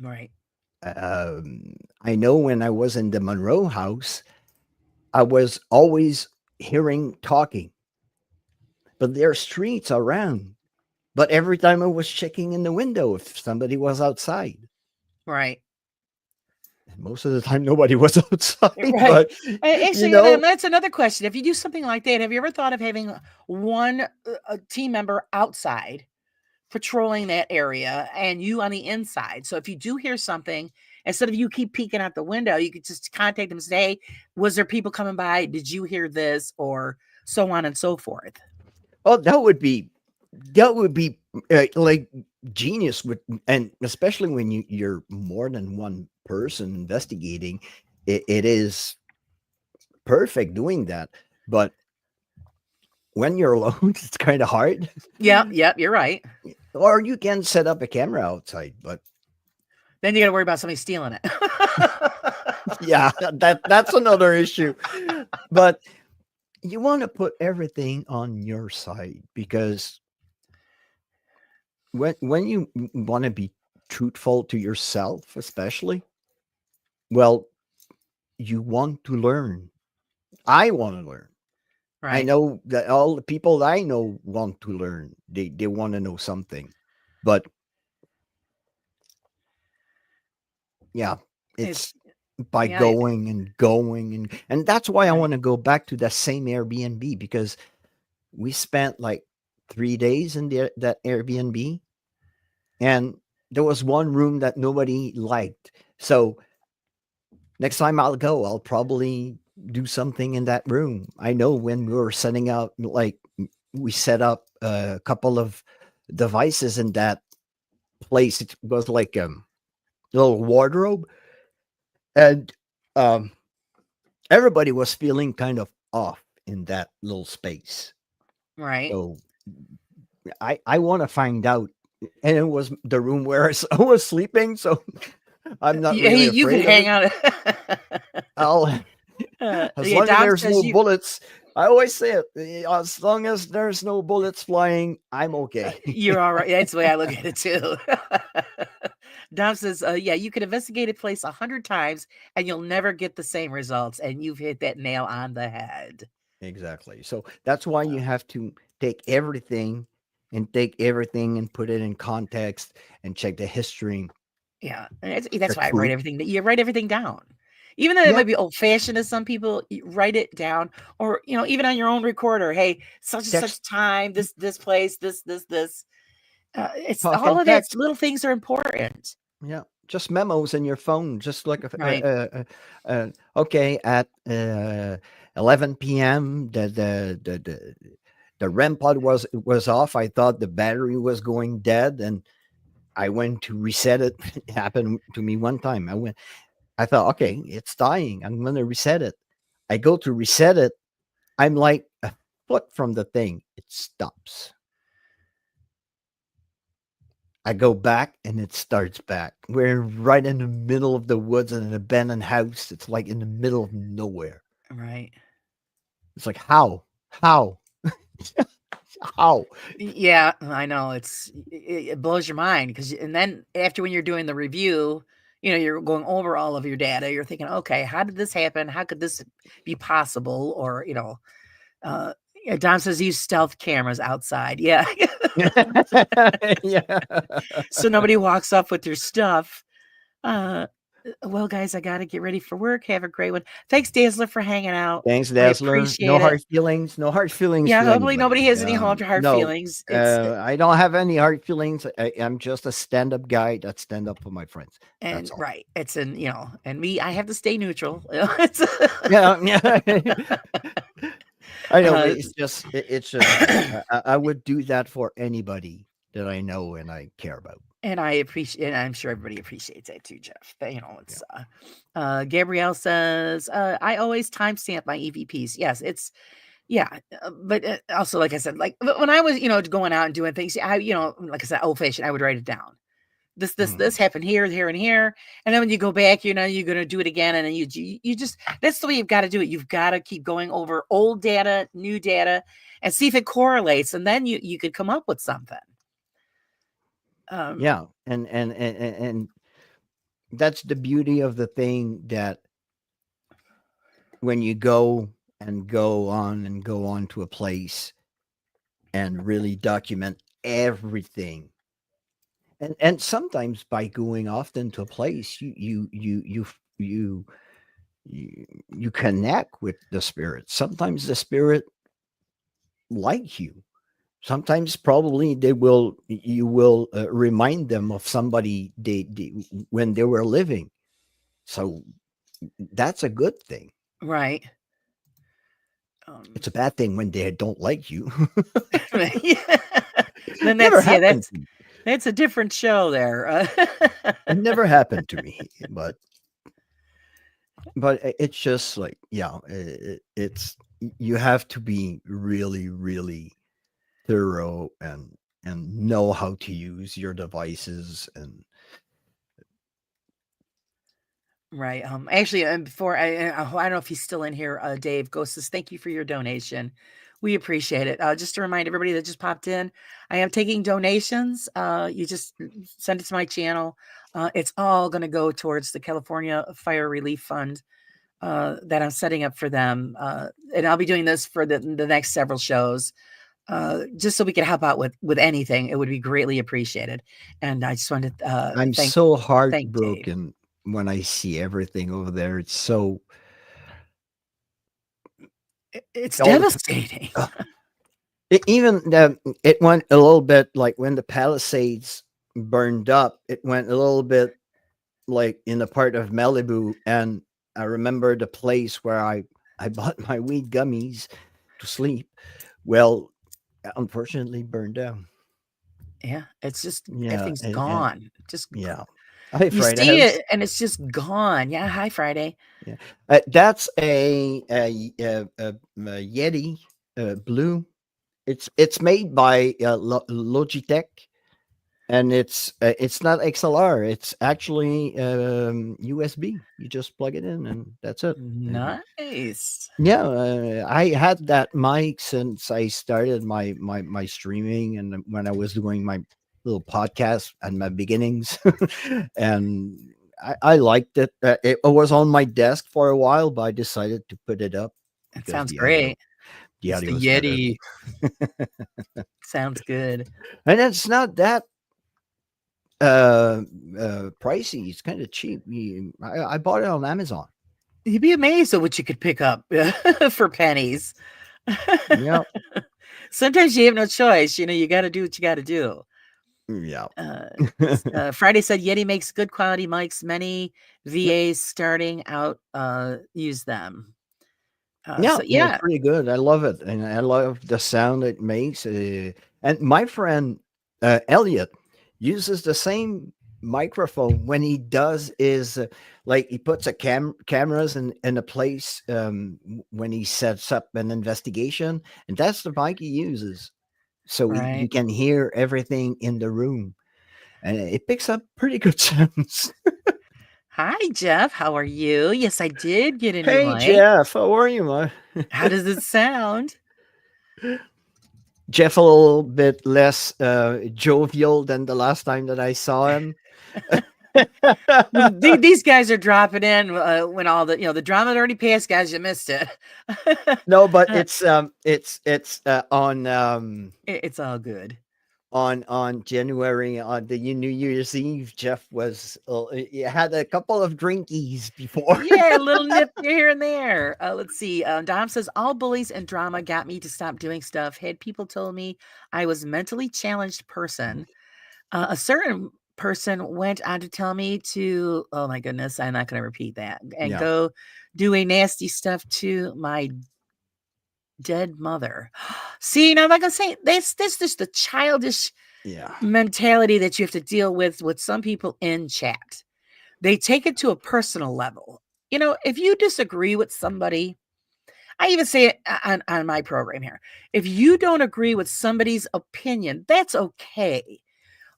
Speaker 2: Right.
Speaker 3: I know when I was in the Monroe house, I was always hearing talking, but there are streets around. But every time I was checking in the window if somebody was outside,
Speaker 2: Right.
Speaker 3: and most of the time nobody was outside.
Speaker 2: Right.
Speaker 3: But you
Speaker 2: Actually,
Speaker 3: know,
Speaker 2: that's another question. If you do something like that, have you ever thought of having one a team member outside patrolling that area and you on the inside? So if you do hear something, instead of you keep peeking out the window, you could just contact them and say, hey, was there people coming by? Did you hear this? Or so on and so forth.
Speaker 3: oh, that would be like genius with, and especially when you're more than one person investigating, it is perfect doing that. But when you're alone, it's kind of hard.
Speaker 2: Yeah, yep, you're right.
Speaker 3: Or you can set up a camera outside, but
Speaker 2: Then you got to worry about somebody stealing it.
Speaker 3: yeah, that's another issue. But you want to put everything on your side, because when you want to be truthful to yourself, especially, well, you want to learn. I want to learn. I
Speaker 2: Right.
Speaker 3: know that all the people that I know want to learn. They want to know something. But yeah,
Speaker 2: It's
Speaker 3: it's by
Speaker 2: yeah,
Speaker 3: going and going, and that's why I
Speaker 2: right.
Speaker 3: want to go back to that same Airbnb, because we spent like 3 days in that Airbnb, and there was one room that nobody liked. So next time I'll go, I'll probably do something in that room. I know when we were setting out, like we set up a couple of devices in that place. It was like a little wardrobe, and um, everybody was feeling kind of off in that little space.
Speaker 2: Right.
Speaker 3: So I want to find out. And it was the room where I was sleeping, so I'm not
Speaker 2: Hey,
Speaker 3: really
Speaker 2: you can
Speaker 3: afraid of
Speaker 2: hang
Speaker 3: it.
Speaker 2: out.
Speaker 3: I'll as
Speaker 2: Yeah,
Speaker 3: long as
Speaker 2: Dom
Speaker 3: there's
Speaker 2: says
Speaker 3: no
Speaker 2: you.
Speaker 3: bullets, I always say it. As long as there's no bullets flying, I'm okay.
Speaker 2: You're all right. That's the way I look at it too. Dom says, yeah, you can investigate a place 100 times and you'll never get the same results. And you've hit that nail on the head.
Speaker 3: Exactly. So that's why you have to take everything and put it in context and check the history,
Speaker 2: Yeah. And that's
Speaker 3: the
Speaker 2: why I write
Speaker 3: truth.
Speaker 2: everything that you write everything down. Even though it
Speaker 3: Yeah,
Speaker 2: might be old fashioned to some people, you write it down, or even on your own recorder. Hey, such and
Speaker 3: text,
Speaker 2: such time, this place, this. It's all
Speaker 3: talking
Speaker 2: of that.
Speaker 3: text.
Speaker 2: Little things are important.
Speaker 3: Yeah, just memos in your phone, just like
Speaker 2: Right.
Speaker 3: okay, at 11 p.m. The REM pod was off. I thought the battery was going dead, and I went to reset it. It happened to me one time. I thought, okay, it's dying. I'm gonna reset it. I go to reset it. I'm like a foot from the thing. It stops. I go back and it starts back. We're right in the middle of the woods and an abandoned house. It's like in the middle of nowhere.
Speaker 2: Right.
Speaker 3: It's like, how? How? How?
Speaker 2: Yeah, I know. It blows your mind because, and then after when you're doing the review, you're going over all of your data. You're thinking, okay, how did this happen? How could this be possible? Or, yeah, Don says use stealth cameras outside. Yeah.
Speaker 3: Yeah.
Speaker 2: So nobody walks off with their stuff. Well, guys, I got to get ready for work. Have a great one. Thanks, Dazzler, for hanging out.
Speaker 3: Thanks,
Speaker 2: I
Speaker 3: Dazzler. No
Speaker 2: appreciate it.
Speaker 3: hard feelings. No hard feelings
Speaker 2: Yeah,
Speaker 3: to
Speaker 2: hopefully
Speaker 3: anybody.
Speaker 2: nobody has any hard
Speaker 3: No,
Speaker 2: feelings. It's
Speaker 3: I don't have any hard feelings. I'm just a stand-up guy that stand up for my friends.
Speaker 2: and
Speaker 3: That's all.
Speaker 2: right. It's and me, I have to stay neutral.
Speaker 3: Yeah, yeah. I know.
Speaker 2: Uh,
Speaker 3: It's just, I would do that for anybody that I know and I care about.
Speaker 2: And I appreciate, and I'm sure everybody appreciates that too, Jeff. But, it's Gabrielle says, I always timestamp my EVPs. Yes, it's but also, like I said, like when I was, going out and doing things, like I said, old fashioned, I would write it down. This happened here, and here, and then when you go back, you're going to do it again, and then you just, that's the way you've got to do it. You've got to keep going over old data, new data, and see if it correlates, and then you could come up with something.
Speaker 3: Yeah, and that's the beauty of the thing, that when you go on to a place and really document everything, and sometimes by going often to a place, you connect with the spirit. Sometimes the spirit like you. Sometimes probably you will remind them of somebody they when they were living. So that's a good thing.
Speaker 2: Right.
Speaker 3: It's a bad thing when they don't like you.
Speaker 2: Then
Speaker 3: Never happened to me.
Speaker 2: that's a different show there.
Speaker 3: It never happened to me, but it's just like, it's, you have to be really, really thorough and know how to use your devices. And
Speaker 2: Right. Actually, before I don't know if he's still in here. Dave Ghost says, thank you for your donation. We appreciate it. Just to remind everybody that just popped in, I am taking donations. You just send it to my channel. It's all going to go towards the California Fire Relief Fund that I'm setting up for them. And I'll be doing this for the next several shows. Just so we can help out with anything, it would be greatly appreciated. And I just wanted to
Speaker 3: I'm
Speaker 2: thank
Speaker 3: so
Speaker 2: Dave.
Speaker 3: heartbroken when I see everything over there. It's so,
Speaker 2: It's
Speaker 3: all the-
Speaker 2: devastating.
Speaker 3: it went a little bit like when the Palisades burned up. It went a little bit like in the part of Malibu, and I remember the place where I bought my weed gummies to sleep. Well, unfortunately, burned down.
Speaker 2: Yeah, it's just
Speaker 3: Yeah,
Speaker 2: everything's
Speaker 3: and
Speaker 2: gone. Just
Speaker 3: yeah. Hi,
Speaker 2: you
Speaker 3: Friday
Speaker 2: see
Speaker 3: House.
Speaker 2: it and it's just gone. Yeah, hi Friday.
Speaker 3: Yeah, that's a Yeti Blue. It's made by Logitech, and it's not XLR. It's actually USB. You just plug it in, and that's it. And
Speaker 2: Nice.
Speaker 3: yeah, I had that mic since I started my streaming, and when I was doing my little podcast and my beginnings, and I liked it. It was on my desk for a while, but I decided to put it up
Speaker 2: That
Speaker 3: because
Speaker 2: sounds
Speaker 3: the
Speaker 2: great.
Speaker 3: the
Speaker 2: It's
Speaker 3: audio
Speaker 2: the
Speaker 3: is better.
Speaker 2: Yeti. Sounds good.
Speaker 3: And it's not that pricey. It's kind of cheap. I bought it on Amazon.
Speaker 2: You'd be amazed at what you could pick up for pennies.
Speaker 3: Yeah.
Speaker 2: Sometimes you have no choice. You got to do what you got to do.
Speaker 3: Yeah.
Speaker 2: Friday said Yeti makes good quality mics. Many VAs starting out use them.
Speaker 3: It's pretty good. I love it, and I love the sound it makes. And my friend Elliot uses the same microphone when he does is like he puts a cameras in a place when he sets up an investigation, and that's the mic he uses, so you
Speaker 2: Right.
Speaker 3: can hear everything in the room. and it picks up pretty good sounds.
Speaker 2: Hi, Jeff. How are you? Yes, I did get a new
Speaker 3: Hey,
Speaker 2: mic.
Speaker 3: Jeff, how are you, man?
Speaker 2: How does it sound?
Speaker 3: Jeff a little bit less jovial than the last time that I saw him.
Speaker 2: Well, these guys are dropping in when all the the drama had already passed, guys. You missed it.
Speaker 3: No, but
Speaker 2: Uh,
Speaker 3: it's
Speaker 2: it's all good.
Speaker 3: on January on the New Year's Eve. Jeff was he had a couple of drinkies before.
Speaker 2: Yeah, a little nip here and there. Let's see. Dom says all bullies and drama got me to stop doing stuff. Had people told me I was mentally challenged person, a certain person went on to tell me to. Oh my goodness, I'm not going to repeat that. And
Speaker 3: Yeah,
Speaker 2: go doing nasty stuff to my dead mother. See, now like I say, that's just the childish
Speaker 3: yeah,
Speaker 2: mentality that you have to deal with some people in chat. They take it to a personal level. If you disagree with somebody, I even say it on my program here. If you don't agree with somebody's opinion, that's okay.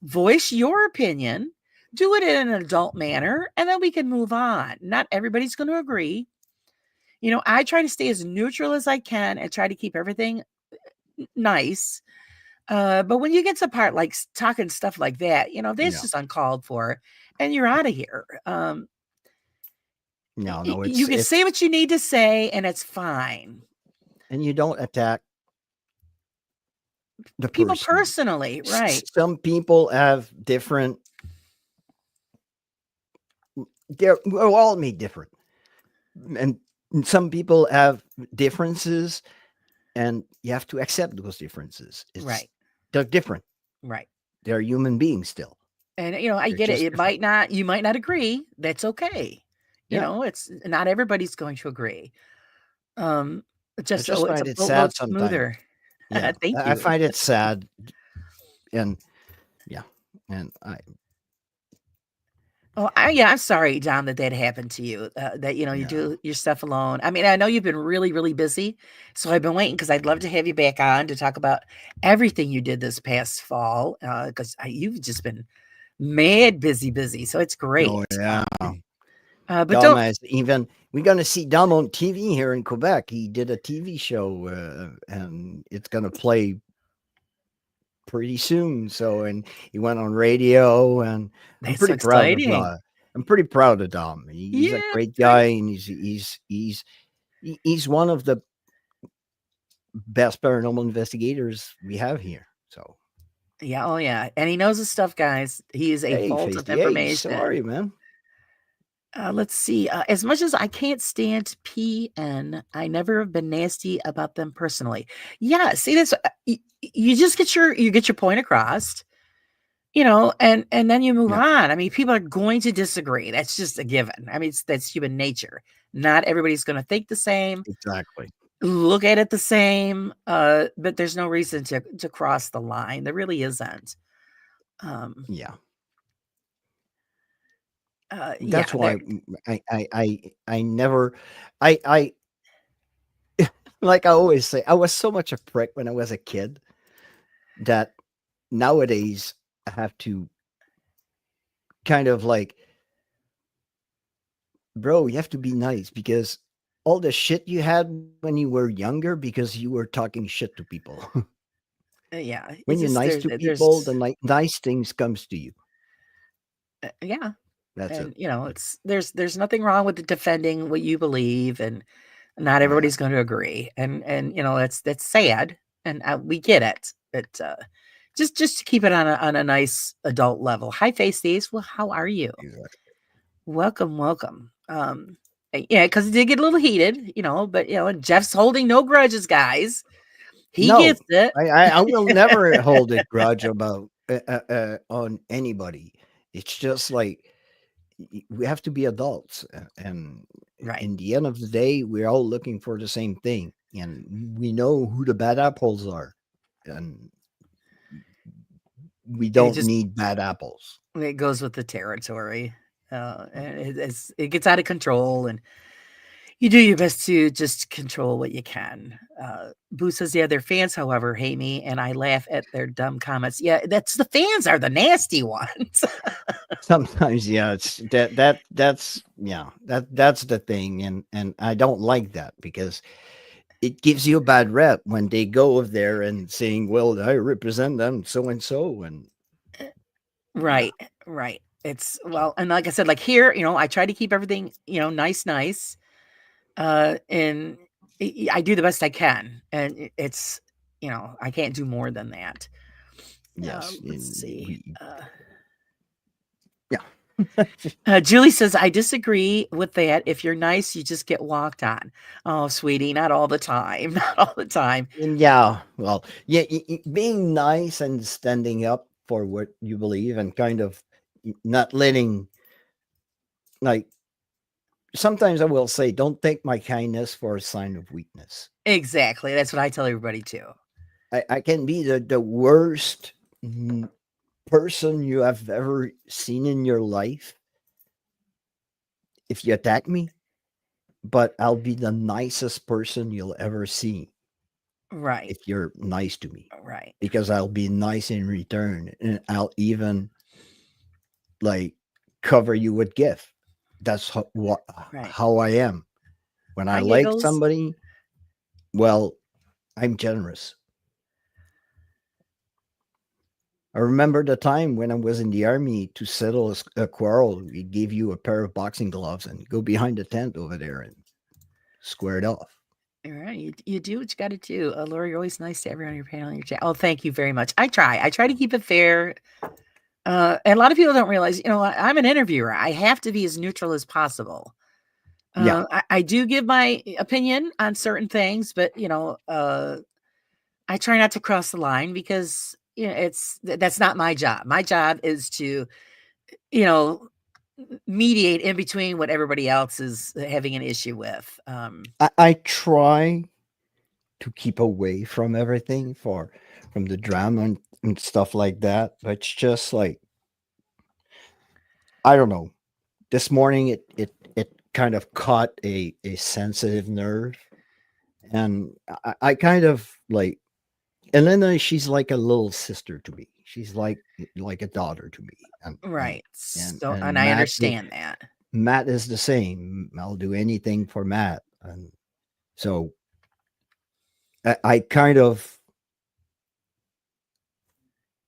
Speaker 2: Voice your opinion, do it in an adult manner, and then we can move on. Not everybody's going to agree. I try to stay as neutral as I can and try to keep everything nice. But when you get to part like talking stuff like that, that's
Speaker 3: yeah.
Speaker 2: just uncalled for, and you're out of here.
Speaker 3: No,
Speaker 2: You can
Speaker 3: it's
Speaker 2: say what you need to say, and it's fine.
Speaker 3: and you don't attack the
Speaker 2: People
Speaker 3: person.
Speaker 2: personally, right?
Speaker 3: Some people have different. We're all made different, and some people have differences, and you have to accept those differences.
Speaker 2: Right,
Speaker 3: They're different.
Speaker 2: right.
Speaker 3: They're human beings still.
Speaker 2: And I
Speaker 3: They're
Speaker 2: get it.
Speaker 3: just
Speaker 2: It
Speaker 3: different.
Speaker 2: might not, you might not agree. That's okay.
Speaker 3: Yeah.
Speaker 2: It's not everybody's going to agree. Um,
Speaker 3: I
Speaker 2: just
Speaker 3: just
Speaker 2: so it's a
Speaker 3: find it sad
Speaker 2: boatload
Speaker 3: sometimes.
Speaker 2: smoother.
Speaker 3: Yeah,
Speaker 2: Thank
Speaker 3: I
Speaker 2: you.
Speaker 3: find it sad, and yeah, and I
Speaker 2: Oh, I'm sorry, John, that happened to you. That you
Speaker 3: yeah.
Speaker 2: do your stuff alone. I mean, I know you've been really, really busy, so I've been waiting because I'd love to have you back on to talk about everything you did this past fall. Because you've just been mad busy, so it's
Speaker 3: Oh
Speaker 2: great.
Speaker 3: yeah.
Speaker 2: But
Speaker 3: Dom
Speaker 2: don't.
Speaker 3: has even we're gonna see Dom on TV here in Quebec. He did a TV show, and it's gonna play pretty soon. So, and he went on radio, and I'm
Speaker 2: That's so
Speaker 3: pretty proud of.
Speaker 2: exciting.
Speaker 3: I'm pretty proud of Dom. He's a
Speaker 2: Yeah,
Speaker 3: great
Speaker 2: good.
Speaker 3: guy, and he's one of the best paranormal investigators we have here. So,
Speaker 2: Yeah, oh yeah, and he knows his stuff, guys. He is a
Speaker 3: hey,
Speaker 2: vault of
Speaker 3: Facey, hey, so are
Speaker 2: information.
Speaker 3: you, man?
Speaker 2: Let's see. As much as I can't stand PN, I never have been nasty about them personally. Yeah, see this. You just get your point across, and then you move
Speaker 3: Yeah,
Speaker 2: on. I mean, people are going to disagree. That's just a given. I mean, that's human nature. Not everybody's going to think the same,
Speaker 3: exactly.
Speaker 2: look at it the same. But there's no reason to cross the line. There really isn't. Um,
Speaker 3: Yeah,
Speaker 2: yeah,
Speaker 3: that's why
Speaker 2: there.
Speaker 3: I never, I like I always say, I was so much a prick when I was a kid that nowadays I have to kind of like, bro, you have to be nice because all the shit you had when you were younger because you were talking shit to people.
Speaker 2: Yeah,
Speaker 3: When
Speaker 2: it's
Speaker 3: you're
Speaker 2: just
Speaker 3: nice to people, the nice things comes to you.
Speaker 2: yeah.
Speaker 3: That's it.
Speaker 2: And it's there's nothing wrong with defending what you believe, and not
Speaker 3: Oh yeah.
Speaker 2: everybody's going to agree, and that's sad, and we get it, but just to keep it on a nice adult level. Hi, Face Days. Well, how are you?
Speaker 3: Exactly.
Speaker 2: Welcome. Yeah, because it did get a little heated, but and Jeff's holding no grudges, guys. He
Speaker 3: No,
Speaker 2: gets it.
Speaker 3: I will never hold a grudge about on anybody. It's just like we have to be adults, and
Speaker 2: Right.
Speaker 3: in the end of the day, we're all looking for the same thing, and we know who the bad apples are, and we
Speaker 2: It
Speaker 3: don't
Speaker 2: just
Speaker 3: need bad apples.
Speaker 2: it goes with the territory. And it gets out of control, and You do your best to just control what you can. Boo says, yeah, their fans, however, hate me and I laugh at their dumb comments. Yeah, that's the fans are the nasty ones.
Speaker 3: Sometimes, yeah, it's that's the thing, and I don't like that because it gives you a bad rep when they go over there and saying, "Well, I represent them, so and so," and yeah,
Speaker 2: Right, right. It's well, and like I said, like here, I try to keep everything, nice. And I do the best I can, and it's, I can't do more than that.
Speaker 3: yes,
Speaker 2: Let's
Speaker 3: and
Speaker 2: see.
Speaker 3: yeah,
Speaker 2: Julie says, I disagree with that. If you're nice, you just get walked on. Oh, sweetie, not all the time. Not all the time.
Speaker 3: and yeah, well, yeah, being nice and standing up for what you believe and kind of not letting like sometimes I will say, don't take my kindness for a sign of weakness.
Speaker 2: Exactly. That's what I tell everybody too.
Speaker 3: I can be the worst person you have ever seen in your life if you attack me, but I'll be the nicest person you'll ever see
Speaker 2: Right.
Speaker 3: if you're nice to me
Speaker 2: Right.
Speaker 3: because I'll be nice in return and I'll even like cover you with gift. That's
Speaker 2: Right.
Speaker 3: how I am. When I
Speaker 2: Hi,
Speaker 3: like
Speaker 2: Giggles.
Speaker 3: somebody, well, I'm generous. I remember the time when I was in the army to settle a quarrel. We gave you a pair of boxing gloves and go behind the tent over there and square it off.
Speaker 2: All right. You do what you got to do. Laura, you're always nice to everyone on your panel and your chat. Oh, thank you very much. I try to keep it fair. And a lot of people don't realize, I'm an interviewer. I have to be as neutral as possible.
Speaker 3: Yeah.
Speaker 2: I do give my opinion on certain things, but I try not to cross the line because that's not my job. My job is to, mediate in between what everybody else is having an issue with.
Speaker 3: I try to keep away from everything from the drama and stuff like that. But it's just like I don't know. This morning it kind of caught a sensitive nerve. And I kind of like Elena, she's like a little sister to me. She's like a daughter to me.
Speaker 2: Right.
Speaker 3: And
Speaker 2: So,
Speaker 3: and
Speaker 2: and I
Speaker 3: Matt
Speaker 2: understand that.
Speaker 3: Matt is the same. I'll do anything for Matt. And so I kind of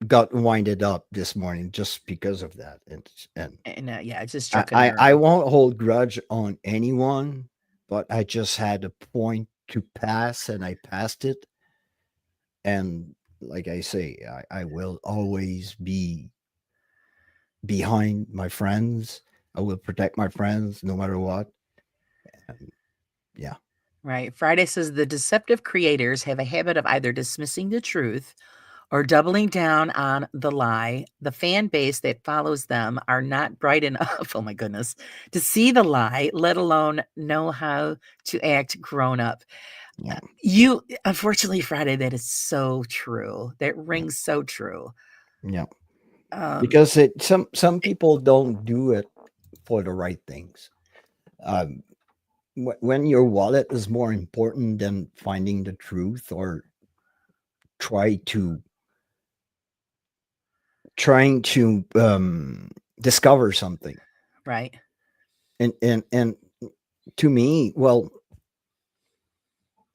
Speaker 3: got winded up this morning just because of that. And
Speaker 2: Yeah, it just struck a nerve.
Speaker 3: I won't hold grudge on anyone, but I just had a point to pass and I passed it. And like I say, I will always be behind my friends. I will protect my friends no matter what. And yeah.
Speaker 2: Right. Friday says the deceptive creators have a habit of either dismissing the truth or doubling down on the lie. The fan base that follows them are not bright enough, oh my goodness, to see the lie, let alone know how to act grown up.
Speaker 3: Yeah.
Speaker 2: Unfortunately, Friday, that is so true. That rings so true.
Speaker 3: Yeah. Because some people don't do it for the right things. When your wallet is more important than finding the truth or trying to discover something,
Speaker 2: right?
Speaker 3: And to me, well,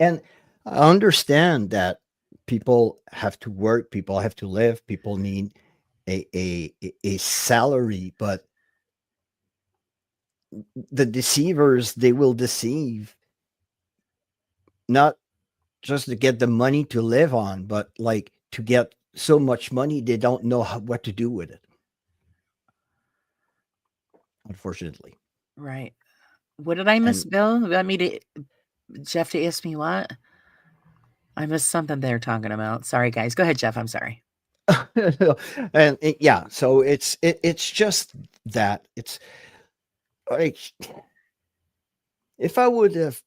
Speaker 3: and I understand that people have to work, people have to live, people need a salary, but the deceivers, they will deceive not just to get the money to live on, but like to get so much money they don't know what to do with it, unfortunately.
Speaker 2: Right. What did I miss, Bill? You want me to Jeff to ask me what? I missed something they're talking about. Sorry, guys. Go ahead, Jeff. I'm sorry.
Speaker 3: And yeah, so it's just that it's like if I would have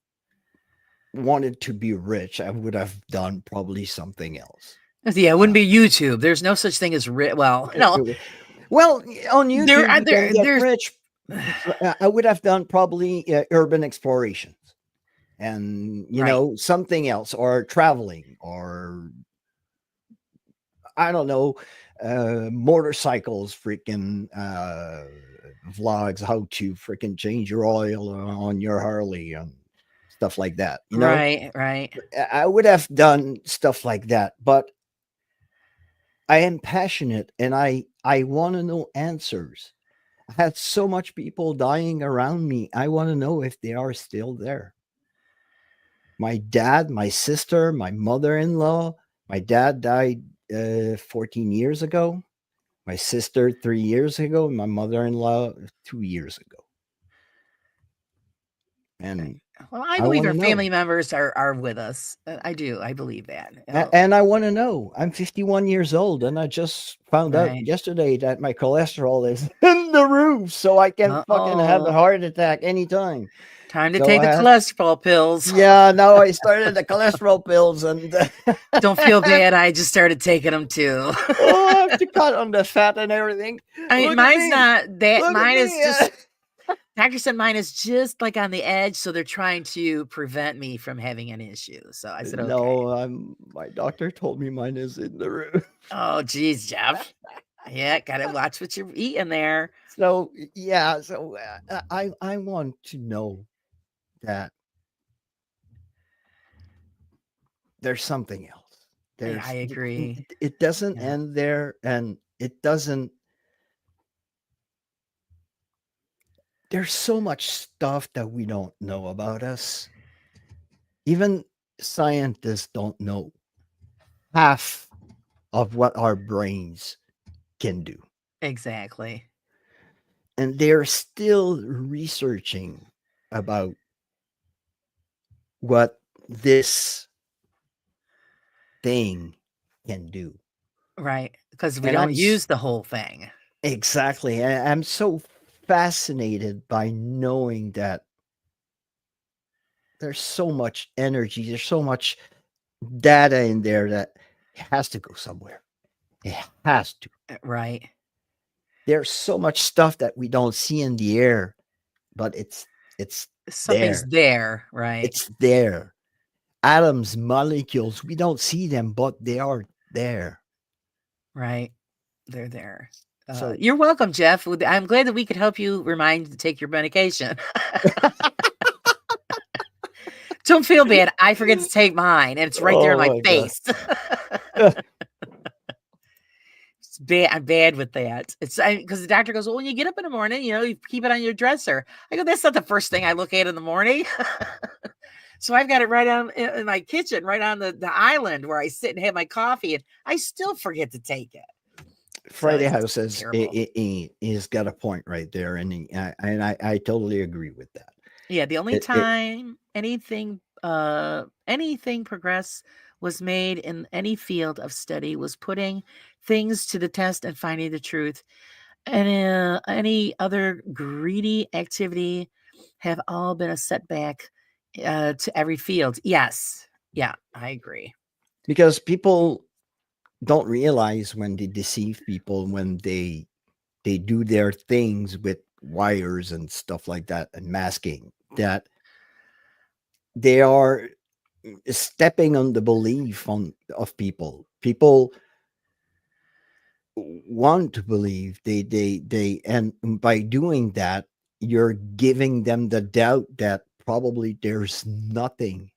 Speaker 3: wanted to be rich, I would have done probably something else.
Speaker 2: Yeah, it wouldn't be YouTube. There's no such thing as rich. Well, no.
Speaker 3: Well, on YouTube, you can get
Speaker 2: there's
Speaker 3: rich. I would have done probably urban explorations. and
Speaker 2: Right.
Speaker 3: something else, or traveling, or I don't know, motorcycles, freaking vlogs, how to freaking change your oil on your Harley and stuff like that.
Speaker 2: Right. Right.
Speaker 3: I would have done stuff like that, but I am passionate and I want to know answers. I had so much people dying around me. I want to know if they are still there. My dad, my sister, my mother-in-law. My dad died 14 years ago. My sister 3 years ago. And my mother-in-law 2 years ago. And
Speaker 2: Well, I
Speaker 3: I
Speaker 2: believe
Speaker 3: want
Speaker 2: our
Speaker 3: to know.
Speaker 2: family members are with us. I do. I believe that.
Speaker 3: And I want to know. I'm 51 years old, and I just found out
Speaker 2: Right.
Speaker 3: yesterday that my cholesterol is in the roof, so I can fucking have a
Speaker 2: Uh-oh.
Speaker 3: heart attack anytime.
Speaker 2: Time to
Speaker 3: So
Speaker 2: take the cholesterol pills.
Speaker 3: yeah, now I started the cholesterol pills, and
Speaker 2: Don't feel bad. I just started taking them too.
Speaker 3: oh, I have to cut on the fat and everything.
Speaker 2: I mean,
Speaker 3: Look at
Speaker 2: mine's
Speaker 3: me.
Speaker 2: not that.
Speaker 3: Look at
Speaker 2: Mine is
Speaker 3: me.
Speaker 2: just, doctor said mine is just like on the edge. So they're trying to prevent me from having an issue. So I said, okay.
Speaker 3: No, my doctor told me mine is in the roof.
Speaker 2: Oh, geez, Jeff. Yeah, gotta watch what you're eating there.
Speaker 3: So yeah, so I want to know that there's something else.
Speaker 2: I agree.
Speaker 3: It doesn't
Speaker 2: Yeah.
Speaker 3: end there, and it doesn't. There's so much stuff that we don't know about us. Even scientists don't know half of what our brains can do.
Speaker 2: Exactly.
Speaker 3: And they're still researching about what this thing can do.
Speaker 2: Right. Because we
Speaker 3: And
Speaker 2: don't use the whole thing.
Speaker 3: exactly. I'm so fascinated by knowing that there's so much energy, there's so much data in there that it has to go somewhere. It has to.
Speaker 2: Right.
Speaker 3: There's so much stuff that we don't see in the air, but it's
Speaker 2: Something's there. Right.
Speaker 3: It's there. Atoms, molecules, we don't see them, but they are there.
Speaker 2: Right. They're there.
Speaker 3: So
Speaker 2: You're welcome, Jeff. I'm glad that we could help you remind you to take your medication. Don't feel bad. I forget to take mine, and it's right there in
Speaker 3: oh
Speaker 2: my
Speaker 3: my God.
Speaker 2: face. It's bad. I'm bad with that. It's because the doctor goes, well, when you get up in the morning, you keep it on your dresser. I go, that's not the first thing I look at in the morning. So I've got it right on in my kitchen, right on the island where I sit and have my coffee, and I still forget to take it.
Speaker 3: Friday
Speaker 2: So
Speaker 3: House says he's got a point right there, and I totally agree with that.
Speaker 2: Yeah, the only time anything progress was made in any field of study was putting things to the test and finding the truth. And any other greedy activity have all been a setback to every field. Yes. Yeah, I agree.
Speaker 3: Because people don't realize when they deceive people, when they do their things with wires and stuff like that and masking, that they are stepping on the belief of people. People want to believe, and by doing that, you're giving them the doubt that probably there's nothing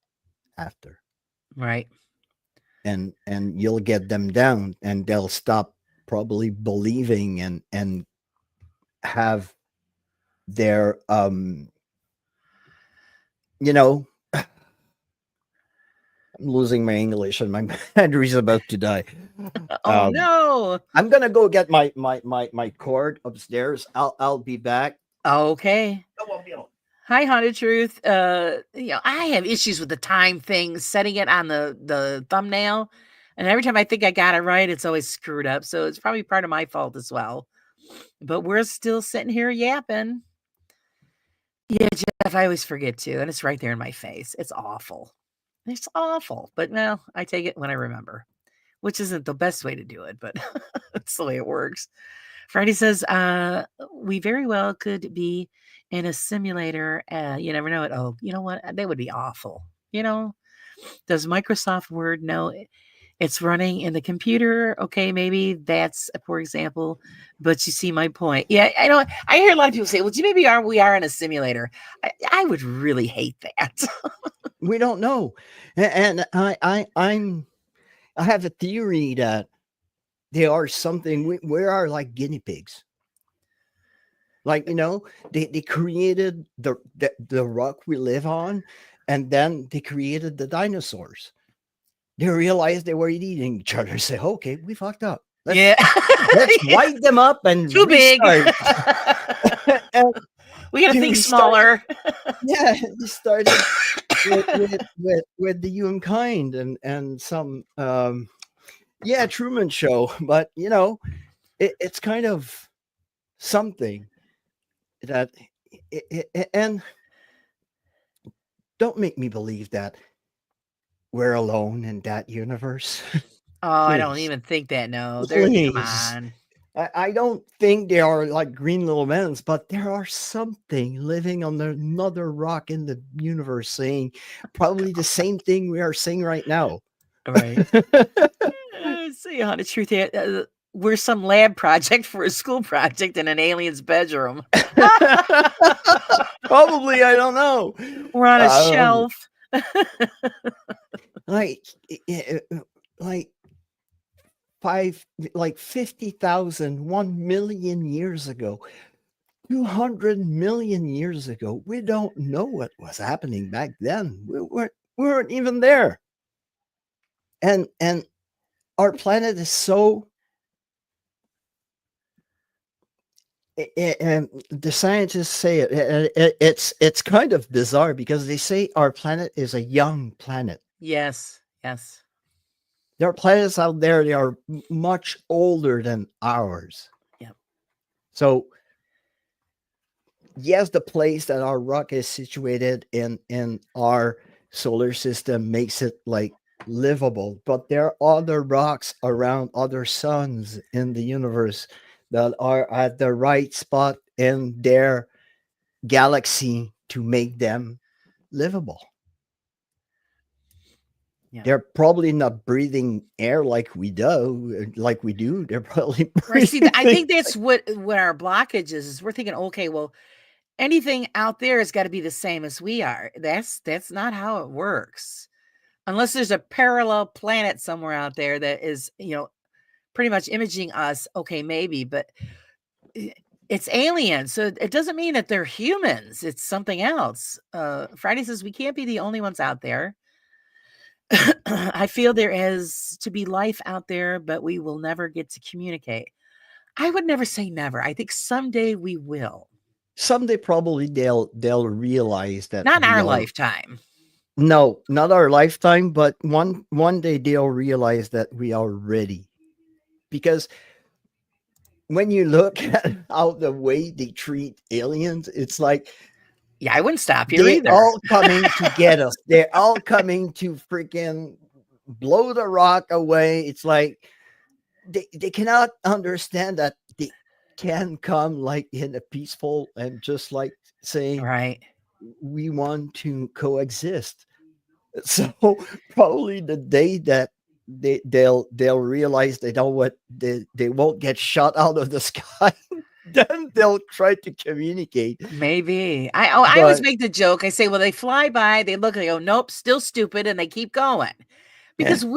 Speaker 3: after.
Speaker 2: Right.
Speaker 3: And you'll get them down, and they'll stop probably believing and have their I'm losing my English and my battery's about to die.
Speaker 2: Oh no.
Speaker 3: I'm gonna go get my cord upstairs. I'll be back.
Speaker 2: Okay. Hi, Haunted Truth. I have issues with the time thing, setting it on the thumbnail, and every time I think I got it right, it's always screwed up. So it's probably part of my fault as well. But we're still sitting here yapping. Yeah, Jeff, I always forget to, and it's right there in my face. It's awful. It's awful. But no, I take it when I remember, which isn't the best way to do it, but it's the way it works. Friday says, we very well could be in a simulator. You never know it. Oh, you know what? That would be awful. You know, does Microsoft Word know it's running in the computer? Okay, maybe that's a poor example, but you see my point. Yeah, I know. I hear a lot of people say, well, maybe we are in a simulator. I would really hate that.
Speaker 3: We don't know. And I have a theory that they are something, we are like guinea pigs. Like, they created the rock we live on, and then they created the dinosaurs. They realized they were eating each other. Say, okay, we fucked up. Let's wipe them up and
Speaker 2: too big.
Speaker 3: And
Speaker 2: we got to think smaller.
Speaker 3: They started with the humankind and some Truman Show, but it's kind of something that and don't make me believe that we're alone in that universe.
Speaker 2: Oh, I don't even think that. No, come on.
Speaker 3: I don't think they are like green little men, but there are something living on another rock in the universe saying probably the same thing we are saying right now.
Speaker 2: Right. See how the truth is. We're some lab project for a school project in an alien's bedroom.
Speaker 3: Probably, I don't know.
Speaker 2: We're on a shelf.
Speaker 3: Like 50,000, 1 million years ago, 200 million years ago. We don't know what was happening back then. We weren't even there. And our planet is so, and the scientists say it's kind of bizarre because they say our planet is a young planet.
Speaker 2: Yes.
Speaker 3: There are planets out there that are much older than ours.
Speaker 2: Yeah.
Speaker 3: So yes, the place that our rock is situated in our solar system makes it like livable, but there are other rocks around other suns in the universe that are at the right spot in their galaxy to make them livable. Yeah. They're probably not breathing air like we do. They're probably
Speaker 2: right. See, I think that's what our blockage is we're thinking, okay, well, anything out there has got to be the same as we are. That's not how it works. Unless there's a parallel planet somewhere out there that is, pretty much imaging us. Okay, maybe, but it's aliens. So it doesn't mean that they're humans. It's something else. Friday says we can't be the only ones out there. I feel there is to be life out there, but we will never get to communicate. I would never say never. I think someday we will.
Speaker 3: Someday probably they'll realize that.
Speaker 2: Not in our lifetime.
Speaker 3: No, not our lifetime, but one day they'll realize that we are ready. Because when you look at how the way they treat aliens, it's like,
Speaker 2: yeah, I wouldn't stop you either.
Speaker 3: They're all coming to get us. They're all coming to freaking blow the rock away. It's like they cannot understand that they can come like in a peaceful and just like saying,
Speaker 2: right,
Speaker 3: we want to coexist. So probably the day that they'll realize they won't get shot out of the sky. Then they'll try to communicate.
Speaker 2: Maybe. I always make the joke. I say, well, they fly by, they look, they go, nope, still stupid, and they keep going. Because I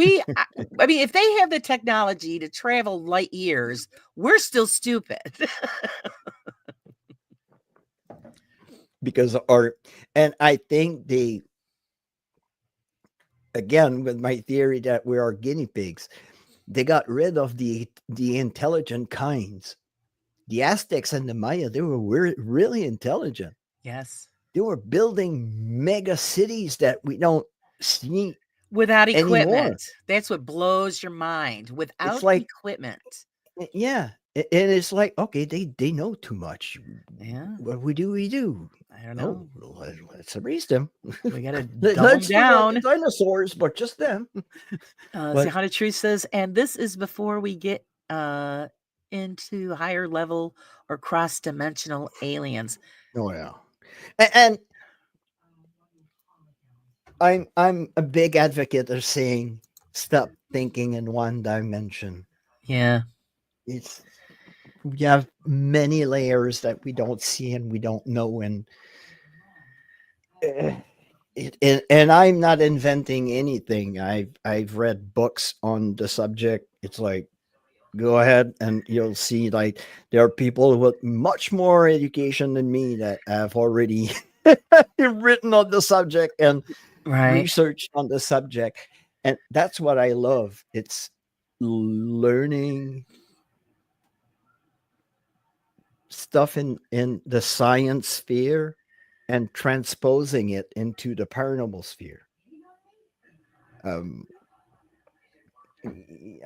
Speaker 2: mean, if they have the technology to travel light years, we're still stupid.
Speaker 3: Because and I think again, with my theory that we are guinea pigs, they got rid of the intelligent kinds. The Aztecs and the Maya, they were really intelligent.
Speaker 2: Yes.
Speaker 3: They were building mega cities that we don't see
Speaker 2: without equipment.
Speaker 3: Anymore.
Speaker 2: That's what blows your mind. Without equipment.
Speaker 3: Yeah. And it's like, okay, they know too much.
Speaker 2: Yeah.
Speaker 3: What we do.
Speaker 2: I don't know.
Speaker 3: Let's erase them.
Speaker 2: We got to dumb them down.
Speaker 3: Dinosaurs, but just them.
Speaker 2: See how the truth says, and this is before we get into higher level or cross-dimensional aliens.
Speaker 3: Oh yeah. And I'm a big advocate of saying stop thinking in one dimension.
Speaker 2: Yeah.
Speaker 3: It's we have many layers that we don't see and we don't know, and uh, and I'm not inventing anything. I've read books on the subject. It's like go ahead and you'll see like there are people with much more education than me that have already written on the subject and
Speaker 2: Right.
Speaker 3: researched on the subject, and that's what I love. It's learning stuff in the science sphere and transposing it into the paranormal sphere. um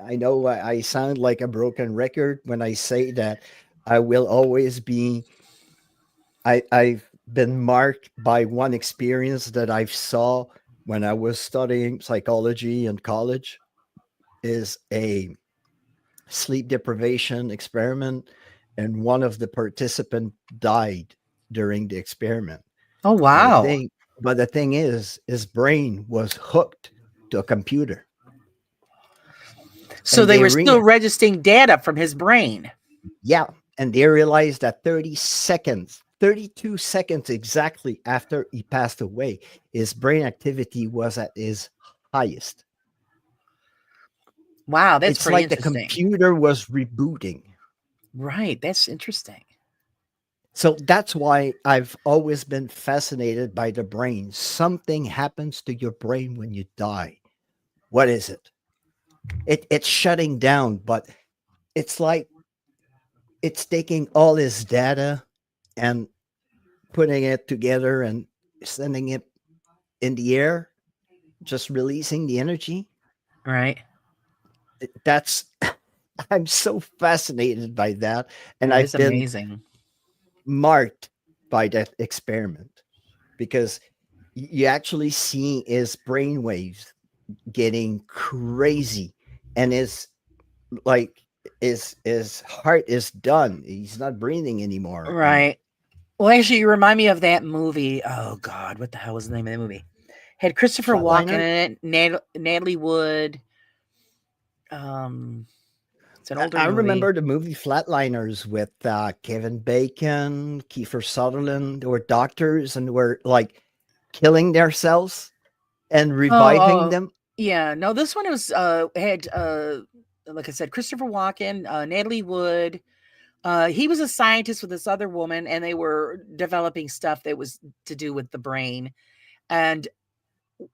Speaker 3: I know I sound like a broken record when I say that I will always be I've been marked by one experience that I saw when I was studying psychology in college is a sleep deprivation experiment, and one of the participants died during the experiment.
Speaker 2: Oh,
Speaker 3: But the
Speaker 2: wow.
Speaker 3: thing, but the thing is, his brain was hooked to a computer,
Speaker 2: So
Speaker 3: and
Speaker 2: they were still registering data from his brain.
Speaker 3: yeah, and they realized that 32 seconds exactly after he passed away, his brain activity was at its highest.
Speaker 2: Wow, that's
Speaker 3: It's
Speaker 2: pretty
Speaker 3: like the
Speaker 2: interesting.
Speaker 3: computer was rebooting.
Speaker 2: Right, that's interesting.
Speaker 3: So that's why I've always been fascinated by the brain. Something happens to your brain when you die. What is it? It's shutting down, but it's like it's taking all this data and putting it together and sending it in the air, just releasing the energy.
Speaker 2: Right.
Speaker 3: That's I'm so fascinated by that, and
Speaker 2: That
Speaker 3: I've
Speaker 2: is
Speaker 3: been
Speaker 2: amazing.
Speaker 3: marked by that experiment because you actually see his brainwaves getting crazy, and like his heart is done. He's not breathing anymore, and
Speaker 2: Right. Well, actually, you remind me of that movie. Oh God, what the hell was the name of the movie? Had Christopher Walken
Speaker 3: Flatliner.
Speaker 2: in it, Natalie Wood. Um, it's an older
Speaker 3: I
Speaker 2: movie.
Speaker 3: remember the movie Flatliners with Kevin Bacon, Kiefer Sutherland. They were doctors and were like killing themselves and
Speaker 2: Oh,
Speaker 3: reviving
Speaker 2: oh,
Speaker 3: them.
Speaker 2: yeah. No, this one was had like I said, Christopher Walken, Natalie Wood. He was a scientist with this other woman, and they were developing stuff that was to do with the brain. And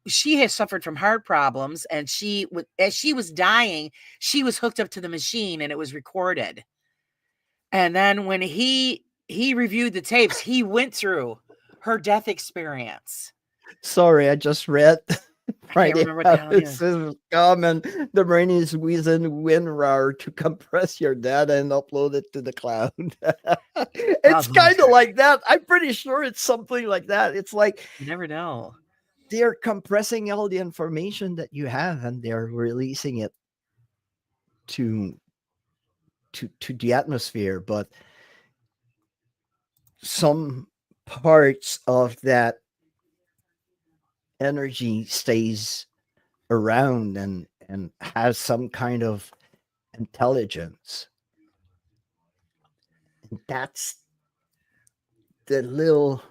Speaker 2: she had suffered from heart problems, and as she was dying, she was hooked up to the machine, and it was recorded. And then when he reviewed the tapes, he went through her death experience.
Speaker 3: Sorry, I just read
Speaker 2: I can't
Speaker 3: Friday
Speaker 2: remember what the
Speaker 3: how
Speaker 2: hell it
Speaker 3: it
Speaker 2: is.
Speaker 3: says common. The brain is using WinRAR to compress your data and upload it to the cloud.
Speaker 2: Oh,
Speaker 3: It's kind of like that. I'm pretty sure it's something like that. It's like
Speaker 2: you never know.
Speaker 3: they're compressing all the information that you have and they're releasing it to to the atmosphere, but some parts of that energy stays around and has some kind of intelligence. And that's the little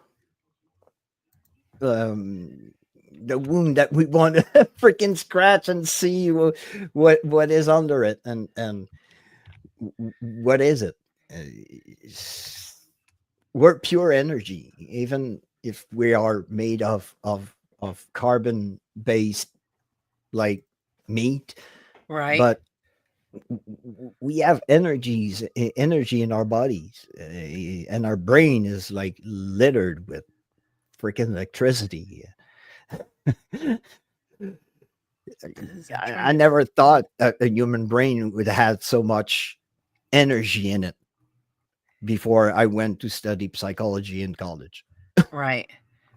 Speaker 3: um the wound that we want to freaking scratch and see what is under it, and what is it. We're pure energy, even if we are made of carbon based like meat,
Speaker 2: Right.
Speaker 3: but we have energy in our bodies, and our brain is like littered with freaking electricity.
Speaker 2: I'm
Speaker 3: I
Speaker 2: trying to.
Speaker 3: never thought a human brain would have so much energy in it before I went to study psychology in college.
Speaker 2: Right.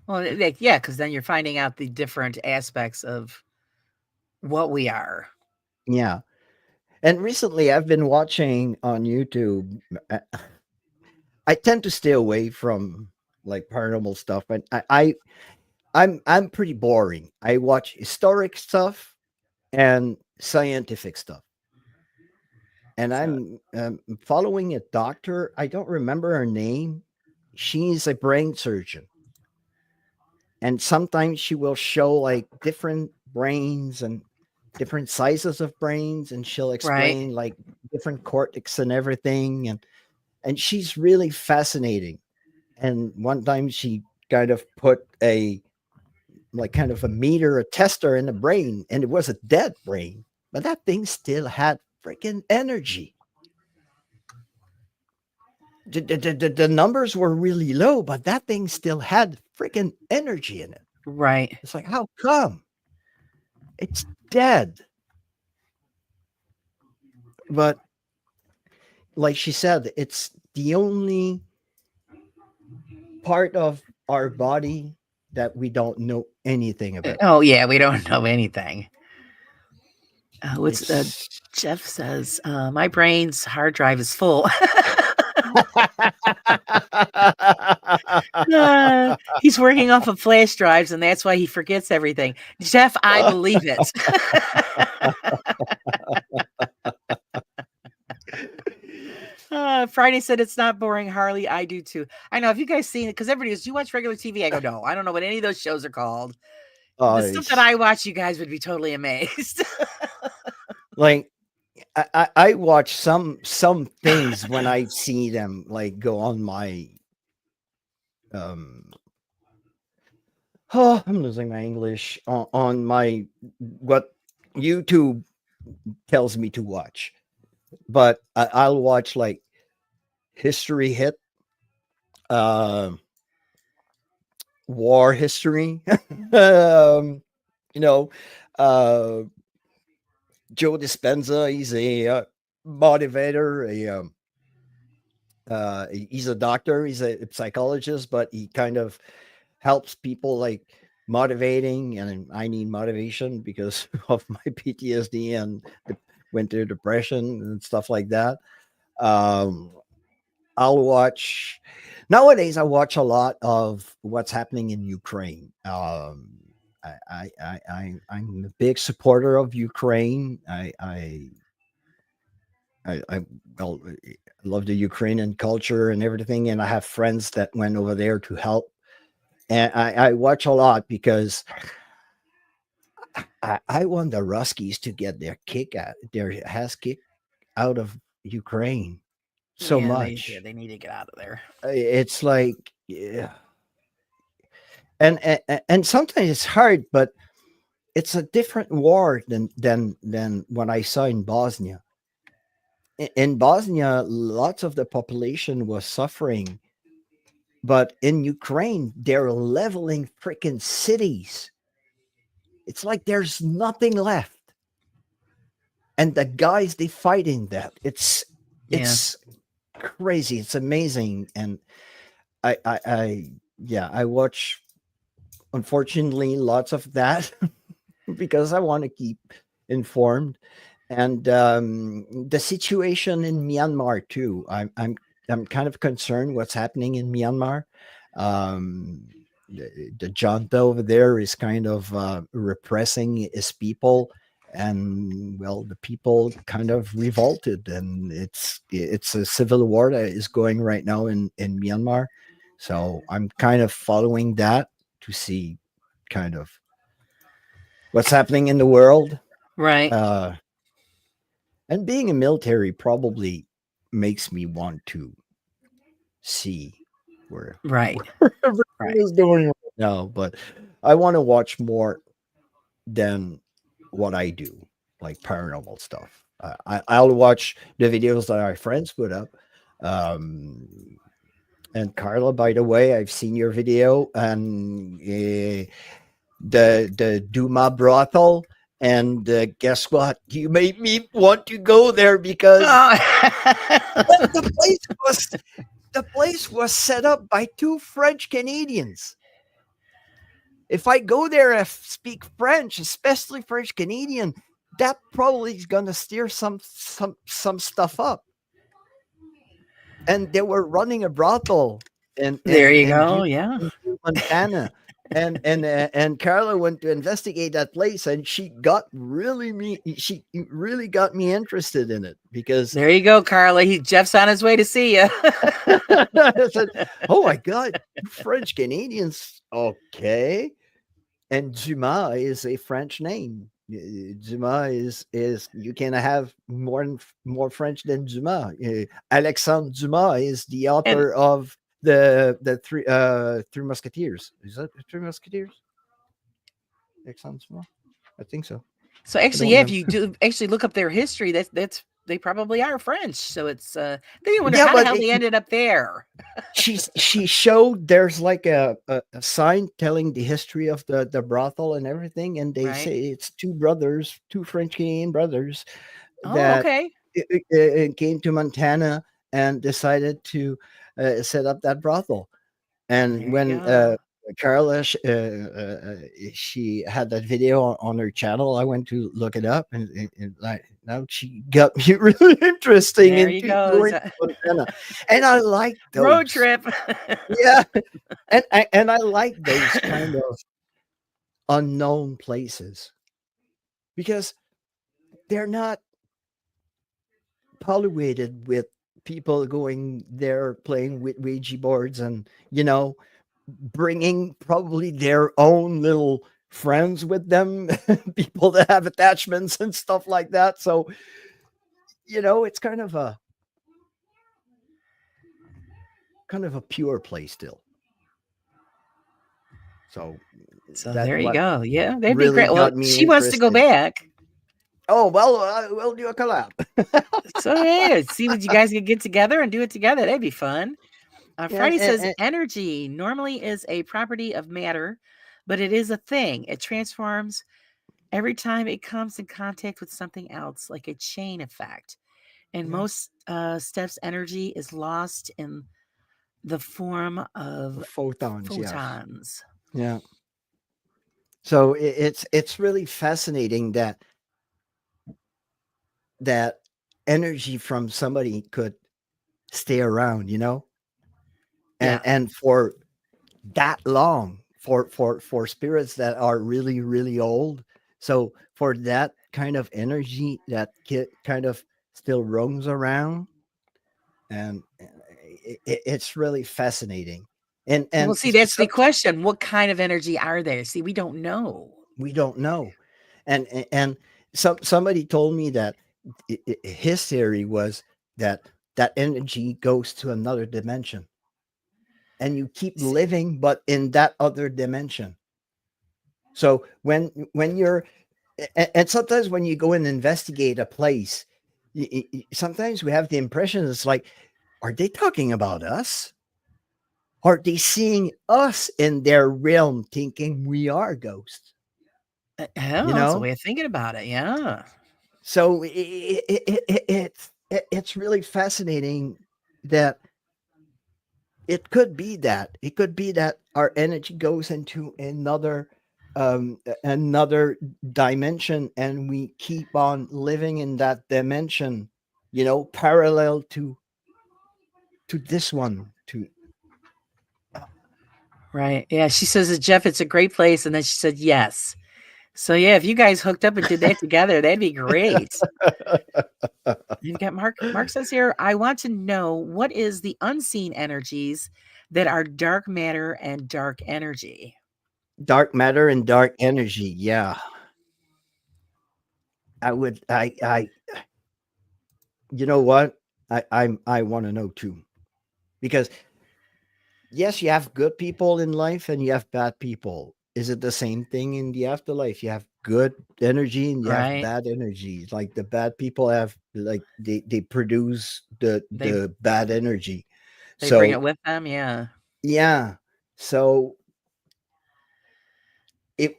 Speaker 2: Well, yeah, because then you're finding out the different aspects of what we are.
Speaker 3: Yeah. And recently, I've been watching on YouTube. I tend to stay away from like paranormal stuff, and I'm pretty boring. I watch historic stuff and scientific stuff. And
Speaker 2: So,
Speaker 3: I'm following a doctor. I don't remember her name. She's a brain surgeon, and sometimes she will show like different brains and different sizes of brains, and she'll
Speaker 2: right.
Speaker 3: explain like different cortex and everything, and she's really fascinating. And one time she kind of put a like kind of a meter, a tester in the brain, and it was a dead brain, but that thing still had freaking energy. The numbers were really low, but that thing still had freaking energy in it.
Speaker 2: Right.
Speaker 3: It's like, how come? It's dead. But like she said, it's the only part of our body that we don't know anything about.
Speaker 2: Oh yeah, we don't know anything. What's
Speaker 3: It's
Speaker 2: Jeff says? My brain's hard drive is full. He's working off of flash drives, and that's why he forgets everything. Jeff, I believe it. Friday said it's not boring. Harley, I do too. I know. If you guys seen it, because everybody goes, "Do you watch regular TV?" I go, "No, I don't know what any of those shows are called." The stuff that
Speaker 3: it's
Speaker 2: I watch, you guys would be totally amazed.
Speaker 3: like I watch some things when I see them like go on my um oh, I'm losing my English on my what YouTube tells me to watch. But I'll watch like History Hit, uh, War History, you know, uh, Joe Dispenza. He's a motivator. He's a doctor. He's a psychologist, but he kind of helps people like motivating. And I need motivation because of my PTSD and the winter depression and stuff like that. Um, I'll watch nowadays. I watch a lot of what's happening in Ukraine. I'm a big supporter of Ukraine. I well, I love the Ukrainian culture and everything, and I have friends that went over there to help. And I watch a lot because I want the Ruskies to get their ass kicked out of Ukraine so
Speaker 2: Yeah,
Speaker 3: much.
Speaker 2: they need to get out of there.
Speaker 3: It's like, yeah. And sometimes it's hard, but it's a different war than what I saw in Bosnia. In Bosnia, lots of the population was suffering, but in Ukraine, they're leveling freaking cities. It's like there's nothing left, and the guys they fight in that
Speaker 2: Yeah.
Speaker 3: it's crazy. It's amazing, and I watch unfortunately lots of that because I want to keep informed. And the situation in Myanmar too. I'm kind of concerned what's happening in Myanmar. The junta over there is kind of repressing its people, and well, the people kind of revolted, and it's a civil war that is going right now in Myanmar. So I'm kind of following that to see kind of what's happening in the world.
Speaker 2: Right.
Speaker 3: And being a military probably makes me want to see where
Speaker 2: Right.
Speaker 3: everything
Speaker 2: Right.
Speaker 3: is going right now. But I want to watch more than what I do, like paranormal stuff. I'll watch the videos that our friends put up. And Carla, by the way, I've seen your video, and the Duma brothel. And guess what? You made me want to go there because
Speaker 2: Oh.
Speaker 3: the place was set up by two French Canadians. If I go there and speak French, especially French Canadian, that probably is gonna steer some stuff up. And they were running a brothel in
Speaker 2: There you
Speaker 3: Butte,
Speaker 2: go. Yeah.
Speaker 3: Montana. And Carla went to investigate that place, and she really got me interested in it because
Speaker 2: There you go, Carla. Jeff's on his way to see you.
Speaker 3: I said, "Oh my God, French Canadians, okay." And Dumas is a French name. Dumas is you can have more French than Dumas. Alexandre Dumas is the
Speaker 2: And
Speaker 3: author of the Three Musketeers. Is that the Three Musketeers? Alexandre Dumas, I think so.
Speaker 2: so
Speaker 3: I
Speaker 2: actually,
Speaker 3: don't
Speaker 2: yeah, if
Speaker 3: remember.
Speaker 2: you do actually look up their history, that's they probably are French. So it's then you wonder
Speaker 3: Yeah,
Speaker 2: how the
Speaker 3: but
Speaker 2: hell they ended up there.
Speaker 3: she showed there's like a sign telling the history of the brothel and everything, and they
Speaker 2: Right.
Speaker 3: say it's two brothers, two French Canadian brothers
Speaker 2: Oh,
Speaker 3: that
Speaker 2: okay.
Speaker 3: came to Montana and decided to set up that brothel. And
Speaker 2: There you
Speaker 3: when
Speaker 2: go.
Speaker 3: Carla, she had that video on her channel, I went to look it up, and like now she got me really interesting
Speaker 2: There you
Speaker 3: into
Speaker 2: go.
Speaker 3: going to Montana, and I like
Speaker 2: Road
Speaker 3: those.
Speaker 2: trip.
Speaker 3: Yeah, and I like those kind of unknown places because they're not polluted with people going there playing with Ouija boards and bringing probably their own little friends with them, people that have attachments and stuff like that. So it's kind of a pure place still. So
Speaker 2: So
Speaker 3: that's
Speaker 2: there you
Speaker 3: what
Speaker 2: go. Yeah, that'd be
Speaker 3: really
Speaker 2: great. Well,
Speaker 3: got me
Speaker 2: she wants to go
Speaker 3: interested.
Speaker 2: back.
Speaker 3: Oh well, we'll do a collab.
Speaker 2: So yeah, see what you guys can get together and do it together. That'd be fun.
Speaker 3: and,
Speaker 2: Friday
Speaker 3: and,
Speaker 2: says
Speaker 3: and
Speaker 2: energy normally is a property of matter, but it is a thing. It transforms every time it comes in contact with something else, like a chain effect. And
Speaker 3: yeah,
Speaker 2: most steps, energy is lost in the form of
Speaker 3: photons, yes,
Speaker 2: photons.
Speaker 3: yeah. So it's really fascinating that energy from somebody could stay around, and
Speaker 2: Yeah.
Speaker 3: for that long, for spirits that are really really old. So for that kind of energy that kind of still roams around, and it's really fascinating.
Speaker 2: Well,
Speaker 3: And
Speaker 2: see, that's the question. What kind of energy are they? See, we don't know.
Speaker 3: we don't know. And somebody told me that his theory was that energy goes to another dimension, and you keep
Speaker 2: S-
Speaker 3: living but in that other dimension. So when you're and sometimes when you go and investigate a place, sometimes we have the impression it's like, are they talking about us? Are they seeing us in their realm, thinking we are ghosts?
Speaker 2: Oh,
Speaker 3: You
Speaker 2: that's a
Speaker 3: know,
Speaker 2: way of thinking about it. Yeah.
Speaker 3: so it's really fascinating that it could be that our energy goes into another dimension, and we keep on living in that dimension, parallel to this one, to
Speaker 2: Right. Yeah. She says, Jeff, it's a great place. And then she said, yes. So yeah, if you guys hooked up and did that together, that'd be great. You've got Mark. Mark says here, I want to know what is the unseen energies that are dark matter and dark energy.
Speaker 3: dark matter and dark energy. Yeah, I would I you know what, I want to know too, because yes, you have good people in life and you have bad people. Is it the same thing in the afterlife? You have good energy and you have
Speaker 2: Right.
Speaker 3: bad energy. Like the bad people have, like, they produce the
Speaker 2: They
Speaker 3: the bad energy.
Speaker 2: they bring it
Speaker 3: So
Speaker 2: with them. Yeah.
Speaker 3: yeah. So it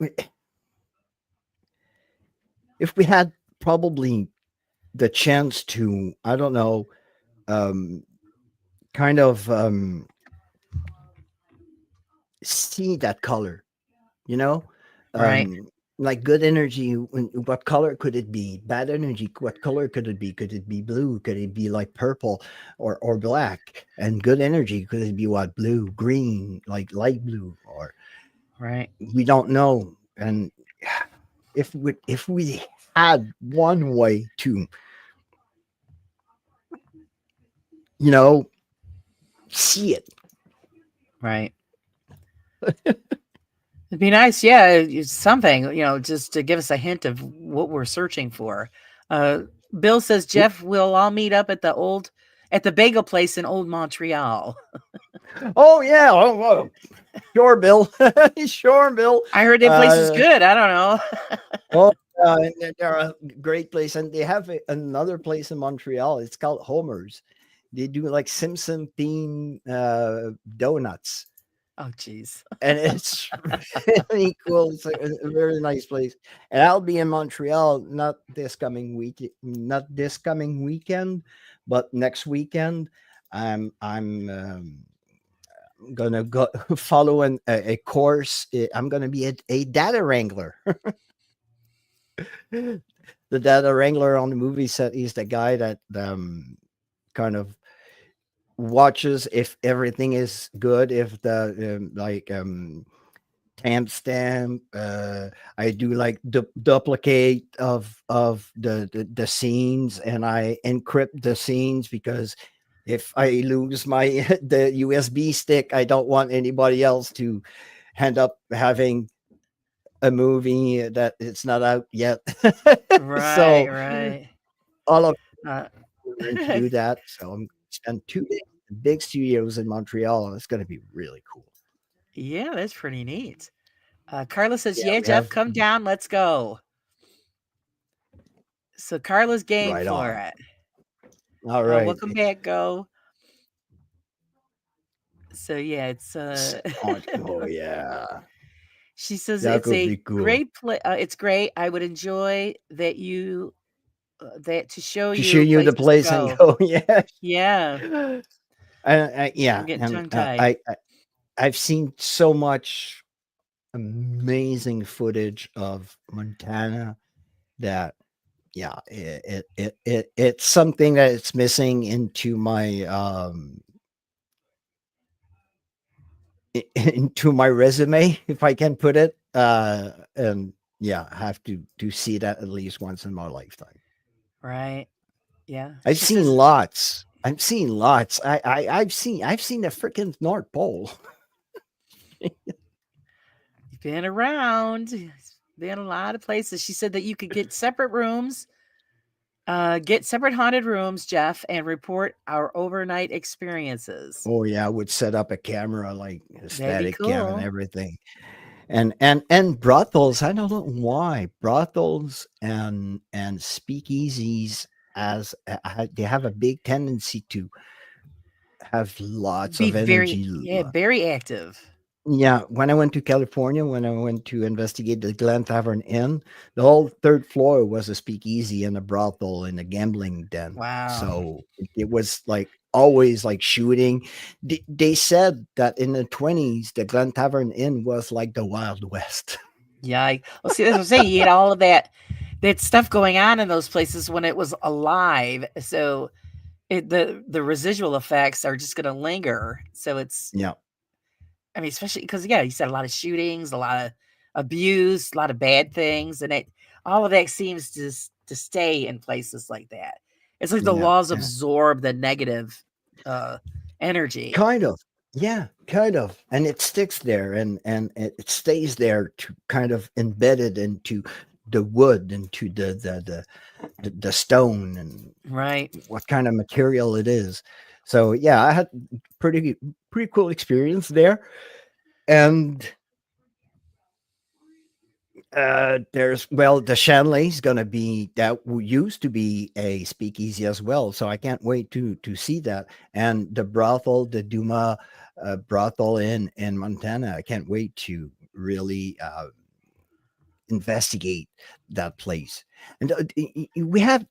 Speaker 3: if we had probably the chance to, I don't know, um kind of see that color, you know
Speaker 2: Right.
Speaker 3: um like good energy, what color could it be? Bad energy, what color could it be? Could it be blue? Could it be like purple or black? And good energy, could it be what? Blue, green, like light blue, or
Speaker 2: Right.
Speaker 3: we don't know. And if we had one way to, see it.
Speaker 2: Right. It'd be nice, yeah, it's something, just to give us a hint of what we're searching for. Bill says, Jeff, we'll all meet up at the bagel place in Old Montreal.
Speaker 3: Oh yeah, oh, sure, Bill. Sure, Bill.
Speaker 2: I heard that place is good. I don't know.
Speaker 3: Oh, and they're a great place, and they have another place in Montreal. It's called Homer's. They do like Simpson themed donuts,
Speaker 2: Oh, geez.
Speaker 3: and it's really cool. It's a very nice place. And I'll be in Montreal not this coming weekend, but next weekend. I'm gonna go follow a course. I'm gonna be a data wrangler. The data wrangler on the movie set is the guy that kind of watches if everything is good, if the timestamp. I do like duplicate of the scenes, and I encrypt the scenes, because if I lose the USB stick, I don't want anybody else to end up having a movie that it's not out yet. So
Speaker 2: Right.
Speaker 3: all of
Speaker 2: Uh,
Speaker 3: to do that. So I'm spend 2 days in big studios in Montreal, and it's going to be really cool.
Speaker 2: yeah, that's pretty neat. Carla says,
Speaker 3: Yeah,
Speaker 2: yeah,
Speaker 3: we
Speaker 2: Jeff,
Speaker 3: have
Speaker 2: come down. Let's go. So Carla's game
Speaker 3: right
Speaker 2: for
Speaker 3: on.
Speaker 2: it.
Speaker 3: All right.
Speaker 2: Welcome back, Go. So yeah, it's
Speaker 3: Oh yeah,
Speaker 2: she says
Speaker 3: that
Speaker 2: it's
Speaker 3: would
Speaker 2: a
Speaker 3: be cool
Speaker 2: great play. It's great. I would enjoy that you that to show
Speaker 3: to show
Speaker 2: you
Speaker 3: you the
Speaker 2: places to
Speaker 3: place and
Speaker 2: go.
Speaker 3: go. Yeah,
Speaker 2: Yeah,
Speaker 3: yeah,
Speaker 2: I'm getting
Speaker 3: and
Speaker 2: tongue tied.
Speaker 3: I've seen so much amazing footage of Montana that yeah, it's something that it's missing into my into my resume, if I can put it. And yeah, I have to see that at least once in my lifetime.
Speaker 2: Right. Yeah.
Speaker 3: I've
Speaker 2: She
Speaker 3: seen
Speaker 2: says
Speaker 3: lots. I've seen lots. I've seen the freaking North Pole.
Speaker 2: you've been around. Been a lot of places. She said that you could get separate rooms, get separate haunted rooms, Jeff, and report our overnight experiences.
Speaker 3: Oh yeah, I would set up a camera, like a
Speaker 2: That'd be
Speaker 3: static cam and
Speaker 2: cool.
Speaker 3: everything. And brothels, I don't know why brothels and speakeasies they have a big tendency to have lots
Speaker 2: Be
Speaker 3: of energy.
Speaker 2: very active.
Speaker 3: Yeah, when I went to California, when I went to investigate the Glen Tavern Inn, the whole third floor was a speakeasy and a brothel and a gambling den.
Speaker 2: Wow.
Speaker 3: So it was like always like shooting. They said that in the 1920s, the Glen Tavern Inn was like the Wild West.
Speaker 2: Yeah. Well, see, that's what I'm saying. You had all of that stuff going on in those places when it was alive. So the residual effects are just going to linger. So it's,
Speaker 3: Yeah.
Speaker 2: I mean, especially because, yeah, you said a lot of shootings, a lot of abuse, a lot of bad things. And all of that seems to stay in places like that. It's like the
Speaker 3: Yeah,
Speaker 2: laws
Speaker 3: yeah.
Speaker 2: absorb the negative energy.
Speaker 3: Kind of. Yeah, kind of. And it sticks there, and it stays there, to kind of embedded into the wood, into the stone, and
Speaker 2: Right.
Speaker 3: what kind of material it is. So yeah, I had pretty cool experience there. And there's the Shanley's gonna be used to be a speakeasy as well, so I can't wait to see that. And the brothel, the Duma brothel in Montana, I can't wait to really investigate that place. And they have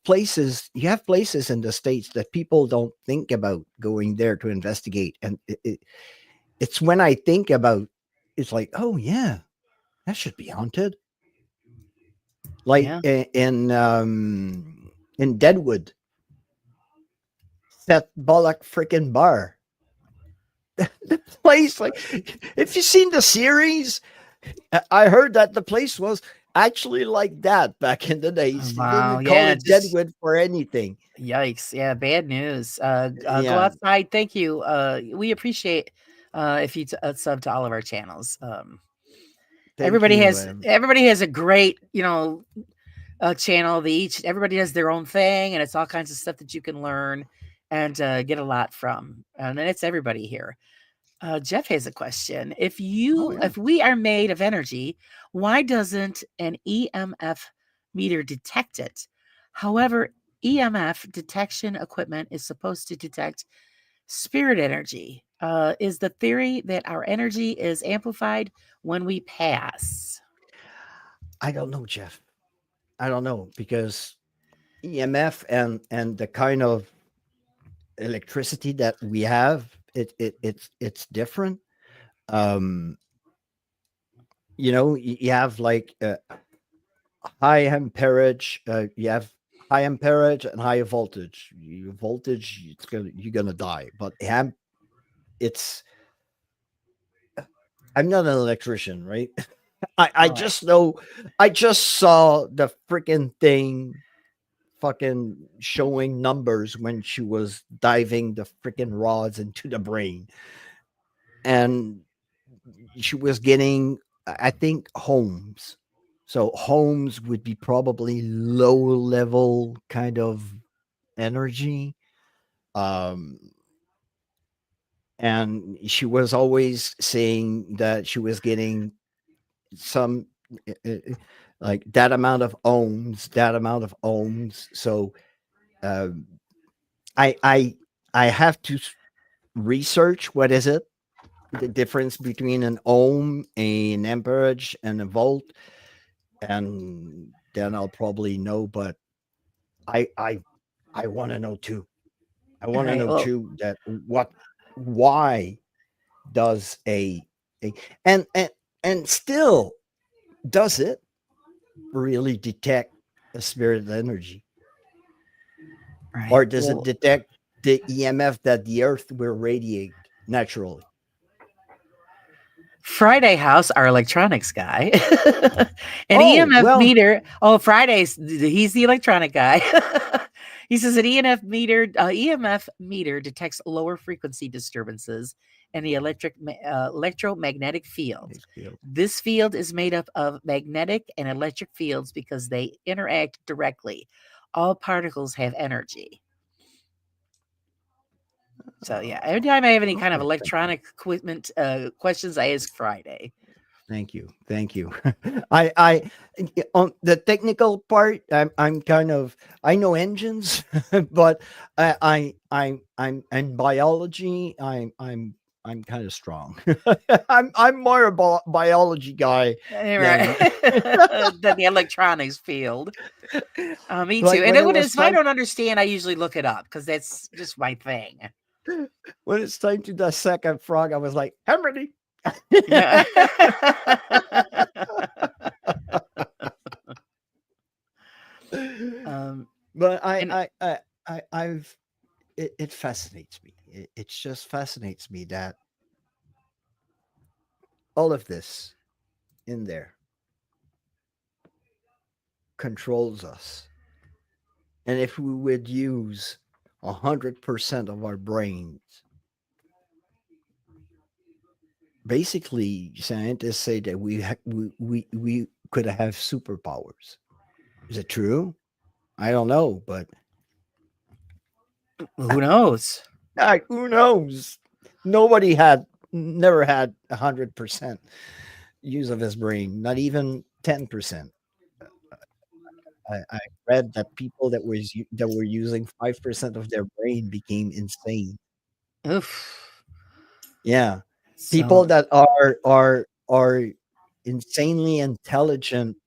Speaker 3: places. You have places in the States that people don't think about going there to investigate, and it's when I think about, it's like, oh yeah, that should be haunted. like
Speaker 2: Yeah.
Speaker 3: in Deadwood, that Bullock freaking bar. The place, like, if you've seen the series, I heard that the place was actually like that back in the days. They
Speaker 2: Wow.
Speaker 3: didn't call
Speaker 2: Yeah.
Speaker 3: it
Speaker 2: Just
Speaker 3: Deadwood for anything.
Speaker 2: yikes. Yeah. Bad news. Go
Speaker 3: Yeah,
Speaker 2: outside. Thank you. We appreciate if you sub to all of our channels.
Speaker 3: thank you.
Speaker 2: Everybody has a great, channel. Everybody does their own thing, and it's all kinds of stuff that you can learn and get a lot from. And then it's everybody here. Jeff has a question.
Speaker 3: Oh yeah,
Speaker 2: If we are made of energy, why doesn't an EMF meter detect it? However, EMF detection equipment is supposed to detect spirit energy. Is the theory that our energy is amplified when we pass?
Speaker 3: I don't know, Jeff. I don't know because EMF and the kind of electricity that we have, it's different. Um, you have like high amperage. You have high amperage and high voltage. Your voltage, you're gonna die. But it's. I'm not an electrician, right? I
Speaker 2: All right.
Speaker 3: just know. I just saw the freaking thing, fucking showing numbers when she was diving the freaking rods into the brain, and she was getting, I think, homes. So homes would be probably low level kind of energy. Um, and she was always saying that she was getting some like that amount of ohms, that amount of ohms. So um, I have to research what is it, the difference between an ohm, an amperage, and a volt, and then I'll probably know. But I I I want to know too. I
Speaker 2: All
Speaker 3: want to
Speaker 2: right.
Speaker 3: know
Speaker 2: Well,
Speaker 3: too that why does a and still does it really detect a spirit energy,
Speaker 2: right.
Speaker 3: or does it
Speaker 2: Well,
Speaker 3: detect the EMF that the Earth will radiate naturally?
Speaker 2: Friday House, our electronics guy, an
Speaker 3: Oh
Speaker 2: EMF
Speaker 3: well,
Speaker 2: meter. Oh, he's the electronic guy. He says an EMF meter detects lower frequency disturbances in the electromagnetic field.
Speaker 3: it's good.
Speaker 2: This field is made up of magnetic and electric fields because they interact directly. All particles have energy. So yeah, every time I have any kind of
Speaker 3: Okay,
Speaker 2: electronic equipment questions, I ask Friday.
Speaker 3: thank you, thank you. I on the technical part, I'm kind of, I know engines, but I'm in biology. I'm kind of strong. I'm more a biology guy than
Speaker 2: Right. Than the electronics field. Me too.
Speaker 3: like
Speaker 2: And
Speaker 3: when
Speaker 2: then
Speaker 3: it was
Speaker 2: if I
Speaker 3: time
Speaker 2: don't understand, I usually look it up because that's just my thing.
Speaker 3: when it's time to dissect a frog. I was like, I'm ready.
Speaker 2: Yeah. um,
Speaker 3: But
Speaker 2: and
Speaker 3: I've it fascinates me. It just fascinates me that all of this in there controls us. And if we would use 100% of our brains, basically scientists say that we could have superpowers. Is it true? I don't know, but
Speaker 2: who knows?
Speaker 3: who knows? Nobody had never had 100% use of his brain, not even 10%. I read that people that were using 5% of their brain became insane.
Speaker 2: Oof.
Speaker 3: Yeah, people
Speaker 2: So,
Speaker 3: that are insanely intelligent,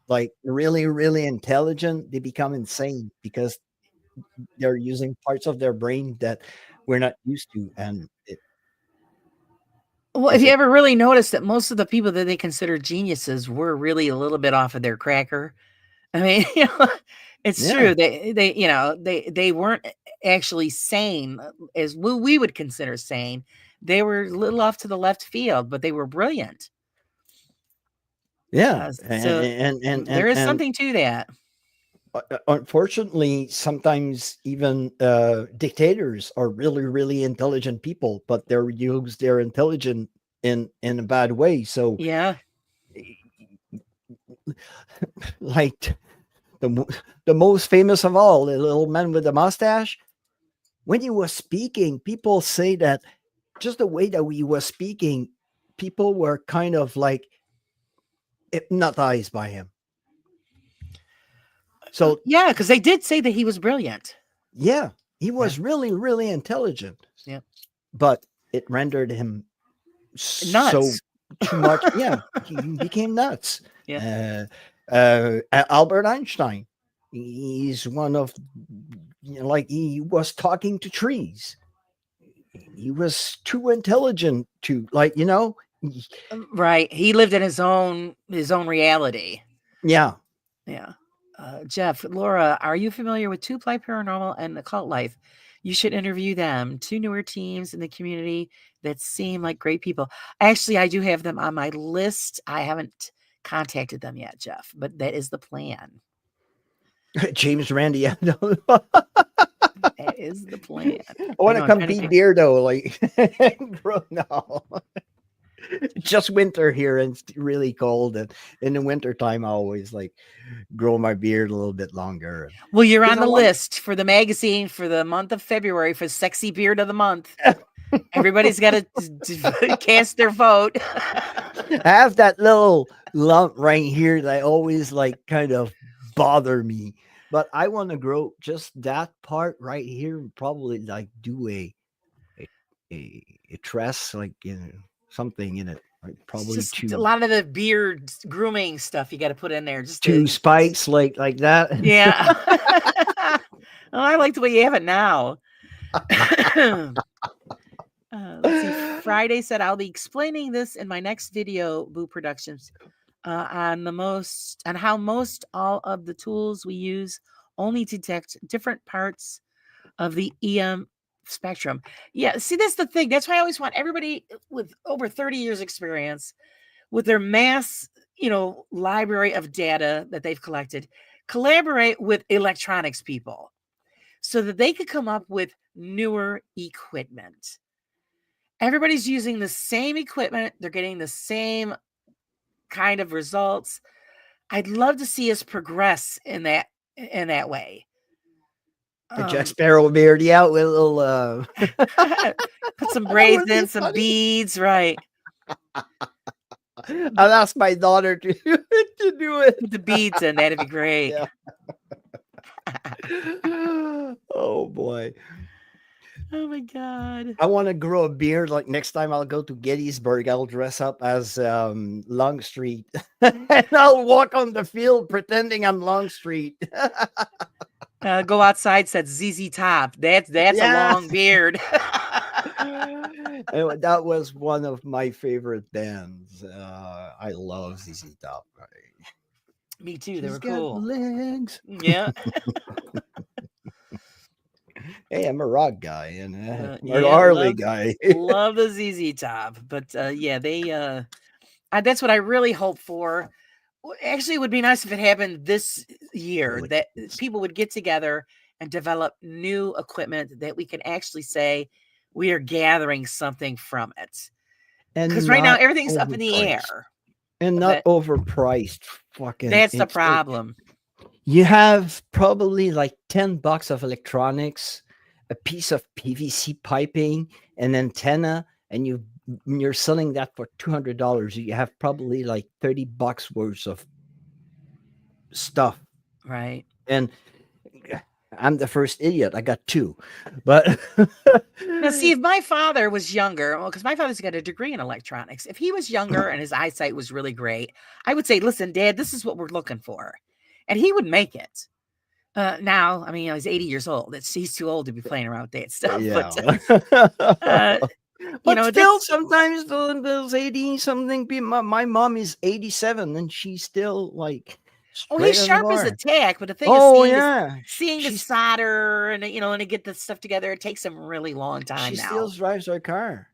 Speaker 3: like really intelligent, they become insane because they're using parts of their brain that we're not used to. And
Speaker 2: well, if
Speaker 3: is
Speaker 2: you
Speaker 3: it
Speaker 2: ever really noticed that most of the people that they consider geniuses were really a little bit off of their cracker, I mean, it's
Speaker 3: Yeah.
Speaker 2: true. They weren't actually sane as we would consider sane. They were a little off to the left field, but they were brilliant.
Speaker 3: Yeah.
Speaker 2: So there is something to that.
Speaker 3: Unfortunately, sometimes even dictators are really, really intelligent people, but they're use their intelligence in a bad way. So,
Speaker 2: Yeah.
Speaker 3: like the most famous of all, the little man with the mustache, when he was speaking, people say that just the way that he was speaking, people were kind of like hypnotized by him. So
Speaker 2: yeah, because they did say that he was brilliant.
Speaker 3: yeah, he was really, really intelligent.
Speaker 2: Yeah,
Speaker 3: but it rendered him
Speaker 2: nuts.
Speaker 3: so too much. Yeah, he became nuts.
Speaker 2: Yeah.
Speaker 3: Albert Einstein, he's one of, like, he was talking to trees. He was too intelligent to, like,
Speaker 2: right. He lived in his own reality.
Speaker 3: Yeah.
Speaker 2: Yeah. Jeff, Laura, are you familiar with Two Ply Paranormal and Occult Life? You should interview them. Two newer teams in the community that seem like great people. Actually, I do have them on my list. I haven't contacted them yet, Jeff, but that is the plan.
Speaker 3: James Randi.
Speaker 2: That is the plan.
Speaker 3: I want to come be Beardo, like, no. Just winter here, and it's really cold, and in the winter time I always like grow my beard a little bit longer.
Speaker 2: Well, you're on the list for the magazine for the month of February for Sexy Beard of the Month. Everybody's got to cast their vote.
Speaker 3: I have that little lump right here that always like kind of bother me, but I want to grow just that part right here, and probably like do a tress, like, something in it, like probably
Speaker 2: just a lot of the beard grooming stuff you got to put in there. Just
Speaker 3: two spikes like that.
Speaker 2: Yeah. Oh, I like the way you have it now. Let's see. Friday said I'll be explaining this in my next video, Boo Productions, on how most all of the tools we use only detect different parts of the EM spectrum. Yeah, see, that's the thing. That's why I always want everybody with over 30 years experience, with their mass, library of data that they've collected, collaborate with electronics people so that they could come up with newer equipment. Everybody's using the same equipment. They're getting the same kind of results. I'd love to see us progress in that way.
Speaker 3: Jack Sparrow beard out with a little
Speaker 2: put some braids in, some beads, right?
Speaker 3: I'll ask my daughter to do it.
Speaker 2: Put the beads in, that'd be great.
Speaker 3: Yeah. Oh boy.
Speaker 2: Oh my God.
Speaker 3: I want to grow a beard. Like, next time I'll go to Gettysburg, I'll dress up as Longstreet and I'll walk on the field pretending I'm Longstreet.
Speaker 2: Go Outside said ZZ Top. That's a long beard.
Speaker 3: And that was one of my favorite bands. I love ZZ Top.
Speaker 2: Me too. They were cool.
Speaker 3: Legs.
Speaker 2: Yeah.
Speaker 3: Hey, I'm a rock guy and a Harley guy.
Speaker 2: Love the ZZ Top, but yeah, they. That's what I really hope for. Actually, it would be nice if it happened this year, that people would get together and develop new equipment that we can actually say we are gathering something from it. Because right now everything's up in the air.
Speaker 3: And not overpriced. Fucking.
Speaker 2: That's the problem.
Speaker 3: You have probably like $10 of electronics, a piece of PVC piping, an antenna, and you're selling that for $200. You have probably like $30 worth of stuff.
Speaker 2: Right.
Speaker 3: And I'm the first idiot. I got two. But
Speaker 2: now, see, if my father was younger, because my father's got a degree in electronics, if he was younger and his eyesight was really great, I would say, listen, Dad, this is what we're looking for. And he would make it. Now, I mean, he's 80 years old. He's too old to be playing around with that stuff.
Speaker 3: Yeah.
Speaker 2: But
Speaker 3: still, sometimes those 80 something people. My mom is 87, and she's still like
Speaker 2: Oh, he's
Speaker 3: straight as a
Speaker 2: sharp as a
Speaker 3: bar.
Speaker 2: tack, but the thing is
Speaker 3: Oh
Speaker 2: seeing
Speaker 3: yeah,
Speaker 2: the
Speaker 3: she's
Speaker 2: solder and and to get the stuff together, it takes him a really long
Speaker 3: she
Speaker 2: time
Speaker 3: still
Speaker 2: now.
Speaker 3: drives her car.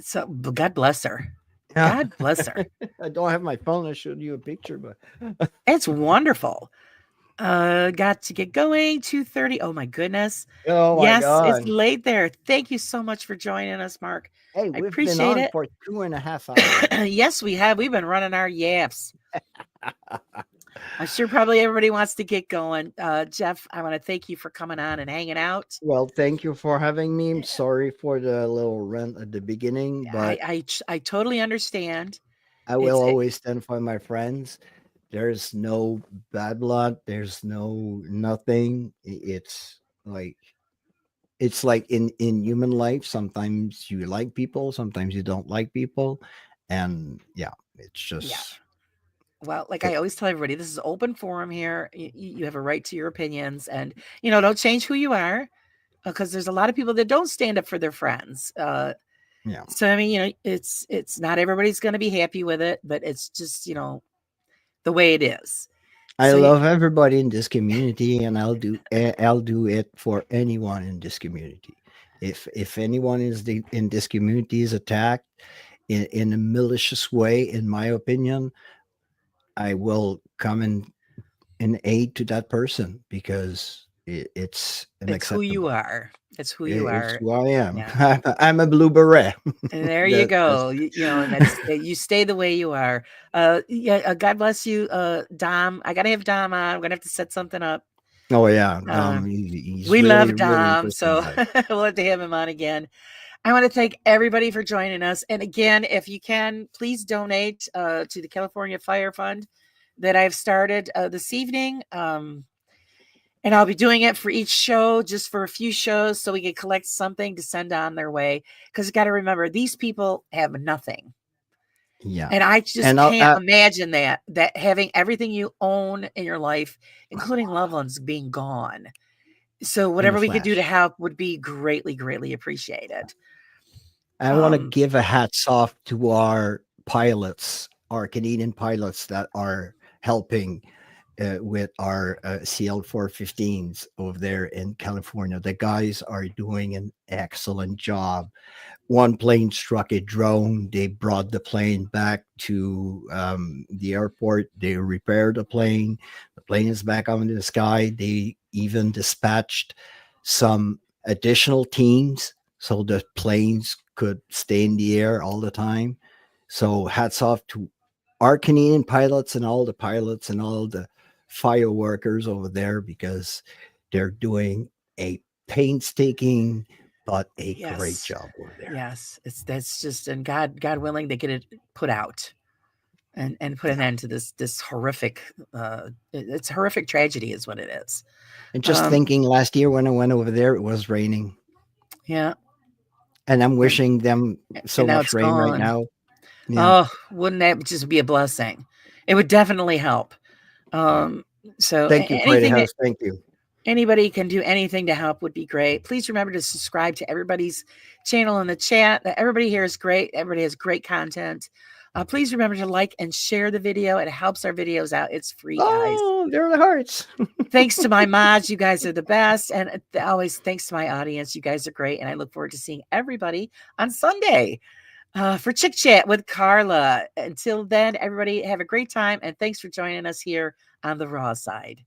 Speaker 2: So but God bless her.
Speaker 3: Yeah.
Speaker 2: God bless her.
Speaker 3: I don't have my phone. I showed you a picture, but
Speaker 2: It's wonderful. Got to get going. 2:30. Oh my goodness.
Speaker 3: oh my
Speaker 2: Yes, it's
Speaker 3: god.
Speaker 2: late there. Thank you so much for joining us, Mark.
Speaker 3: Hey,
Speaker 2: I
Speaker 3: we've been
Speaker 2: appreciate
Speaker 3: on
Speaker 2: it.
Speaker 3: for 2.5 hours.
Speaker 2: Yes, we have. We've been running our yaps. I'm sure probably everybody wants to get going. Jeff, I want to thank you for coming on and hanging out.
Speaker 3: Well, thank you for having me. I'm sorry for the little rant at the beginning, but
Speaker 2: I totally understand.
Speaker 3: I will always stand by my friends. There's no bad blood. There's no nothing. It's like in human life. Sometimes you like people, sometimes you don't like people, and yeah, it's just
Speaker 2: Well, like
Speaker 3: it,
Speaker 2: I always tell everybody, this is open forum here. You have a right to your opinions, and don't change who you are, because there's a lot of people that don't stand up for their friends.
Speaker 3: yeah.
Speaker 2: So I mean, it's not everybody's going to be happy with it, but it's just the way it is.
Speaker 3: I
Speaker 2: So
Speaker 3: love everybody in this community, and I'll do it for anyone in this community. If anyone in this community is attacked in a malicious way, in my opinion, I will come in aid to that person because it's
Speaker 2: it's who you
Speaker 3: unacceptable.
Speaker 2: are. It's who you
Speaker 3: It's
Speaker 2: are.
Speaker 3: who I am.
Speaker 2: Yeah.
Speaker 3: I'm a blue beret.
Speaker 2: And there you
Speaker 3: That's
Speaker 2: go. And you stay the way you are. God bless you, Dom. I gotta have Dom on. I'm gonna have to set something up.
Speaker 3: oh yeah.
Speaker 2: Uh,
Speaker 3: He's
Speaker 2: we
Speaker 3: really
Speaker 2: love
Speaker 3: really
Speaker 2: Dom,
Speaker 3: interesting
Speaker 2: so
Speaker 3: guy.
Speaker 2: we'll have to have him on again. I want to thank everybody for joining us. And again, if you can, please donate to the California Fire Fund that I've started this evening. And I'll be doing it for each show, just for a few shows, so we can collect something to send on their way. Because you got to remember, these people have nothing.
Speaker 3: Yeah.
Speaker 2: And I just
Speaker 3: And
Speaker 2: can't imagine that having everything you own in your life, including loved ones, being gone. So whatever we could do to
Speaker 3: flash.
Speaker 2: help would be greatly, greatly appreciated.
Speaker 3: I want to give a hats off to our pilots, our Canadian pilots that are helping with our CL415s over there in California. The guys are doing an excellent job. One plane struck a drone. They brought the plane back to the airport. They repaired the plane. The plane is back up in the sky. They even dispatched some additional teams so the planes could stay in the air all the time. So hats off to our Canadian pilots and all the pilots and all the fire workers over there, because they're doing a painstaking but a great job over there.
Speaker 2: Yes, that's just, and God willing, they get it put out and put an end to this horrific. It's a horrific tragedy, is what it is.
Speaker 3: And just thinking, last year when I went over there, it was raining.
Speaker 2: Yeah,
Speaker 3: and I'm wishing them so much rain
Speaker 2: gone
Speaker 3: right now.
Speaker 2: Yeah. Oh, wouldn't that just be a blessing? It would definitely help. So
Speaker 3: thank you, Pretty House. Thank you.
Speaker 2: Anybody can do anything to help would be great. Please remember to subscribe to everybody's channel in the chat. Everybody here is great. Everybody has great content. Please remember to like and share the video. It helps our videos out. It's free, guys.
Speaker 3: Oh, they're the hearts.
Speaker 2: Thanks to my mods. You guys are the best. And always thanks to my audience. You guys are great. And I look forward to seeing everybody on Sunday for Chick Chat with Carla. Until then, everybody have a great time. And thanks for joining us here on the Raw Side.